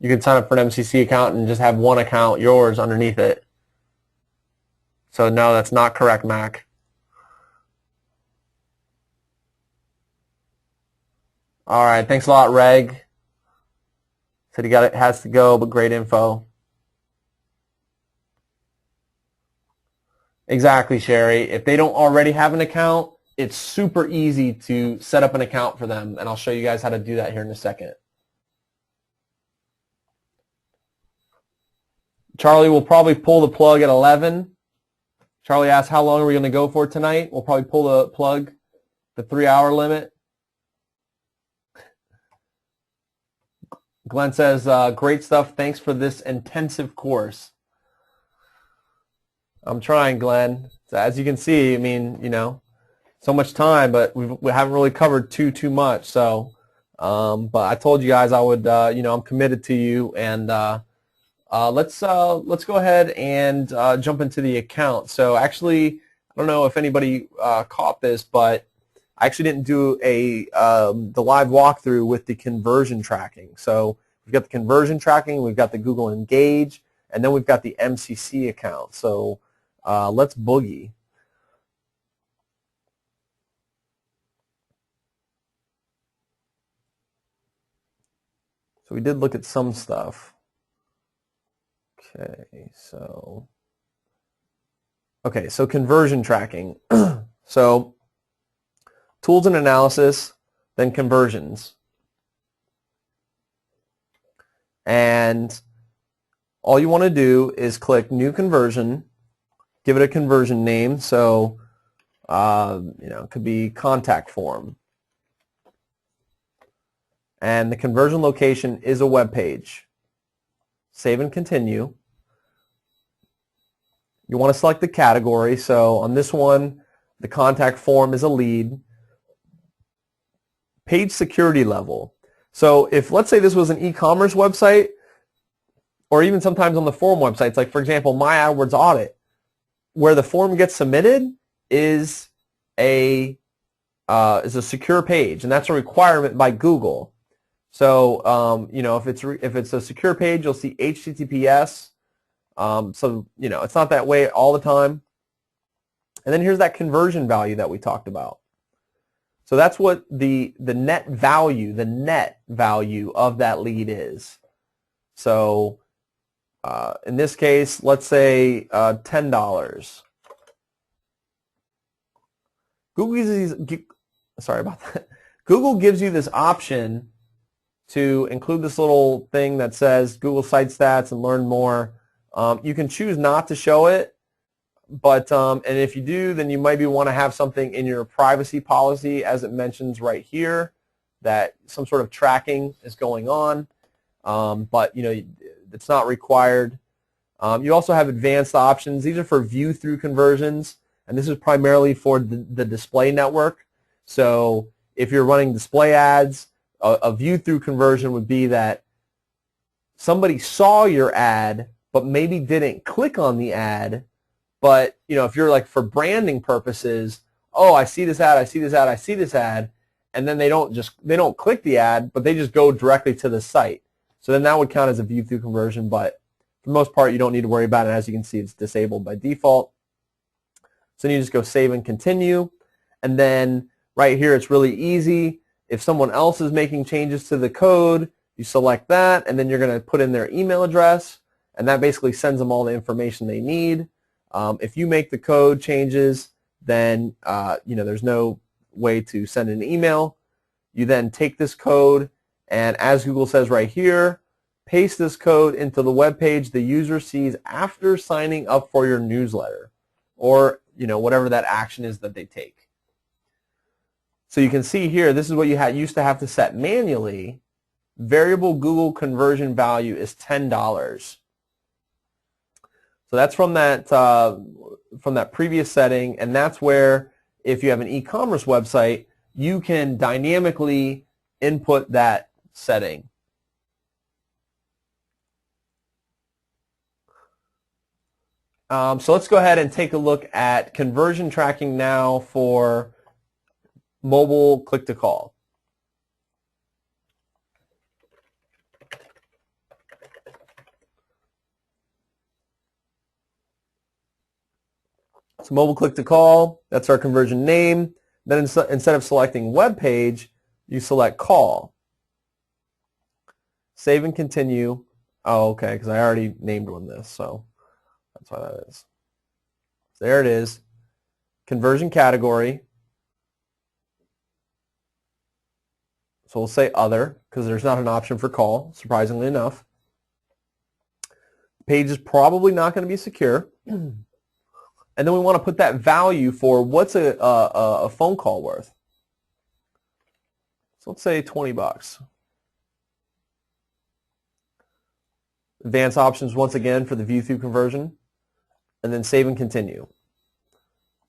A: You can sign up for an MCC account and just have one account, yours, underneath it. So no, that's not correct, Mac. All right, thanks a lot, Reg. Said he has to go, but great info. Exactly, Sherry. If they don't already have an account, it's super easy to set up an account for them, and I'll show you guys how to do that here in a second. Charlie will probably pull the plug at 11. Charlie asked, how long are we going to go for tonight? We'll probably pull the plug, the 3-hour limit. Glenn says, great stuff. Thanks for this intensive course. I'm trying, Glenn. So as you can see, I mean, so much time, but we haven't really covered too much. So, but I told you guys I would, I'm committed to you, and let's go ahead and jump into the account. So actually, I don't know if anybody caught this, but I actually didn't do the live walkthrough with the conversion tracking. So we've got the conversion tracking, we've got the Google Engage, and then we've got the MCC account. So let's boogie. So we did look at some stuff. Okay, so conversion tracking. So tools and analysis, then conversions. And all you want to do is click new conversion, give it a conversion name. So It could be contact form. And the conversion location is a web page. Save and continue. You want to select the category. So on this one, the contact form is a lead. Page security level. So if, let's say this was an e-commerce website, or even sometimes on the forum websites, like for example, My AdWords Audit, where the form gets submitted is a secure page, and that's a requirement by Google. So if it's a secure page, you'll see HTTPS. It's not that way all the time. And then here's that conversion value that we talked about. So that's what the net value of that lead is. So in this case, let's say $10. Google gives you this option to include this little thing that says Google Site Stats and learn more. You can choose not to show it, but and if you do, then you maybe want to have something in your privacy policy, as it mentions right here, that some sort of tracking is going on. But it's not required. You also have advanced options. These are for view-through conversions, and this is primarily for the display network. So if you're running display ads, a view-through conversion would be that somebody saw your ad but maybe didn't click on the ad. But if you're like for branding purposes, oh, I see this ad, I see this ad, I see this ad, and then they don't click the ad, but they just go directly to the site. So then that would count as a view-through conversion, but for the most part, you don't need to worry about it. As you can see, it's disabled by default. So then you just go save and continue, and then right here, it's really easy. If someone else is making changes to the code, you select that, and then you're going to put in their email address, and that basically sends them all the information they need. If you make the code changes, then there's no way to send an email. You then take this code, and as Google says right here, paste this code into the web page the user sees after signing up for your newsletter, or whatever that action is that they take. So you can see here, this is what you used to have to set manually. Variable Google conversion value is $10. So that's from that previous setting, and that's where, if you have an e-commerce website, you can dynamically input that setting. So let's go ahead and take a look at conversion tracking now for mobile click-to-call. So mobile click-to-call, that's our conversion name. Then instead of selecting web page, you select call. Save and continue. Oh, okay, because I already named one this, so that's why that is. So there it is. Conversion category. So we'll say other, because there's not an option for call, surprisingly enough. The page is probably not going to be secure. And then we want to put that value for what's a phone call worth. So let's say $20. Advanced options once again for the view-through conversion. And then save and continue.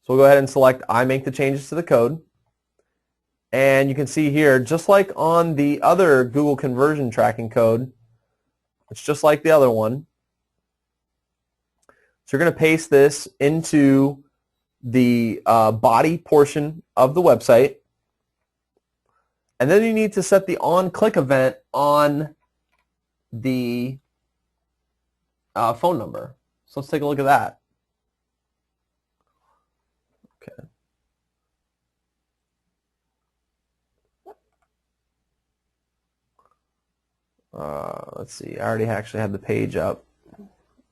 A: So we'll go ahead and select I make the changes to the code. And you can see here, just like on the other Google conversion tracking code, it's just like the other one. So you're going to paste this into the body portion of the website. And then you need to set the on-click event on the phone number. So let's take a look at that. Okay. Let's see, I already actually had the page up.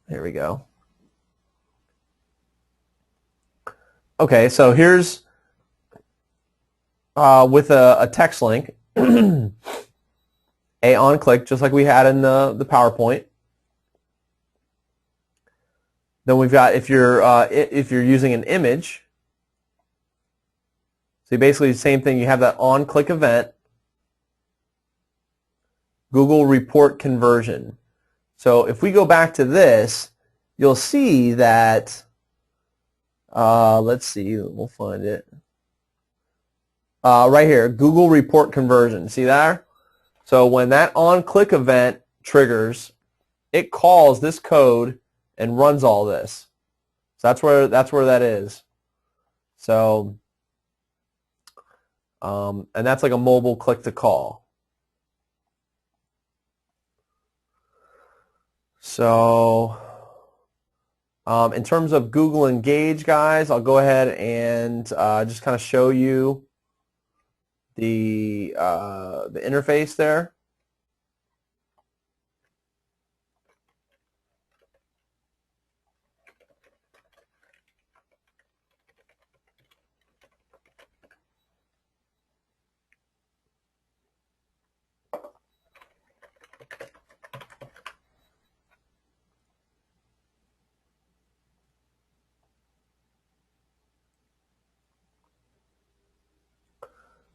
A: Here we go. Okay, so here's with a text link, a on click, just like we had in the PowerPoint. Then we've got if you're using an image, So basically the same thing, you have that on-click event, Google report conversion. So if we go back to this, you'll see that, let's see, we'll find it. Right here, Google report conversion. See there? So when that on-click event triggers, it calls this code and runs all this. So that's where that is. So, and that's like a mobile click to call. So, in terms of Google Engage, guys, I'll go ahead and just kind of show you the interface there.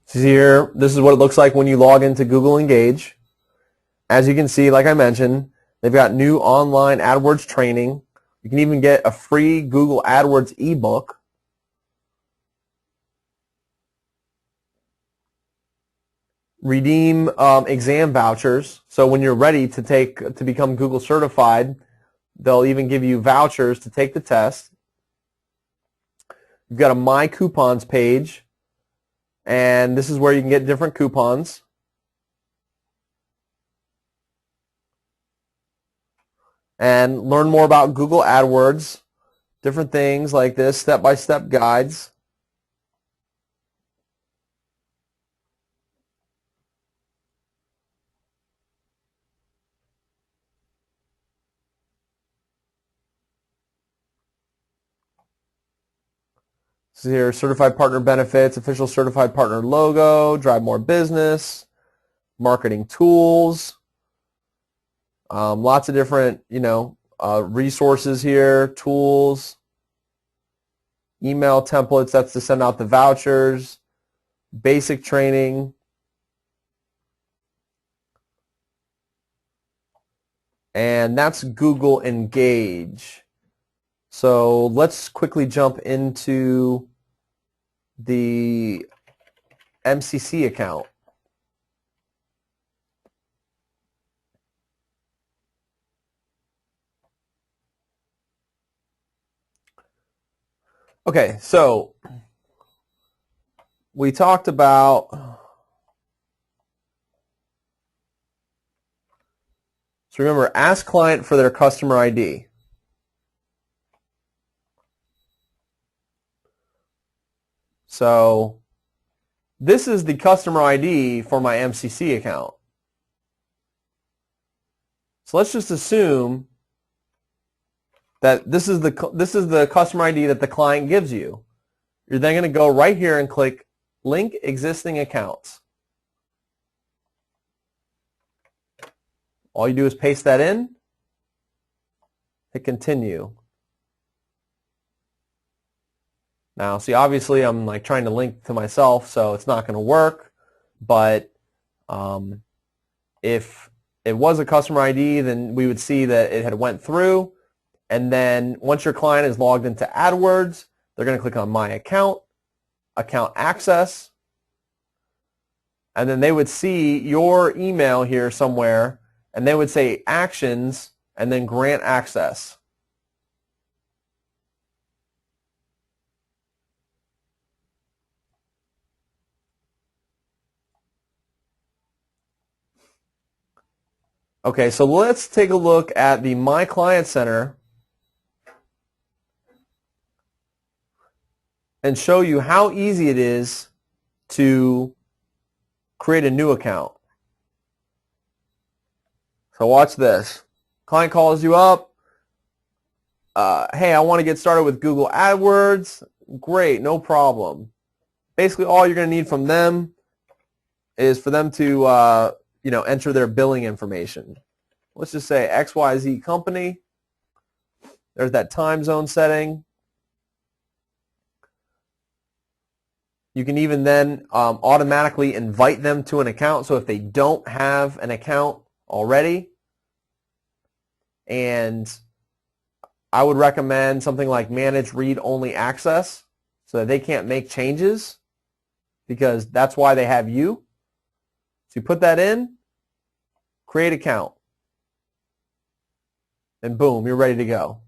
A: So here, this is what it looks like when you log into Google Engage. As you can see, like I mentioned, they've got new online AdWords training. You can even get a free Google AdWords ebook. Redeem exam vouchers. So when you're ready to become Google certified, they'll even give you vouchers to take the test. You've got a My Coupons page, and this is where you can get different coupons. And learn more about Google AdWords, different things like this, step-by-step guides. So here, certified partner benefits, official certified partner logo, drive more business, marketing tools, lots of different, resources here, tools, email templates, that's to send out the vouchers, basic training, and that's Google Engage. So let's quickly jump into the MCC account. Okay, so we talked about, so remember, ask client for their customer ID. So this is the customer ID for my MCC account. So let's just assume that this is the customer ID that the client gives you. You're then going to go right here and click Link Existing Accounts. All you do is paste that in, hit Continue. Now, see, obviously I'm like trying to link to myself, so it's not going to work, but if it was a customer ID, then we would see that it had went through, and then once your client is logged into AdWords, they're going to click on My Account, Account Access, and then they would see your email here somewhere, and they would say Actions, and then Grant Access. Okay, so let's take a look at the My Client Center and show you how easy it is to create a new account. So watch this. Client calls you up. Hey, I want to get started with Google AdWords. Great, no problem. Basically, all you're going to need from them is for them to enter their billing information. Let's just say XYZ company. There's that time zone setting. You can even then automatically invite them to an account. So if they don't have an account already, and I would recommend something like manage read-only access so that they can't make changes, because that's why they have you. So you put that in, create account, and boom, you're ready to go.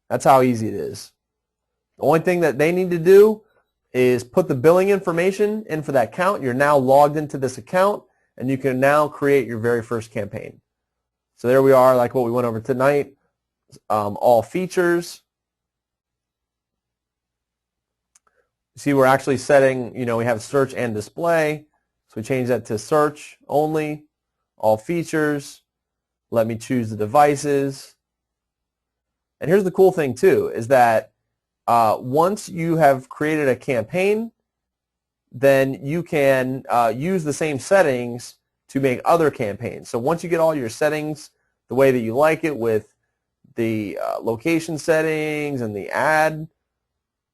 A: That's how easy it is. The only thing that they need to do is put the billing information in for that account. You're now logged into this account, and you can now create your very first campaign. So there we are, like what we went over tonight. All features. See, we're actually setting, we have search and display. So we change that to search only, all features. Let me choose the devices. And here's the cool thing too, is that once you have created a campaign, then you can use the same settings to make other campaigns. So once you get all your settings the way that you like it, with the location settings and the ad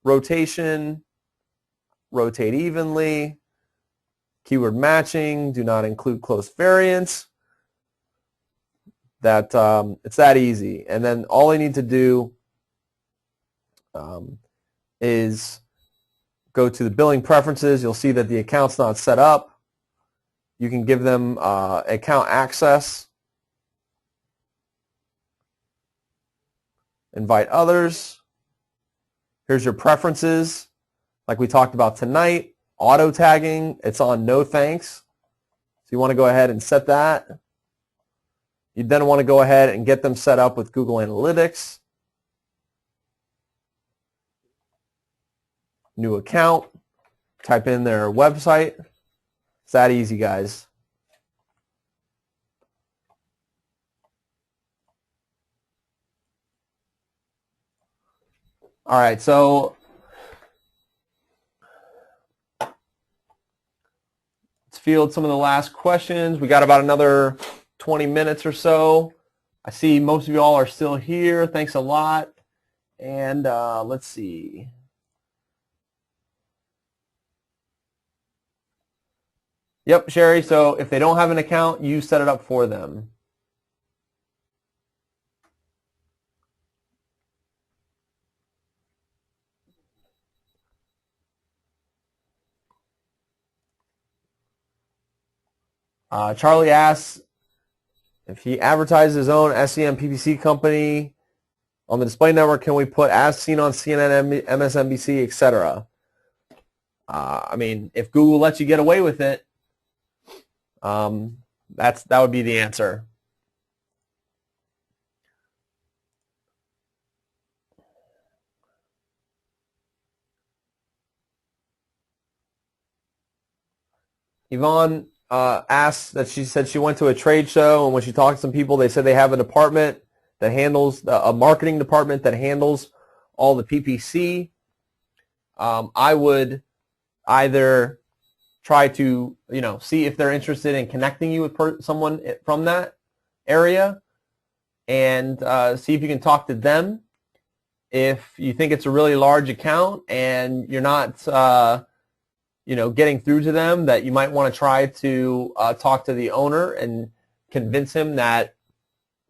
A: rotation, rotate evenly, keyword matching, do not include close variants, that it's that easy. And then all they need to do is go to the billing preferences. You'll see that the account's not set up. You can give them account access, invite others. Here's your preferences, like we talked about tonight. Auto tagging, it's on no thanks. So you want to go ahead and set that. You then want to go ahead and get them set up with Google Analytics. New account, type in their website. It's that easy, guys. All right, so let's field some of the last questions. We got about another 20 minutes or so. I see most of you all are still here. Thanks a lot. And let's see. Yep, Sherry, so if they don't have an account, you set it up for them. Charlie asks if he advertises his own SEM PPC company on the display network, can we put as seen on CNN, MSNBC, etc.? I mean, if Google lets you get away with it, that would be the answer. Yvonne asked that she said she went to a trade show, and when she talked to some people, they said they have a department that handles, a marketing department that handles all the PPC. I would either try to, see if they're interested in connecting you with someone from that area, and see if you can talk to them. If you think it's a really large account and you're not, getting through to them, that you might want to try to talk to the owner and convince him that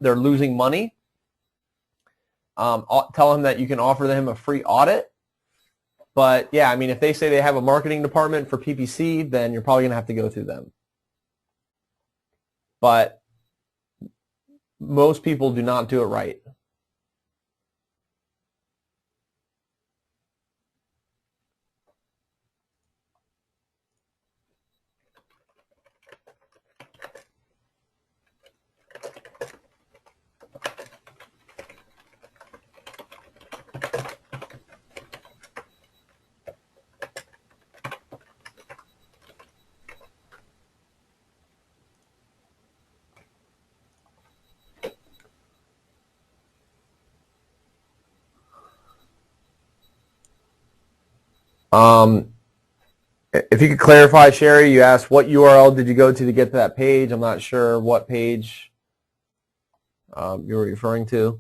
A: they're losing money. Tell him that you can offer them a free audit. But yeah, I mean, if they say they have a marketing department for PPC, then you're probably going to have to go through them. But most people do not do it right. If you could clarify, Sherry, you asked what URL did you go to get to that page. I'm not sure what page you were referring to.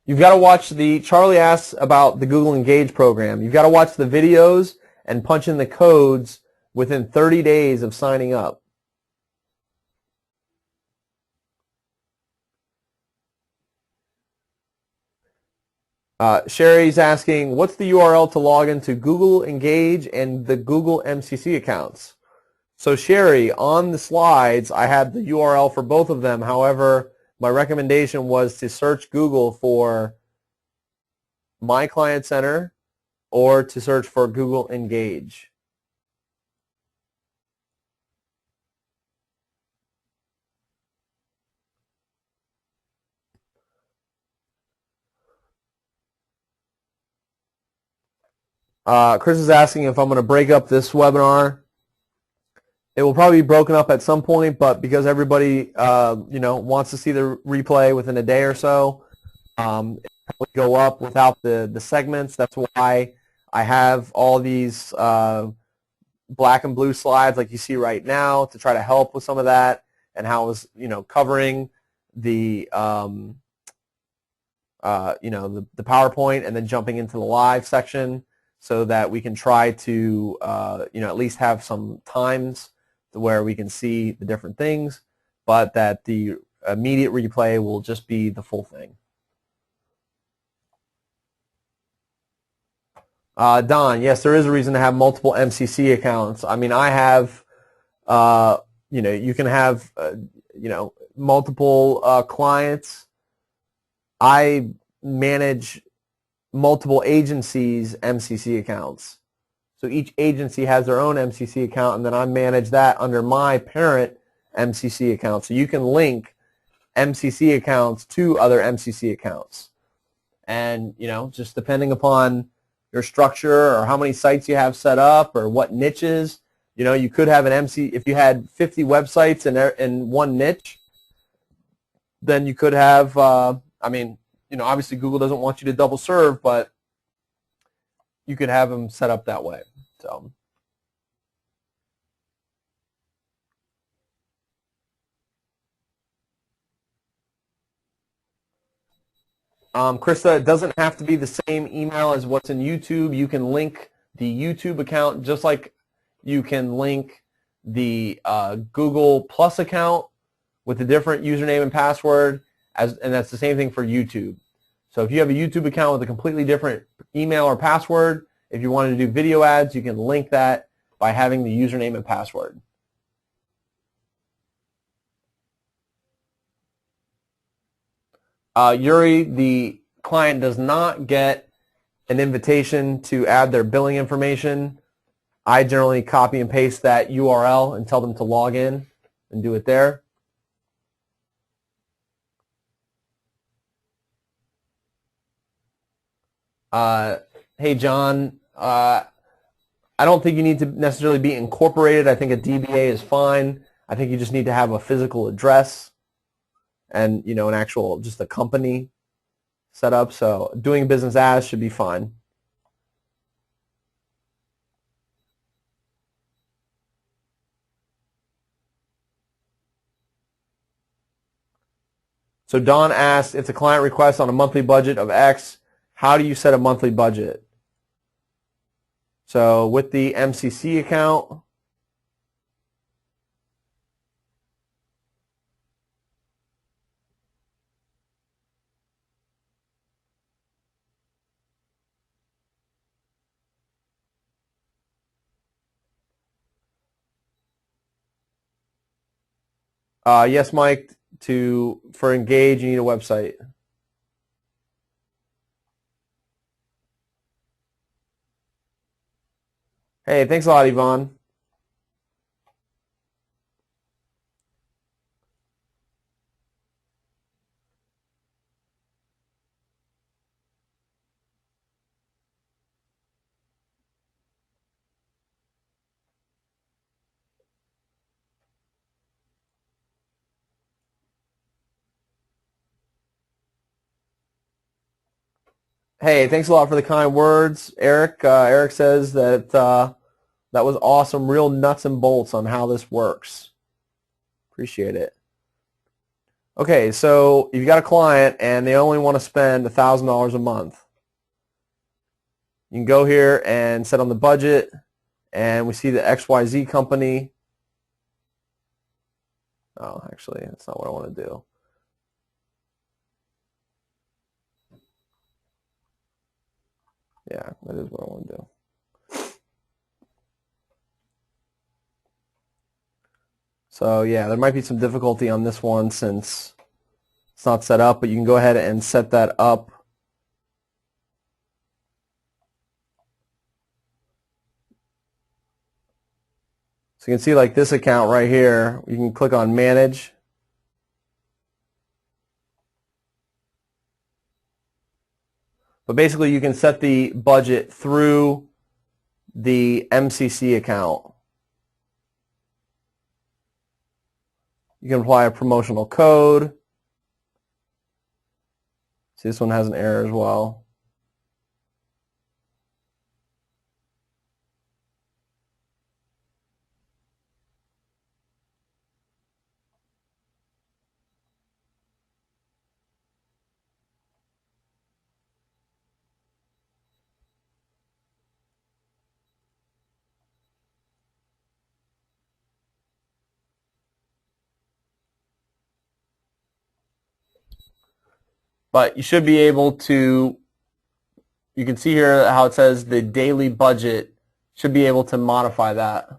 A: You've got to watch the, Charlie asks about the Google Engage program. You've got to watch the videos and punch in the codes within 30 days of signing up. Sherry's asking, what's the URL to log into Google Engage and the Google MCC accounts? So Sherry, on the slides, I had the URL for both of them. However, my recommendation was to search Google for My Client Center or to search for Google Engage. Chris is asking if I'm going to break up this webinar. It will probably be broken up at some point, but because everybody wants to see the replay within a day or so, it will probably go up without the segments. That's why I have all these black and blue slides like you see right now to try to help with some of that, and how I was covering the the PowerPoint and then jumping into the live section, so that we can try to at least have some times where we can see the different things, but that the immediate replay will just be the full thing. Don, yes, there is a reason to have multiple MCC accounts. I mean, I have, you can have, multiple clients. I manage multiple agencies' MCC accounts. So each agency has their own MCC account, and then I manage that under my parent MCC account. So you can link MCC accounts to other MCC accounts. And, just depending upon your structure or how many sites you have set up or what niches, you could have an MC, if you had 50 websites in one niche, then you could have, obviously Google doesn't want you to double serve, but you could have them set up that way. So, Krista, it doesn't have to be the same email as what's in YouTube. You can link the YouTube account just like you can link the Google Plus account with a different username and password, and that's the same thing for YouTube. So if you have a YouTube account with a completely different email or password, if you wanted to do video ads, you can link that by having the username and password. Yuri, the client does not get an invitation to add their billing information. I generally copy and paste that URL and tell them to log in and do it there. Hey, John. I don't think you need to necessarily be incorporated. I think a DBA is fine. I think you just need to have a physical address and, an actual, just a company set up. So doing business as should be fine. So Don asked, if the client requests on a monthly budget of X, how do you set a monthly budget? So with the MCC account, yes, Mike, for Engage, you need a website. Hey, thanks a lot, Yvonne. Hey, thanks a lot for the kind words, Eric. Eric says that that was awesome, real nuts and bolts on how this works. Appreciate it. Okay, so if you've got a client and they only want to spend $1,000 a month, you can go here and set on the budget, and we see the XYZ company. Oh, actually, that's not what I want to do. Yeah, that is what I want to do. So yeah, there might be some difficulty on this one since it's not set up, but you can go ahead and set that up. So you can see like this account right here, you can click on manage. But basically you can set the budget through the MCC account. You can apply a promotional code. See, this one has an error as well. But you should be able to, you can see here how it says the daily budget, should be able to modify that.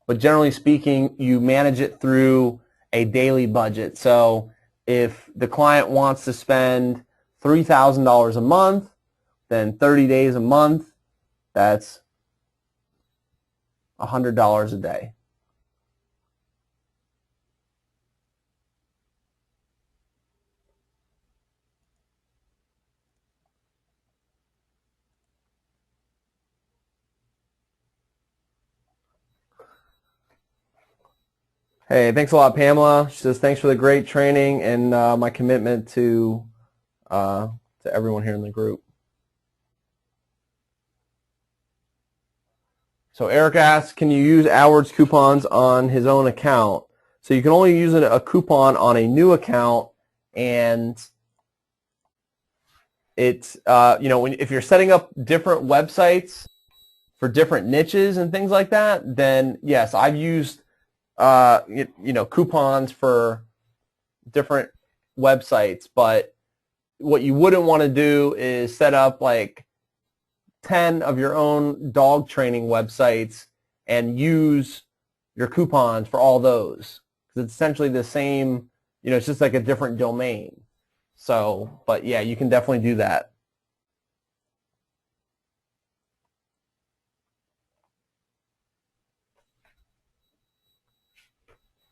A: But generally speaking, you manage it through a daily budget. So if the client wants to spend $3,000 a month, then 30 days a month, that's $100 a day. Hey, thanks a lot, Pamela. She says, thanks for the great training and my commitment to everyone here in the group. So Eric asks, can you use AdWords coupons on his own account? So you can only use a coupon on a new account, and it's, if you're setting up different websites for different niches and things like that, then yes, I've used coupons for different websites, but what you wouldn't want to do is set up like 10 of your own dog training websites and use your coupons for all those, because it's essentially the same, it's just like a different domain. So, but yeah, you can definitely do that.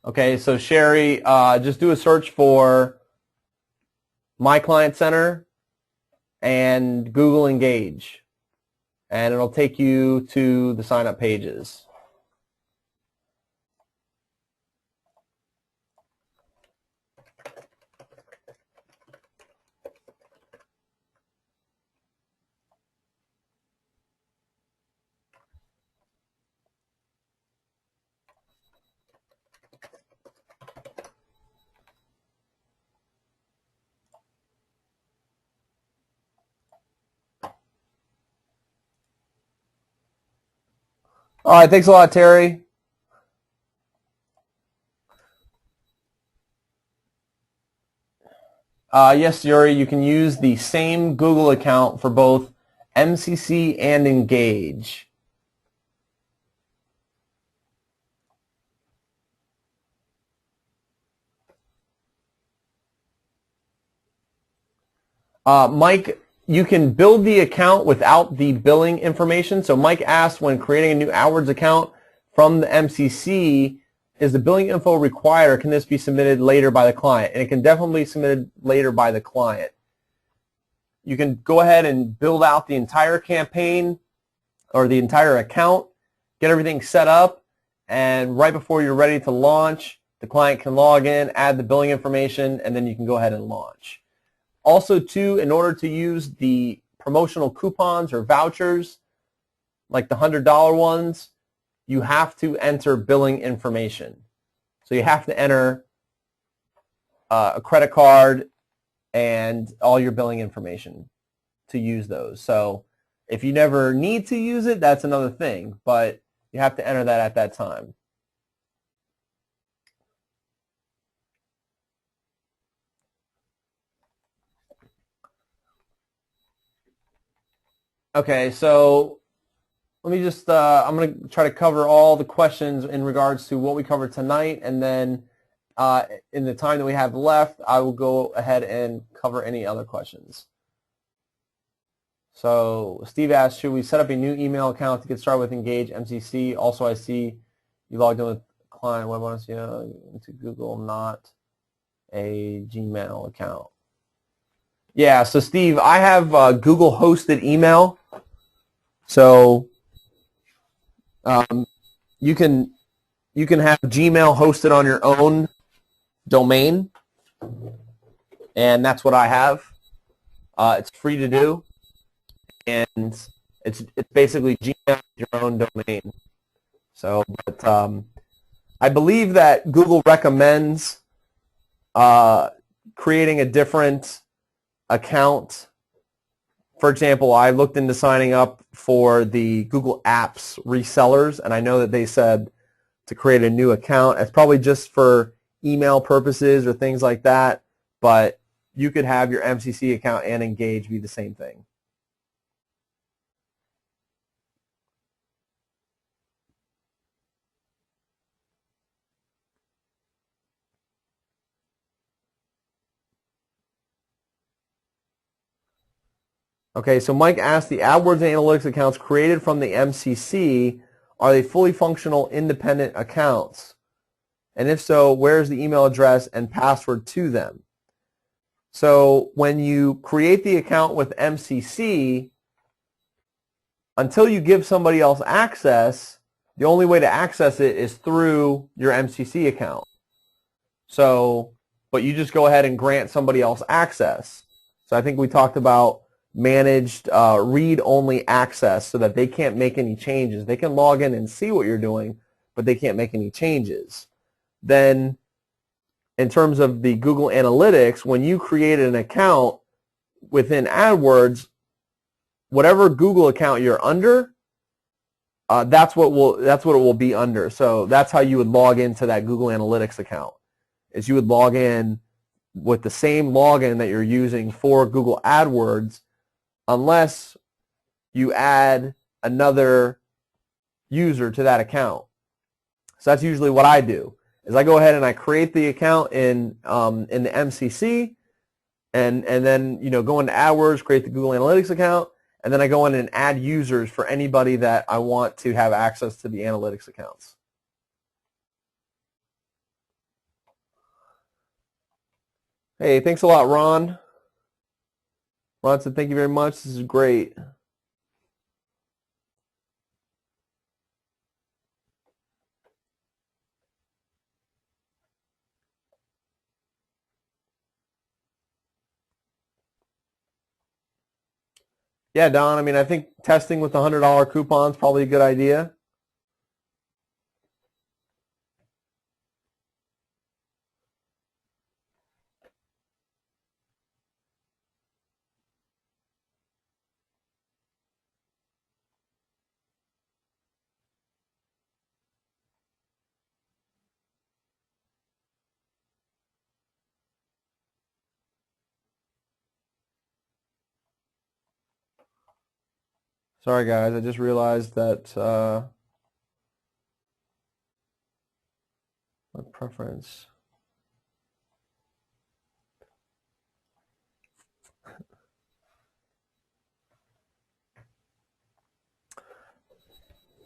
A: Okay, so Sherry, just do a search for My Client Center and Google Engage, and it'll take you to the sign-up pages. All right, thanks a lot, Terry. Yes, Yuri, you can use the same Google account for both MCC and Engage. Mike, you can build the account without the billing information. So Mike asked, when creating a new AdWords account from the MCC, is the billing info required, or can this be submitted later by the client? And it can definitely be submitted later by the client. You can go ahead and build out the entire campaign or the entire account, get everything set up, and right before you're ready to launch, the client can log in, add the billing information, and then you can go ahead and launch. Also, too, in order to use the promotional coupons or vouchers, like the $100 ones, you have to enter billing information. So you have to enter a credit card and all your billing information to use those. So if you never need to use it, that's another thing, but you have to enter that at that time. Okay, so let me just, I'm going to try to cover all the questions in regards to what we covered tonight, and then in the time that we have left, I will go ahead and cover any other questions. So Steve asked, should we set up a new email account to get started with Engage MCC? Also, I see you logged in with client web bonus into Google, not a Gmail account. Yeah, so Steve, I have Google hosted email. So you can have Gmail hosted on your own domain, and that's what I have. It's free to do, and it's basically Gmail your own domain. So, but I believe that Google recommends creating a different account. For example, I looked into signing up for the Google Apps resellers, and I know that they said to create a new account. It's probably just for email purposes or things like that, but you could have your MCC account and Engage be the same thing. Okay, so Mike asked, the AdWords Analytics accounts created from the MCC, are they fully functional independent accounts? And if so, where's the email address and password to them? So when you create the account with MCC, until you give somebody else access, the only way to access it is through your MCC account. So, but you just go ahead and grant somebody else access. So I think we talked about managed read-only access so that they can't make any changes. They can log in and see what you're doing, but they can't make any changes. Then in terms of the Google Analytics, when you create an account within AdWords, whatever Google account you're under, that's what it will be under. So that's how you would log into that Google Analytics account, is you would log in with the same login that you're using for Google AdWords, unless you add another user to that account. So that's usually what I do, is I go ahead and I create the account in the MCC, and then go into AdWords, create the Google Analytics account, and then I go in and add users for anybody that I want to have access to the analytics accounts. Hey, thanks a lot, Ron. Ron said, thank you very much. This is great. Yeah, Don, I mean, I think testing with the $100 coupon is probably a good idea. Sorry, guys, I just realized that what preference?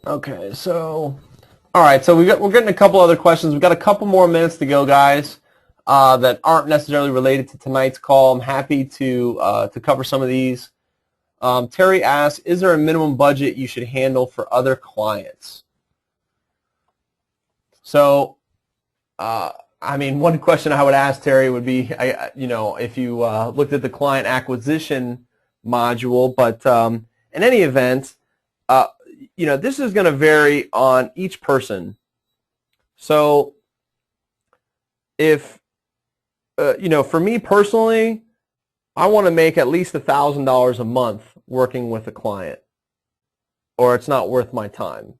A: Okay, so all right, so we're getting a couple other questions. We've got a couple more minutes to go, guys, that aren't necessarily related to tonight's call. I'm happy to cover some of these. Terry asks, is there a minimum budget you should handle for other clients? So, I mean, one question I would ask Terry would be, if you looked at the client acquisition module, but in any event, this is going to vary on each person. So if, for me personally, I want to make at least $1,000 a month working with a client, or it's not worth my time.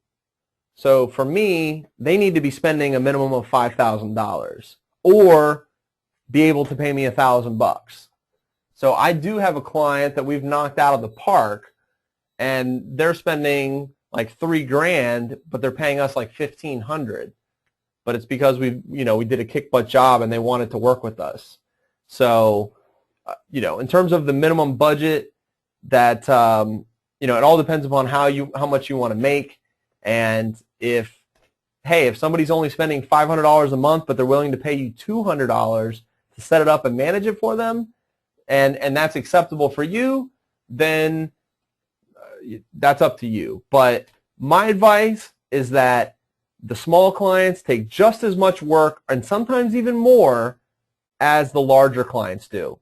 A: So for me, they need to be spending a minimum of $5,000 or be able to pay me $1,000. So I do have a client that we've knocked out of the park, and they're spending like $3,000, but they're paying us like $1,500. But it's because we did a kick butt job and they wanted to work with us. So, in terms of the minimum budget, that it all depends upon how much you want to make, and if somebody's only spending $500 a month, but they're willing to pay you $200 to set it up and manage it for them, and that's acceptable for you, then that's up to you. But my advice is that the small clients take just as much work, and sometimes even more, as the larger clients do.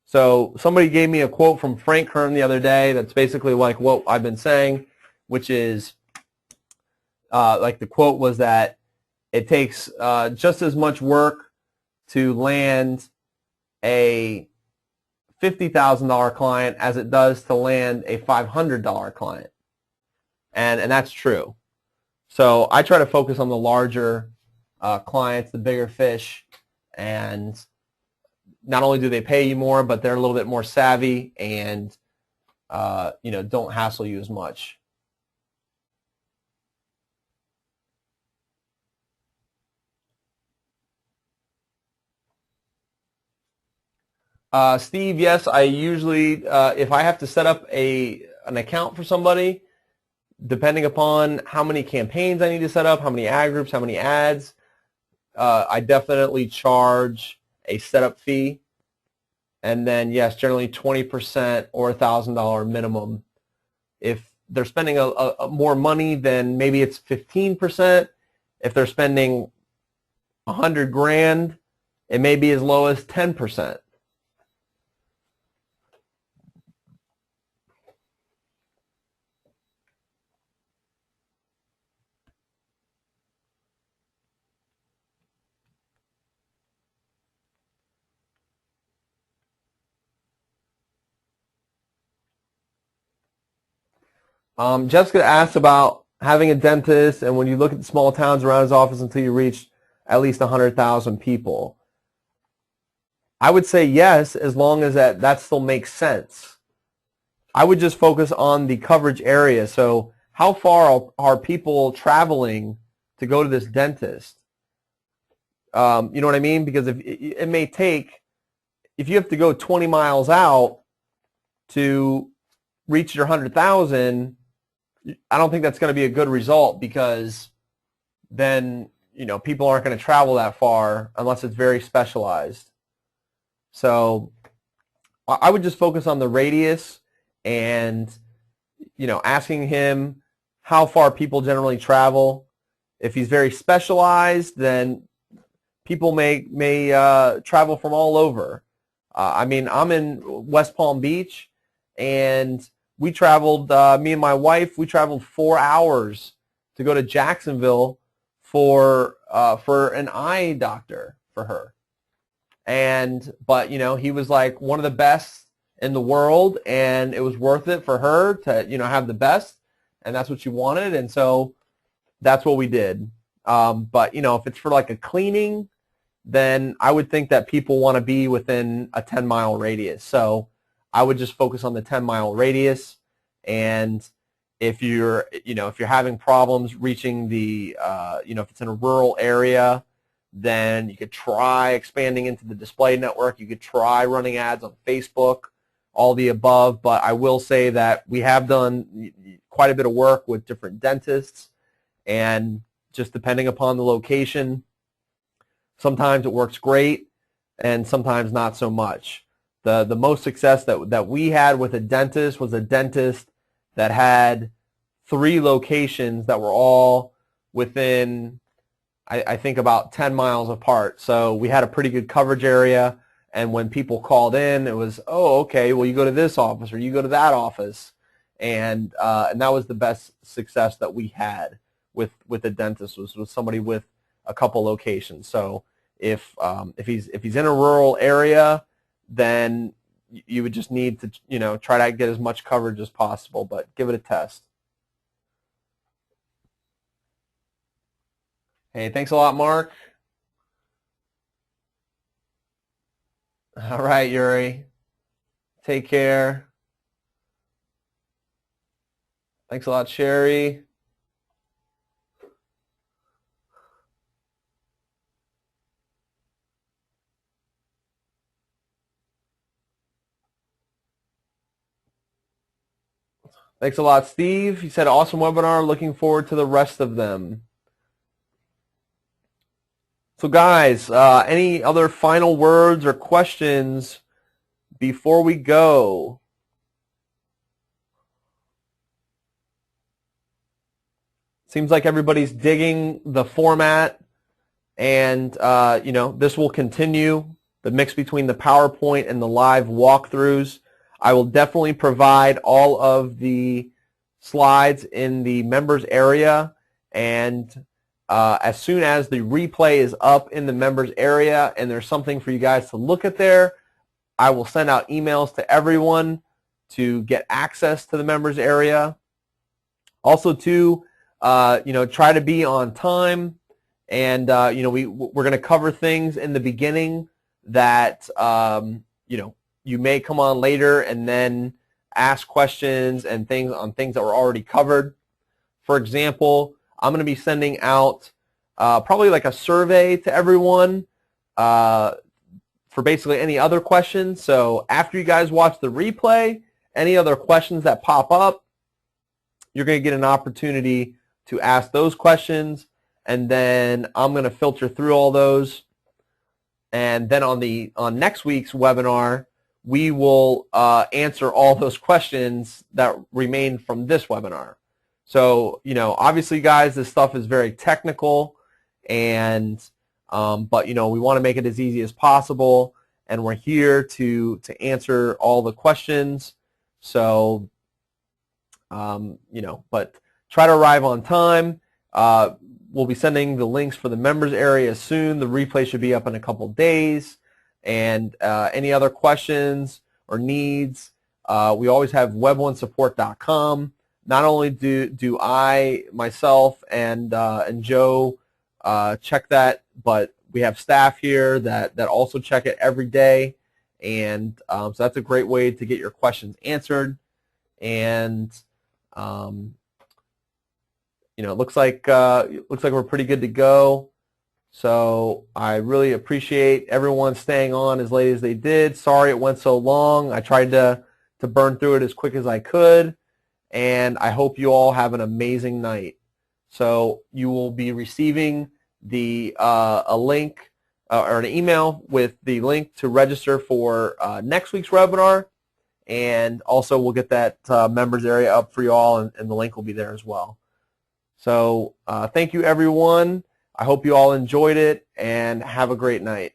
A: So somebody gave me a quote from Frank Kern the other day that's basically like what I've been saying, which is like the quote was that it takes just as much work to land a $50,000 client as it does to land a $500 client. And that's true. So I try to focus on the larger clients, the bigger fish, and not only do they pay you more, but they're a little bit more savvy and don't hassle you as much. Steve, yes, I usually, if I have to set up an account for somebody, depending upon how many campaigns I need to set up, how many ad groups, how many ads, I definitely charge a setup fee. And then, yes, generally 20% or $1,000 minimum. If they're spending a more money, then maybe it's 15%. If they're spending $100,000, it may be as low as 10%. Jessica asked about having a dentist, and when you look at the small towns around his office until you reach at least 100,000 people. I would say yes, as long as that still makes sense. I would just focus on the coverage area. So how far are people traveling to go to this dentist? You know what I mean? Because if it may take, if you have to go 20 miles out to reach your 100,000, I don't think that's going to be a good result, because then people aren't going to travel that far unless it's very specialized. So I would just focus on the radius and asking him how far people generally travel. If he's very specialized, then people may travel from all over. I mean, I'm in West Palm Beach, and we traveled, me and my wife, we traveled 4 hours to go to Jacksonville for an eye doctor for her. But he was like one of the best in the world, and it was worth it for her to have the best, and that's what she wanted, and so that's what we did. But if it's for like a cleaning, then I would think that people want to be within a 10-mile radius. So I would just focus on the 10-mile radius, and if you're having problems reaching the if it's in a rural area, then you could try expanding into the display network. You could try running ads on Facebook, all the above. But I will say that we have done quite a bit of work with different dentists, and just depending upon the location, sometimes it works great and sometimes not so much. The most success that we had with a dentist was a dentist that had 3 locations that were all within, I think, about 10 miles apart. So we had a pretty good coverage area, and when people called in, it was, oh, okay, well, you go to this office or you go to that office, and that was the best success that we had with a dentist, was somebody with a couple locations. So If he's in a rural area, then you would just need to try to get as much coverage as possible, but give it a test. Hey, thanks a lot, Mark. All right, Yuri. Take care. Thanks a lot, Sherry. Thanks a lot, Steve. He said, awesome webinar. Looking forward to the rest of them. So guys, any other final words or questions before we go? Seems like everybody's digging the format, and this will continue, the mix between the PowerPoint and the live walkthroughs. I will definitely provide all of the slides in the members area, and as soon as the replay is up in the members area and there's something for you guys to look at there, I will send out emails to everyone to get access to the members area. Also, too, try to be on time, and we're going to cover things in the beginning that you may come on later and then ask questions and things on things that were already covered. For example, I'm going to be sending out probably like a survey to everyone for basically any other questions. So after you guys watch the replay, any other questions that pop up, you're going to get an opportunity to ask those questions, and then I'm going to filter through all those. And then on next week's webinar, we will answer all those questions that remain from this webinar. So, obviously, guys, this stuff is very technical, and but we want to make it as easy as possible, and we're here to answer all the questions. So, but try to arrive on time. We'll be sending the links for the members area soon. The replay should be up in a couple days. And any other questions or needs, we always have web1support.com. Not only do I, myself, and Joe check that, but we have staff here that also check it every day. And so that's a great way to get your questions answered. And it looks like we're pretty good to go. So I really appreciate everyone staying on as late as they did. Sorry it went so long. I tried to burn through it as quick as I could, and I hope you all have an amazing night. So you will be receiving a link or an email with the link to register for next week's webinar, and also we'll get that members area up for you all, and the link will be there as well. So thank you, everyone. I hope you all enjoyed it, and have a great night.